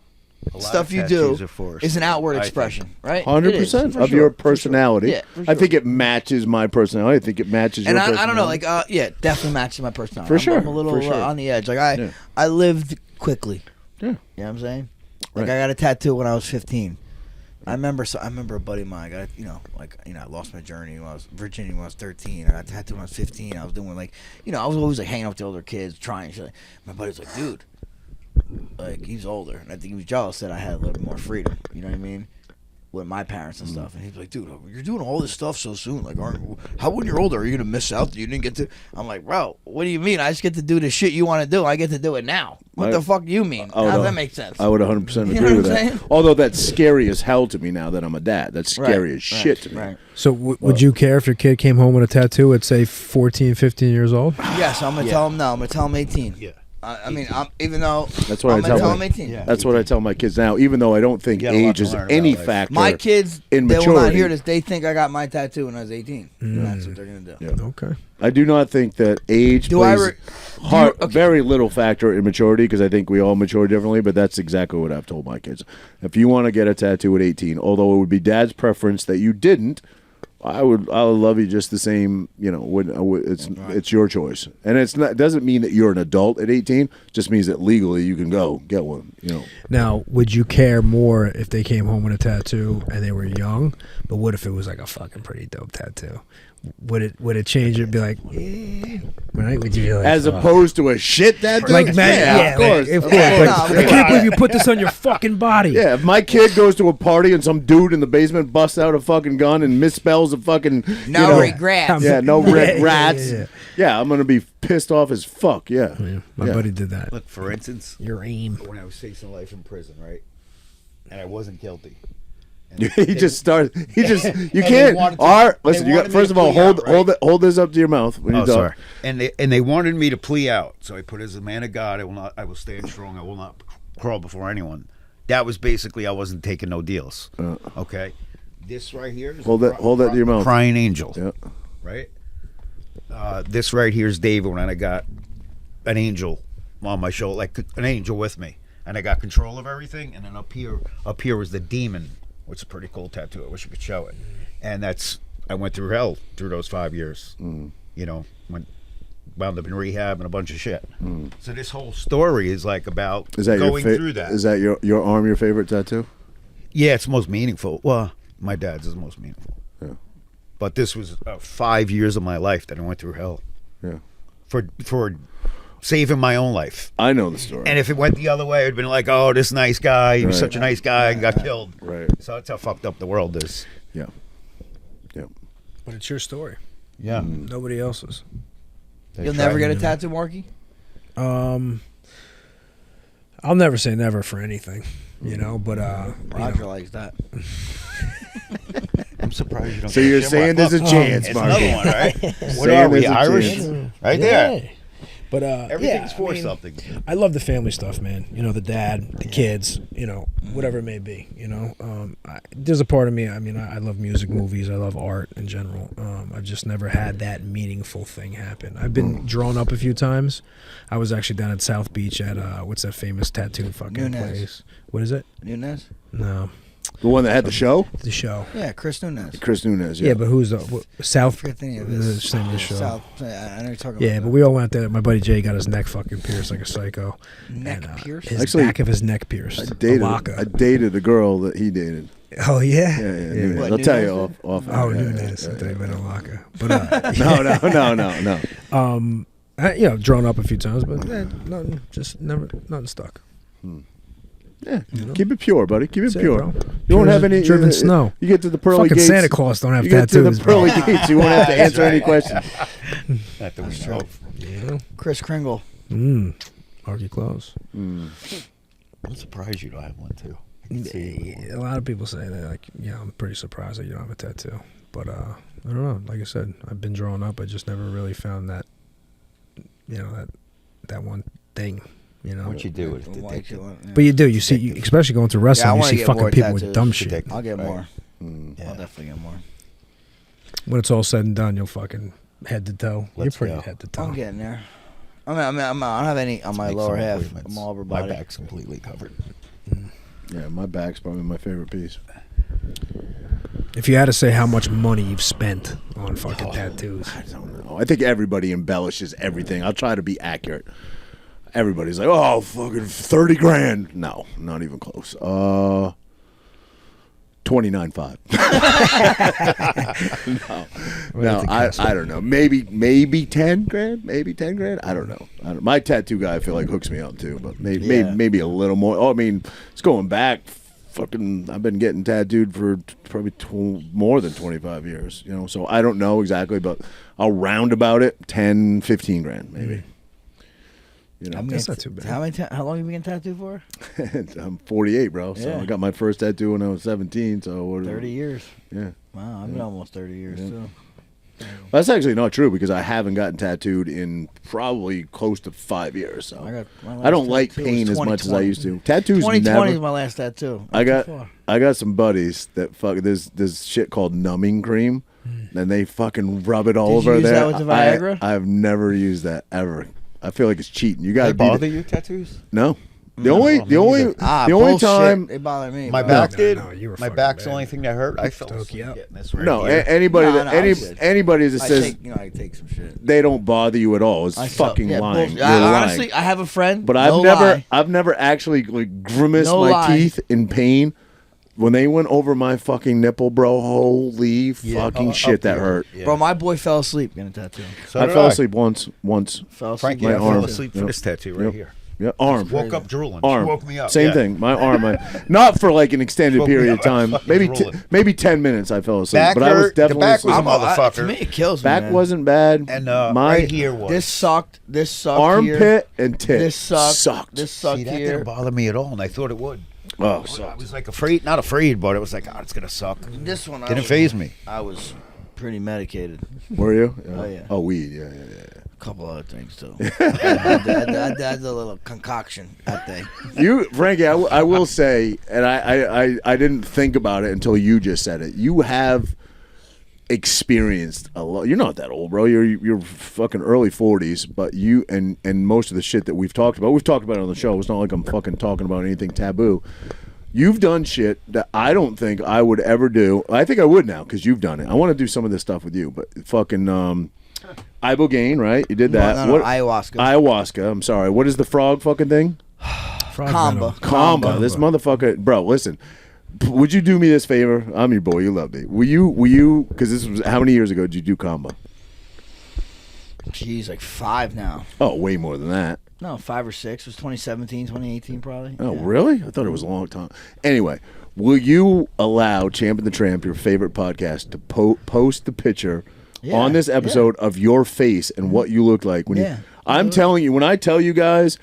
A lot stuff of you do tattoos are forced, is an outward I think. expression, right? 100% For of sure, your for sure. personality. Yeah, for I sure. think it matches my personality. I think it matches And your I personality. don't know, like, yeah, definitely matches my personality. For sure, I'm a little for sure. on the edge. Like, Yeah. I lived quickly. Yeah. You know what I'm saying? Like, Right. I got a tattoo when I was 15. I remember a buddy of mine. I lost my journey when I was Virginia when I was 13. I got a tattoo when I was 15. I was doing I was always like hanging out with the older kids, trying shit. My buddy's like, dude, like he's older, and I think he was jealous that I had a little bit more freedom. You know what I mean? With my parents and stuff, and he's like, "Dude, you're doing all this stuff so soon. Like, how when you're older, are you gonna miss out that you didn't get to?" I'm like, "Bro, what do you mean? I just get to do the shit you want to do. I get to do it now. What the fuck do you mean? I would, How does that make sense?" I would 100% You know agree what with I'm that. saying? Although that's scary as hell to me now that I'm a dad. That's scary as shit to me. Right. So would you care if your kid came home with a tattoo at, say, 14, 15 years old? Yes, I'm gonna tell him no. I'm gonna tell him 18. Yeah. I mean, even though That's what I tell I'm my 18. Yeah. That's what I tell my kids now. Even though I don't think You got a lot age to is learn any about life. factor. My kids, in they will not maturity. hear this. They think I got my tattoo when I was 18. That's what they're gonna do. Yeah. Okay. I do not think that age Do I plays okay. very little factor in maturity because I think we all mature differently. But that's exactly what I've told my kids. If you want to get a tattoo at 18, although it would be Dad's preference that you didn't, I would love you just the same. You know, it's your choice, and it doesn't mean that you're an adult at 18. Just means that legally you can go get one. You know. Now, would you care more if they came home with a tattoo and they were young? But what if it was like a fucking pretty dope tattoo? Would it change it? Be like, right? Would you be like, As opposed to a shit tattoo? like, man, yeah, of course. of Of course. course. Like, I can't believe you put this on your fucking body. Yeah, if my kid goes to a party and some dude in the basement busts out a fucking gun and misspells a fucking No regrets. Yeah, no red rats. Yeah. Yeah, I'm gonna be pissed off as fuck. Yeah, Yeah, my Yeah. buddy did that. Look, for instance, Your aim. when I was facing life in prison, right, and I wasn't guilty. he just started. He just. You they can't. wanted to- Art. they Listen. You got. wanted me First to of all, plea out, right? hold this up to your mouth when you Oh, talk. sorry. And they wanted me to plea out. So I put, as a man of God, I will stand strong. I will not crawl before anyone. That was basically, I wasn't taking no deals. Okay. This right here is Hold that to your mouth. Crying angel. Yeah. Right. This right here is David when I got an angel on my shoulder, like an angel with me, and I got control of everything. And then up here was the demon, which is a pretty cool tattoo. I wish I could show it. And I went through hell through those 5 years. You know, wound up in rehab and a bunch of shit. So this whole story is like about Is that going your through that. Is that your arm your favorite tattoo? Yeah, it's most meaningful. Well, my dad's is the most meaningful. Yeah. But this was 5 years of my life that I went through hell Yeah. for saving my own life. I know the story. And if it went the other way, it'd been like, oh, this nice guy, he was Right. such a nice guy and got killed. Right. So that's how fucked up the world is. Yeah. Yeah. But it's your story. Yeah. Nobody else's. You'll never get a tattoo, Marky? I'll never say never for anything, you know. But Roger likes that. I'm surprised you don't So get you're Shamrock. saying there's a Look, chance, it's Marky. another one, right? What Saying are we, there's a Irish? chance. Right there. Yeah. But Everything's yeah, for I mean, something. I love the family stuff, man. You know, the dad, the kids, you know, whatever it may be. You know, there's a part of me. I mean, I love music, movies. I love art in general. I've just never had that meaningful thing happen. I've been drawn up a few times. I was actually down at South Beach at what's that famous tattoo fucking Nunez. place? What is it? Nunez? No, The one that had the show? the show. Yeah, Chris Nunez. Chris Nunez. Yeah, Yeah. but who's the South? I forget the name of The this. name of the show. South. I know you're talking Yeah, about but we all went there. My buddy Jay got his neck fucking pierced like a psycho. Neck And, pierced? His Actually, back of his neck pierced. I dated a girl that he dated. Oh yeah. Yeah, Nunez. What, I'll tell you Nunez? off. Oh, yeah, Nunez. yeah, I thought you yeah. meant Alaka. But No. you know, drawn up a few times, but nothing, just never, nothing stuck. Yeah, keep it pure, buddy. Keep it That's it, pure. bro. You won't Pure have as any driven snow. You get to the pearly Fucking gates. Santa Claus don't have You get to tattoos, the pearly bro. gates. You won't have to answer any questions. Not that we know. Yeah. Chris Kringle. Marky close. I'm surprised you don't have one too. A lot of people say that, like, yeah, I'm pretty surprised that you don't have a tattoo. But I don't know. Like I said, I've been drawn up. I just never really found that, you know, that one thing. You know. What you do is Like you addictive. want- yeah. But you do. You see, especially going to wrestling, Yeah, I you wanna see get fucking more people with tattoos. dumb shit. Addictive. I'll get Right. more. Yeah. I'll definitely get more. When it's all said and done, you'll fucking head to toe. Let's You're pretty go. head to toe. I'm getting there. I don't have any on my Make lower some half. improvements. My upper My body. back's completely covered. Yeah, my back's probably my favorite piece. If you had to say how much money you've spent on fucking tattoos, I don't know. I think everybody embellishes everything. I'll try to be accurate. Everybody's like, oh, fucking 30 grand. No, not even close. 29.5. No, I don't know. Maybe 10 grand. Maybe 10 grand. I don't know. My tattoo guy, I feel like, hooks me up too, but maybe a little more. Oh, I mean, it's going back. Fucking, I've been getting tattooed for probably more than 25 years. You know, so I don't know exactly, but I'll round about it 10, 15 grand maybe. You know, That's not too bad. How long have you been tattooed for? I'm 48, bro. So Yeah. I got my first tattoo when I was 17. So what? 30 years. Yeah. Wow, I've been almost 30 years too. Well, that's actually not true because I haven't gotten tattooed in probably close to 5 years. So I don't like pain as much as I used to. Tattoos 2020 never. is my last tattoo. I got some buddies that fuck. There's shit called numbing cream, and they fucking rub it all Did you over use there. that with the Viagra? I've never used that ever. I feel like it's cheating. You got They to bother you, tattoos? No. The only bullshit. time They bother me. My bro. back No, did. no, you were My fucking back's the bad. only thing that hurt. I felt Stoke asleep you up. getting this right no here. anybody No, that no, I'm good. anybody that I says I take some shit. they don't bother you at all is I felt- fucking yeah, lying. bullshit. You're Honestly, lying. I have a friend, But no lie. I've never actually like grimaced No my lie. teeth in pain. When they went over my fucking nipple, bro, holy fucking shit, that hurt. Yeah. Bro, my boy fell asleep getting a tattoo. So I did fell asleep once. Fell asleep. Frankie, My I arm. fell asleep for Yep. this tattoo right Yep. here. Yeah, arm. Woke up drooling. Arm. She woke me up. Same Yeah. thing. My arm. Not for like an extended Woke me period up. of time. Fucking Maybe drooling. maybe 10 minutes I fell asleep. Back but I was hurt. The definitely back was asleep. a motherfucker. To me, it kills me. Back man. wasn't bad. And my right here was. This sucked. This sucked. armpit Here. and tit This sucked. sucked. This sucked See, that here. didn't bother me at all, and I thought it would. Oh, I sucked. was like afraid, not afraid, but it was like, oh, it's gonna suck. This one Didn't phase me. I was pretty medicated. Were you? Oh, yeah. Oh, weed. Yeah. A couple other things too. I had a little concoction that day. You, Frankie, I will say, and I didn't think about it until you just said it. You have experienced a lot. You're not that old, bro. You're fucking early 40s, but you and most of the shit that we've talked about it on the show. It's not like I'm fucking talking about anything taboo. You've done shit that I don't think I would ever do. I think I would now because you've done it. I want to do some of this stuff with you, but fucking ibogaine, right? You did that. No, ayahuasca. Ayahuasca. I'm sorry. What is the frog fucking thing? Frog Kamba. venom. Kamba. This motherfucker, bro. Listen, would you do me this favor? I'm your boy. You love me. Will you? Because this was how many years ago did you do Kamba? Jeez, like 5 now. Oh, way more than that. No, 5 or 6. It was 2017, 2018 probably. Oh, Yeah. really? I thought it was a long time. Anyway, will you allow Champ and the Tramp, your favorite podcast, to post the picture Yeah, on this episode of your face and what you look like when Yeah. you? I'm telling you, when I tell you guys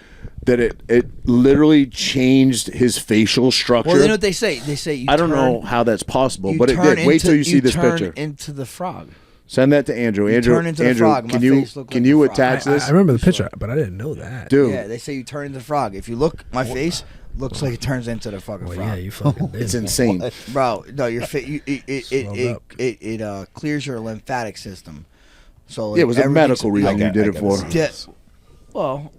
that it literally changed his facial structure. Well, you know what they say? They say you I don't turn- know how that's possible, you but it turn did. Wait into- till you see this turn picture. into the frog. Send that to Andrew. You Andrew, turn into the Andrew, frog. My can you face looked can like you the frog. attach this, I remember the picture, but I didn't know that. dude? Yeah, they say you turn into the frog. If you look, my face looks like it turns into the fucking Well, frog. yeah, you fucking did. It's insane. Bro, no, your it Swelled up. clears your lymphatic system. So like, Yeah, it was a everything's- medical reason you did it for. Yeah. Well,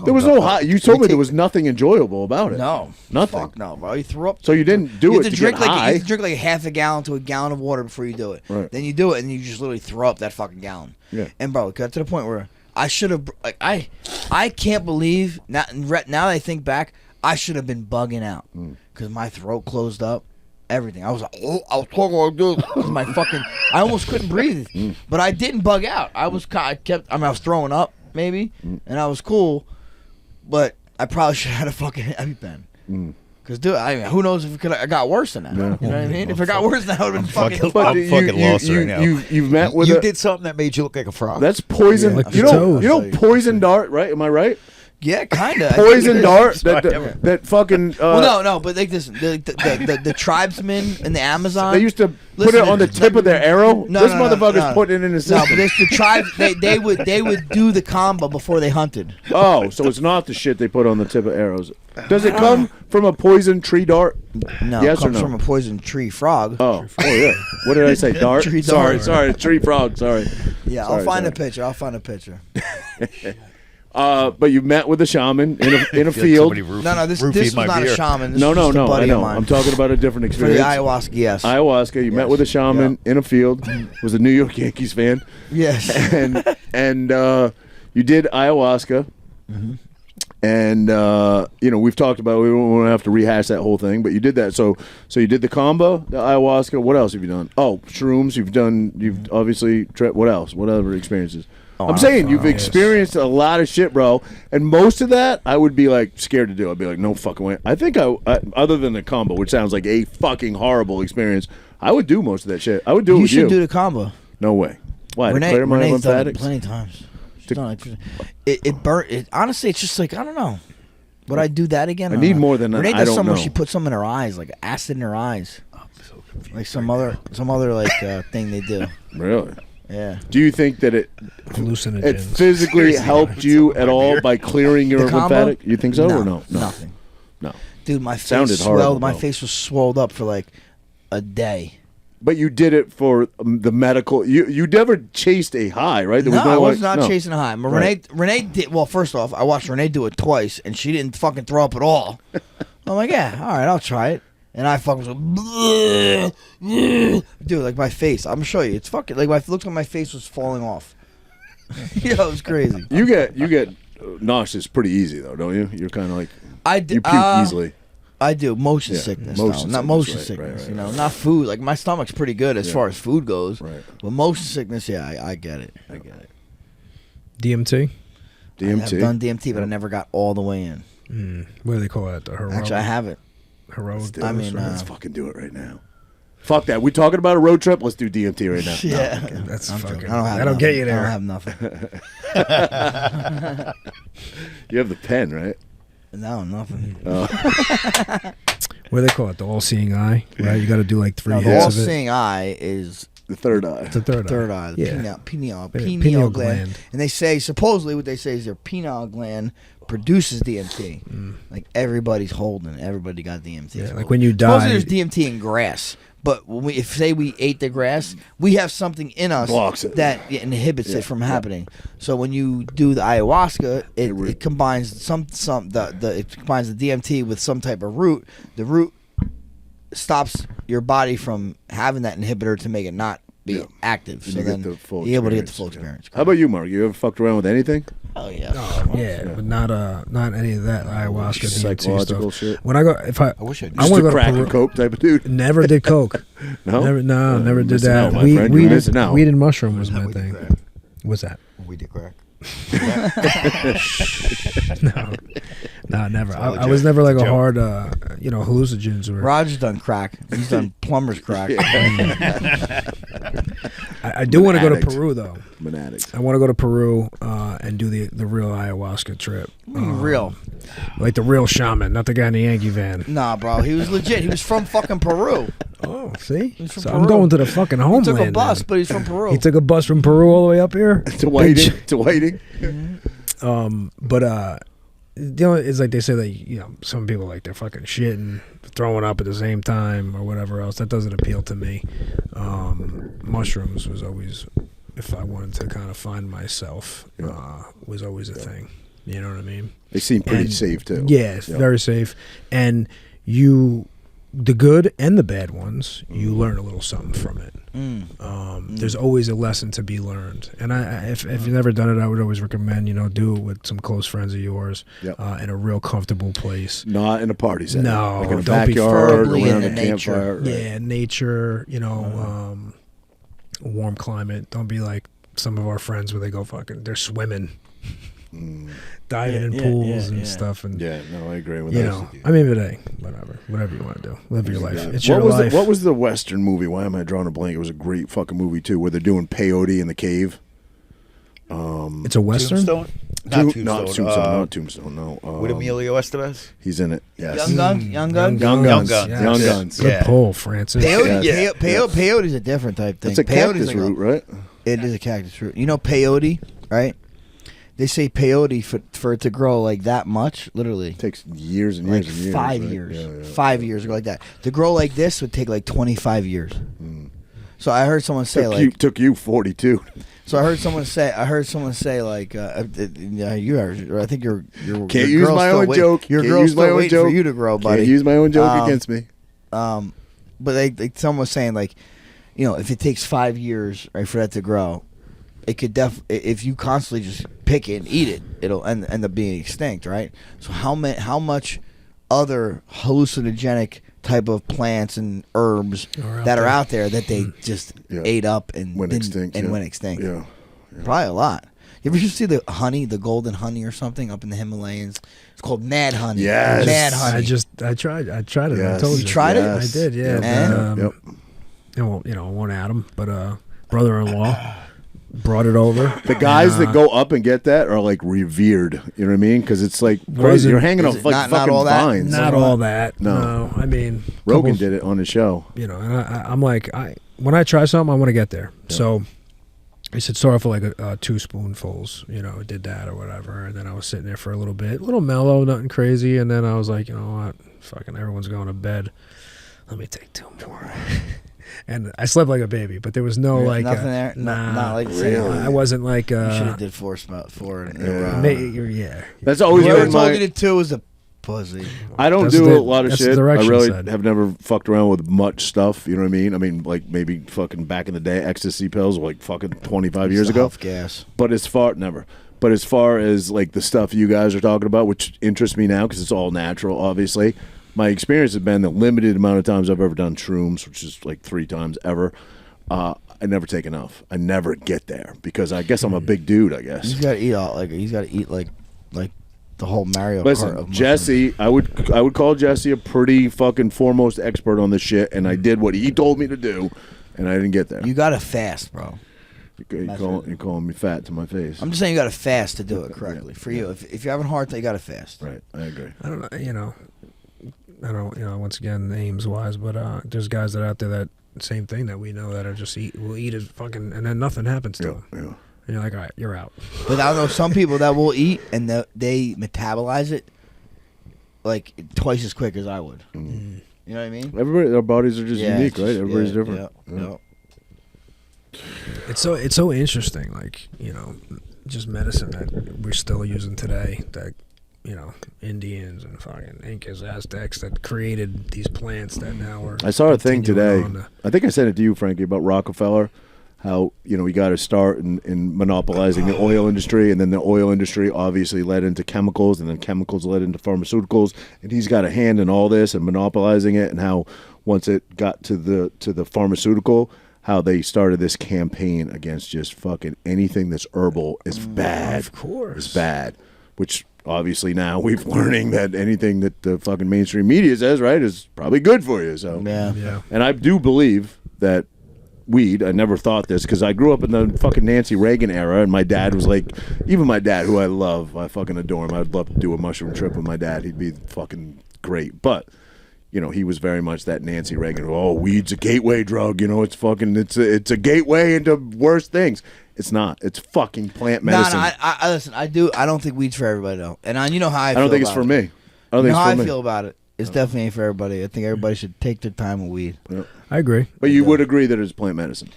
There was no hot. You told me there was nothing enjoyable about it. no, Nothing. Fuck no, bro. You threw up. So you didn't do you it have to drink get like high. you have to drink like a half a gallon to a gallon of water before you do it. Right. Then you do it, and you just literally throw up that fucking gallon. Yeah. And bro, it got to the point where I should have like I can't believe now that I think back, I should have been bugging out because my throat closed up. Everything. I was like, oh, I was talking like this. 'Cause my fucking, I almost couldn't breathe. But I didn't bug out. I was I was throwing up maybe, and I was cool. But I probably should have had a fucking EpiPen. Because, dude, I mean, who knows if it got worse than that. Yeah. You know what I mean? If it got worse than that, I would have been fucking. But I'm fucking lost right now. You've met with You a, did something that made you look like a frog. That's poison. Yeah, like you the know, toes. you know, poison dart, right? Am I right? Yeah, kind of. Poison dart. That fucking. Well, no, but like this, the tribesmen in the Amazon. They used to put Listen, it on the tip of their arrow. No, this no, motherfucker's no. putting it in his No, system. but this, the tribes they would do the combo before they hunted. Oh, so it's not the shit they put on the tip of arrows. Does it come from a poison tree dart? No, Yes it or comes no? from a poison tree frog. Oh, yeah. What did I say? Dart? Tree Sorry, dart. sorry. Tree frog. Sorry. Yeah, Sorry, I'll find sorry. a picture. I'll find a picture. But you met with a shaman in a I feel like field. somebody No, this roofied was my not beer. a shaman. This No, was no, just a no. I buddy of know. mine. I'm talking about a different For the experience. ayahuasca, yes. Ayahuasca. You met Yes. with a shaman in a field. Was a New York Yankees fan, Yes. and you did ayahuasca. Mm-hmm. And we've talked about. We don't have to rehash that whole thing, but you did that. So you did the combo, the ayahuasca. What else have you done? Oh, shrooms. You've obviously. What else? What other experiences? I'm saying you've experienced a lot of shit, bro. And most of that, I would be like scared to do. I'd be like, no fucking way. I think I other than the combo, which sounds like a fucking horrible experience, I would do most of that shit. I would do it You with should you. do the combo. No way. Why? To Renee, clear my Renee's done it lymphatics? plenty of times. She's done it. It burnt. Honestly, it's just like I don't know. Would I do that again? I need more than Renee I does don't something know. where she puts some in her eyes, like acid in her eyes, I'm so confused. like some other like thing they do. Really? Yeah. Do you think that it Hallucinogens. physically helped you at all by clearing your The combo? lymphatic? You think so or no? Nothing. No. Dude, my face Sounded swelled. horrible, My though. face was swelled up for like a day. But you did it for the medical. You never chased a high, right? There No, I was like- not no. chasing a high. But Right. Renee did. Well, first off, I watched Renee do it twice, and she didn't fucking throw up at all. I'm like, yeah, all right, I'll try it. And I fucking was like, dude, like my face. I'm gonna show you. It's fucking like it looks like my face was falling off. Yeah, it was crazy. You get nauseous pretty easy though, don't you? You're kind of like I do. you puke easily. I do motion Yeah, sickness, motion though. Not sickness, motion right, sickness, right, you know, right. not food. Like my stomach's pretty good as far as food goes. Right. But motion sickness, yeah, I get it. I get it. DMT. I have DMT. done DMT, but I never got all the way in. What do they call that? The heroic. Actually, I haven't. heroic. Dude, I mean, let's fucking do it right now. Fuck that. We talking about a road trip? Let's do DMT right now. Yeah, That's I'm fucking. joking. I don't have. I don't nothing. get you there. I don't have nothing. You have the pen, right? No, nothing. What do they call it? The all-seeing eye, right? You got to do like 3 No, the hits of it. all-seeing eye is The third eye. It's the third eye. third eye, the Yeah. pineal Pineal gland. gland. And they say, supposedly, what they say is their pineal gland produces DMT. Like everybody's holding, everybody got DMT. Yeah, like when you Supposedly die. there's DMT in grass, but when if we ate the grass, we have something in us Blocks it. that inhibits it from happening. So when you do the ayahuasca, it combines it combines the DMT with some type of root. The root stops your body from having that inhibitor to make it not be active. And So you then get the full you're able to get the experience, full yeah. experience. How about you, Mark? You ever fucked around with anything? Oh yeah. Yeah, but not any of that ayahuasca DMT Psychological stuff. shit? When I go, if I wish I did. I Just want a to go crack to and Peru. coke type of dude? Never did coke. No? Never did missing that. out, my friend. You're missing out. Weed and mushroom was my we did thing. crack. What's that? We did crack. No, never. all a I was joke. never like It's a a hard, hallucinogens or. Roger's done crack. He's done plumber's crack. I do want to go to addict. Peru though. I'm an addict. I want to go to Peru and do the real ayahuasca trip. Real. Like the real shaman, not the guy in the Yankee van. Nah, bro. He was legit. He was from fucking Peru. Oh, see? He's from So I'm Peru. going to the fucking He homeland. took a bus, then. but he's from Peru. He took a bus from Peru all the way up here. To waiting. To waiting. But it's like they say that some people like they're fucking shitting, throwing up at the same time or whatever else. That doesn't appeal to me. Mushrooms was always, if I wanted to kind of find myself, was always a thing. You know what I mean? They seem pretty And- safe too. Yeah, it's very safe. And the good and the bad ones, you learn a little something from it. There's always a lesson to be learned. And if you've never done it, I would always recommend, do it with some close friends of yours Yep. in a real comfortable place. Not in a party setting. No, like in a don't be backyard, preferably around in a the nature. campfire. Right. Yeah, nature, a warm climate. Don't be like some of our friends where they go they're swimming, diving in pools and stuff. And Yeah, no, I agree with you that. know, I mean, today, whatever you want to do, live your life. It's your What was life. what was the Western movie? Why am I drawing a blank? It was a great fucking movie too, where they're doing peyote in the cave. It's a western. Tombstone? Not Tombstone. No. With Emilio Estevez? He's in it. Yes. Young Guns. Young Guns. Guns. Yes. Young Yeah. Guns. Good pull, Francis. Peyote, Yes. peyote is a different type thing. It's a Peyote's cactus like root, right? It is a cactus root. You know peyote, right? They say peyote for it to grow like that much, literally. It takes years and Like years and years. 5 right? years. Yeah. 5 years ago like that. To grow like this would take like 25 years. So I heard someone say Took you 42. So I heard someone say like you are. I think your Can't your use girl's my still own joke. Your Can't girl's use my still own waiting for joke. you to grow, buddy. Can't use my own joke against me. But someone was saying like, if it takes 5 years right for that to grow, it could if you constantly just pick it and eat it, it'll end up being extinct, right? So how much other hallucinogenic type of plants and herbs that are out there that they just ate up and Went extinct. went extinct? Yeah. Probably a lot. You ever just see the honey, the golden honey or something up in the Himalayas? It's called mad honey. Yes. Mad honey. I tried it. Yes. I told you. You tried it? Yes. I did. Yeah. And? Yep. I won't add him, but brother-in-law brought it over. The guys that go up and get that are like revered. You know what I mean? Because it's like crazy. You're hanging is off it like not fucking all that? vines. Not all that. No. I mean, Rogan couple- did it on his show. And I'm like, when I try something, I want to get there. So He said start off with like 2 spoonfuls, did that or whatever, and then I was sitting there for a little bit, a little mellow, nothing crazy, and then I was like, you know what, fucking everyone's going to bed, let me take 2 more. And I slept like a baby, but there was no like nothing there. Nah, not like really? I wasn't like. You should have did 4 in a row. Yeah. That's always Whoever been told my. you to 2 was a pussy. I don't That's do the- a lot of that's the shit. I direction really said. have never fucked around with much stuff. You know what I mean? I mean, like maybe fucking back in the day, ecstasy pills, like fucking 25 years ago. Gas. But as far as like the stuff you guys are talking about, which interests me now because it's all natural, obviously. My experience has been the limited amount of times I've ever done shrooms, which is like 3 times ever. I never take enough. I never get there because I guess I'm a big dude. I guess He's got to eat all he's got to eat like the whole Mario Kart of Listen, mushrooms. Jesse, I would call Jesse a pretty fucking foremost expert on this shit, and I did what he told me to do, and I didn't get there. You got to fast, bro. You're calling me fat to my face. I'm just saying you got to fast to do it correctly. For you, if you're having a hard time, you got to fast. Right, I agree. I don't know, once again, names wise, but there's guys that are out there that same thing that we know that are just will eat it fucking, and then nothing happens to them. Yeah. And you're like, all right, you're out. But I know some people that will eat and they metabolize it like twice as quick as I would. Mm. You know what I mean? Everybody, our bodies are just unique, it's right? just- Everybody's yeah, different. Yeah. It's so interesting, like just medicine that we're still using today. That Indians and fucking Incas, Aztecs that created these plants that now are. I saw a thing today. continuing on I think I sent it to you, Frankie, about Rockefeller. How he got to start in monopolizing the oil industry, and then the oil industry obviously led into chemicals, and then chemicals led into pharmaceuticals, and he's got a hand in all this and monopolizing it. And how once it got to the pharmaceutical, how they started this campaign against just fucking anything that's herbal is bad. Of course, it's bad. Which obviously now we're learning that anything that the fucking mainstream media says, right, is probably good for you. So Yeah. and I do believe that weed, I never thought this because I grew up in the fucking Nancy Reagan era, and my dad was like, even my dad, who I love, I fucking adore him. I'd love to do a mushroom trip with my dad. He'd be fucking great. But he was very much that Nancy Reagan. Oh, weed's a gateway drug. It's fucking it's a gateway into worse things. It's not. It's fucking plant medicine. No, I listen. I don't think weed's for everybody though, and you know how I feel. I don't think it's for me. I don't think it's how for I me. feel about it. It's definitely ain't for everybody. I think everybody should take their time with weed. Yeah. I agree. But you would agree that it's plant medicine.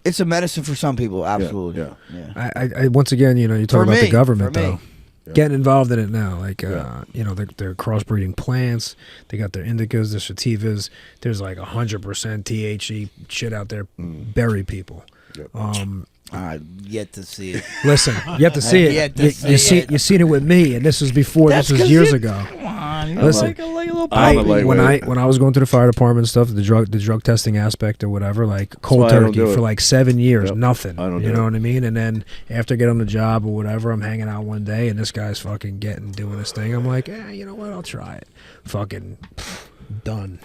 It's a medicine for some people, absolutely. Yeah. I once again, you talk For about me, the government for me. though. Getting involved in it now, like Yeah. they're crossbreeding plants. They got their indicas, their sativas. There's like 100% THC shit out there. Bury people. Yep. Yet to see it. Listen, you have to see it. Yet to see it. You seen it with me, and this was before. That's This 'cause was years you- ago. Come on, you're Listen, like a little I'm a baby. lightweight. when I was going to the fire department and stuff, the drug testing aspect or whatever, like cold why I don't turkey do it. for like 7 years, Yep. nothing. I don't You do know it. what I mean? And then after I get on the job or whatever, I'm hanging out one day, and this guy's fucking doing his thing. I'm like, you know what? I'll try it. Fucking done.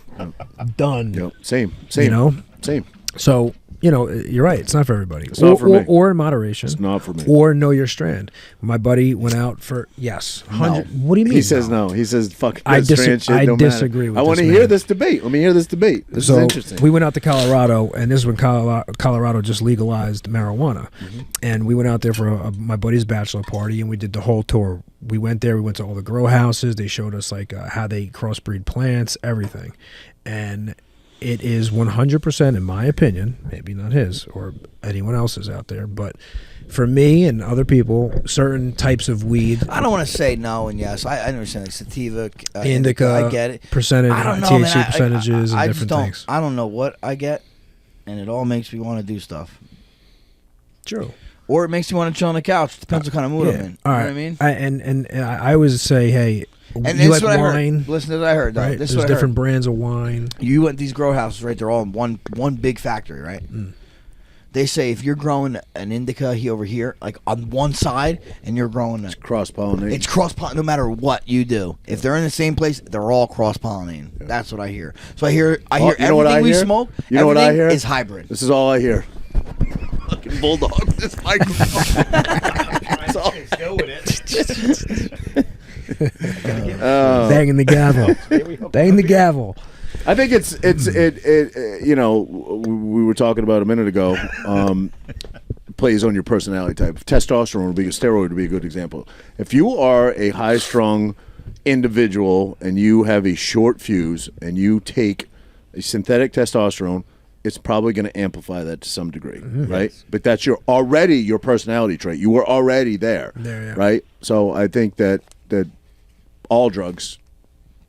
Yep. Same. Same. So you're right. It's not for everybody. It's not for me. Or in moderation. It's not for me. Or know your strand. My buddy went out for 100. What do you mean? He says no. He says fuck. I that strand shit I don't disagree matter. with I want to this hear man. this debate. Let me hear this debate. This So is interesting. we went out to Colorado, and this is when Colorado just legalized marijuana. And we went out there for my buddy's bachelor party, and we did the whole tour. We went there. We went to all the grow houses. They showed us like how they crossbreed plants, everything. And it is 100%, in my opinion, maybe not his or anyone else's out there, but for me and other people, certain types of weed, I don't want to say no and yes. I understand like sativa, indica, I get it. percentage, I don't know, THC man. percentages, I and just different don't. things. I don't know what I get, and it all makes me want to do stuff. True. Or it makes me want to chill on the couch. Depends what kind of mood I'm in. All You right. know what I mean? And I always say, hey, And you this like is what I wine, heard. Listen to what I heard. Though. right? This is There's what I different heard. brands of wine. You went to these grow houses, right? They're all in one big factory, right? They say if you're growing an indica over here, like on one side, and you're growing Cross pollinate. it's cross pollinating no matter what you do. If they're in the same place, they're all cross pollinating. That's what I hear. So I hear you know what everything I we hear? smoke. You know what I everything hear? is hybrid. This is all I hear. Fucking bulldog. This microphone. That's all. Go with it. Banging the gavel. Bang the gavel. I think it. We were talking about a minute ago. plays on your personality type. Testosterone would be a steroid would be a good example. If you are a high-strung individual and you have a short fuse and you take a synthetic testosterone, it's probably going to amplify that to some degree, right? But that's already your personality trait. You were already there, right? So I think that all drugs,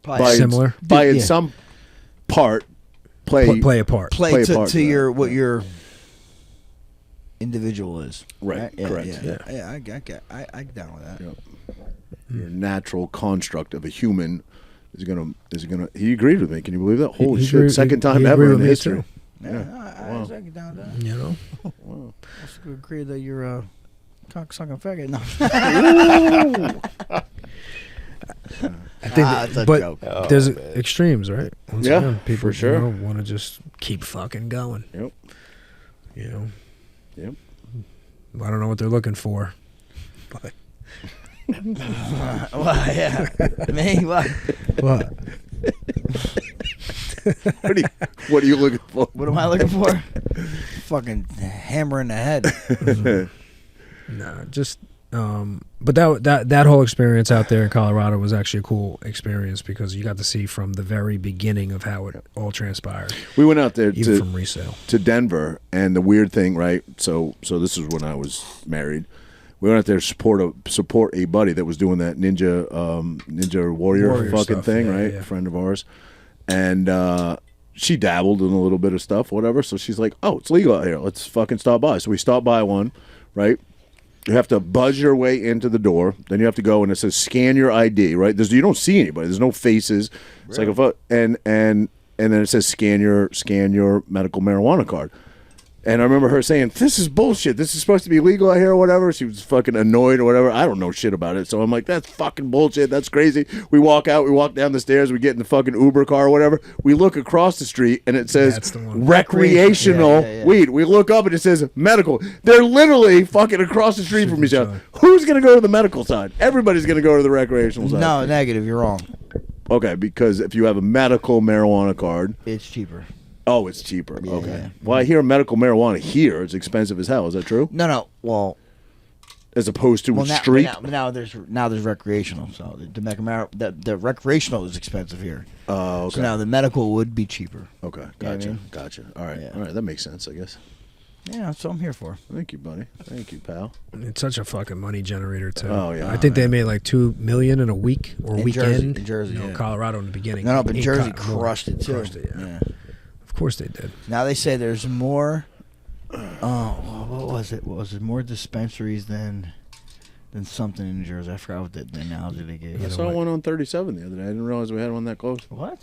Similar. by some part, play a part. Play a part to to your that. what your individual is. Right, Yeah, correct. Yeah, I down with that. Yep. Your natural construct of a human is gonna. He agreed with me. Can you believe that? Holy He shit! agreed- Second time he ever agreed in with me history. too. Yeah, I was down with that. You know. Wow. I also agree that you're a cocksucking faggot. No. I think, it's a but joke. there's extremes, right? Once Yeah, again, people for sure. want to just keep fucking going. Yep. You know. Yep. I don't know what they're looking for, but Well, yeah. Me? What? what? What are you looking for? What am I looking for? Fucking hammer in the head. Nah, just. But that whole experience out there in Colorado was actually a cool experience because you got to see from the very beginning of how it all transpired, We went out there even from resale. to Denver, and the weird thing, right? So this is when I was married. We went out there to support a buddy that was doing that ninja warrior fucking stuff, thing, yeah, right? yeah. A friend of ours, and she dabbled in a little bit of stuff, whatever. So she's like, "Oh, it's legal out here. Let's fucking stop by." So we stopped by one, right? You have to buzz your way into the door. Then you have to go, and it says scan your ID, right? You don't see anybody. There's no faces. It's like and then it says scan your medical marijuana card. And I remember her saying, "This is bullshit. This is supposed to be legal out here or whatever." She was fucking annoyed or whatever. I don't know shit about it. So I'm like, "That's fucking bullshit. That's crazy." We walk out. We walk down the stairs. We get in the fucking Uber car or whatever. We look across the street and it says That's the one. recreational Yeah. weed. We look up and it says medical. They're literally fucking across the street from each other. other. Who's going to go to the medical side? Everybody's going to go to the recreational side. No, negative. You're wrong. Okay, because if you have a medical marijuana card, It's cheaper. oh, it's cheaper. Yeah, Okay. yeah. Well, I hear medical marijuana here is expensive as hell. Is that true? No. Well, As opposed to now, street? now there's recreational. So the recreational is expensive here. Oh, okay. So now the medical would be cheaper. Okay, You know what I gotcha, mean? gotcha. All right, Yeah. all right, that makes sense, I guess. Yeah, that's what I'm here for. Thank you, buddy. Thank you, pal. It's such a fucking money generator too. Oh, yeah. I think they made like $2 million in a week or In weekend. Jersey, in Jersey, you know, yeah. Colorado in the beginning. No, but Ain't Jersey caught more. crushed it too. Crushed it, yeah. Of course they did. Now they say there's more. Oh, what was it? What was it? More dispensaries than something in New Jersey. I forgot what the analogy they gave. I You know saw what? one on 37 the other day. I didn't realize we had one that close. What?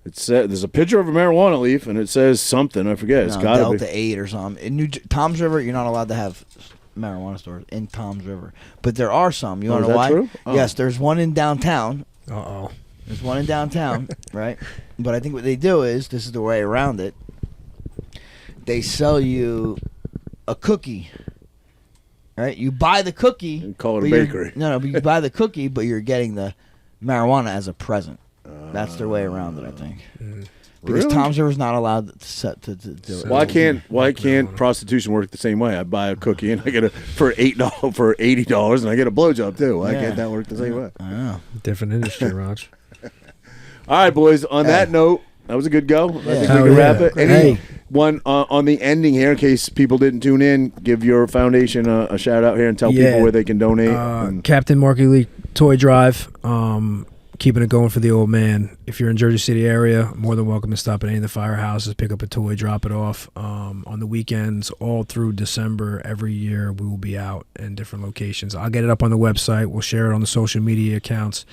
It said there's a picture of a marijuana leaf and it says something. I forget. It's No, got to Delta be. 8 or something. In Tom's River, you're not allowed to have marijuana stores in Tom's River, but there are some. You Oh, want is to know that why? true? Oh. Yes, there's one in downtown. Uh-oh. There's one in downtown, right? But I think what they do is, this is the way around it. They sell you a cookie, right? You buy the cookie. And call it a but you're- bakery. No, but you buy the cookie, but you're getting the marijuana as a present. That's their way around it, I think. Because Really? Tom's River's not allowed to do it. Why can't prostitution work the same way? I buy a cookie and I get it for $8 for $80 and I get a blowjob too. Why Yeah. can't that work the same way? I don't know. Different industry, Raj. All right, boys. On that note, that was a good go. I think we Hell can yeah. wrap it. Great. Any Hey. one on the ending here, in case people didn't tune in, give your foundation a shout out here and tell people where they can donate. and- Captain Marky Lee Toy Drive. Keeping it going for the old man. If you're in Jersey City area, more than welcome to stop at any of the firehouses, pick up a toy, drop it off. On the weekends, all through December, every year, we will be out in different locations. I'll get it up on the website. We'll share it on the social media accounts.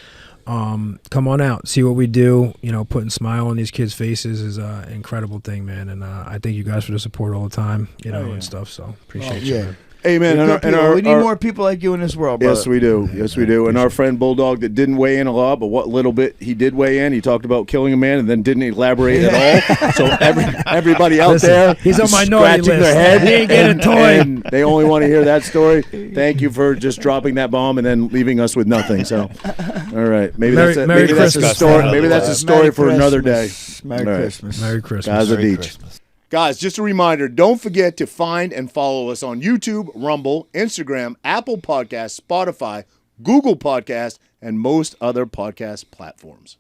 Come on out, see what we do. You know, putting smile on these kids' faces is an incredible thing, man. And I thank you guys for the support all the time, you know, and stuff. So appreciate you. Yeah. Man. Hey, man. Good And people. our, we need our- more people like you in this world, brother. Yes, we do. Yes, we do. And our friend Bulldog that didn't weigh in a lot, but what little bit he did weigh in, he talked about killing a man and then didn't elaborate at all. So everybody out Listen, there, he's on is minority scratching list. their head. He ain't getting a toy. And they only want to hear that story. Thank you for just dropping that bomb and then leaving us with nothing. So, all right, maybe Merry that's a Christmas. story. Maybe that's a story Merry for another day. Christmas. Merry All right. Christmas. Merry Christmas. Guys, Merry Adich. Christmas. Guys, just a reminder, don't forget to find and follow us on YouTube, Rumble, Instagram, Apple Podcasts, Spotify, Google Podcasts, and most other podcast platforms.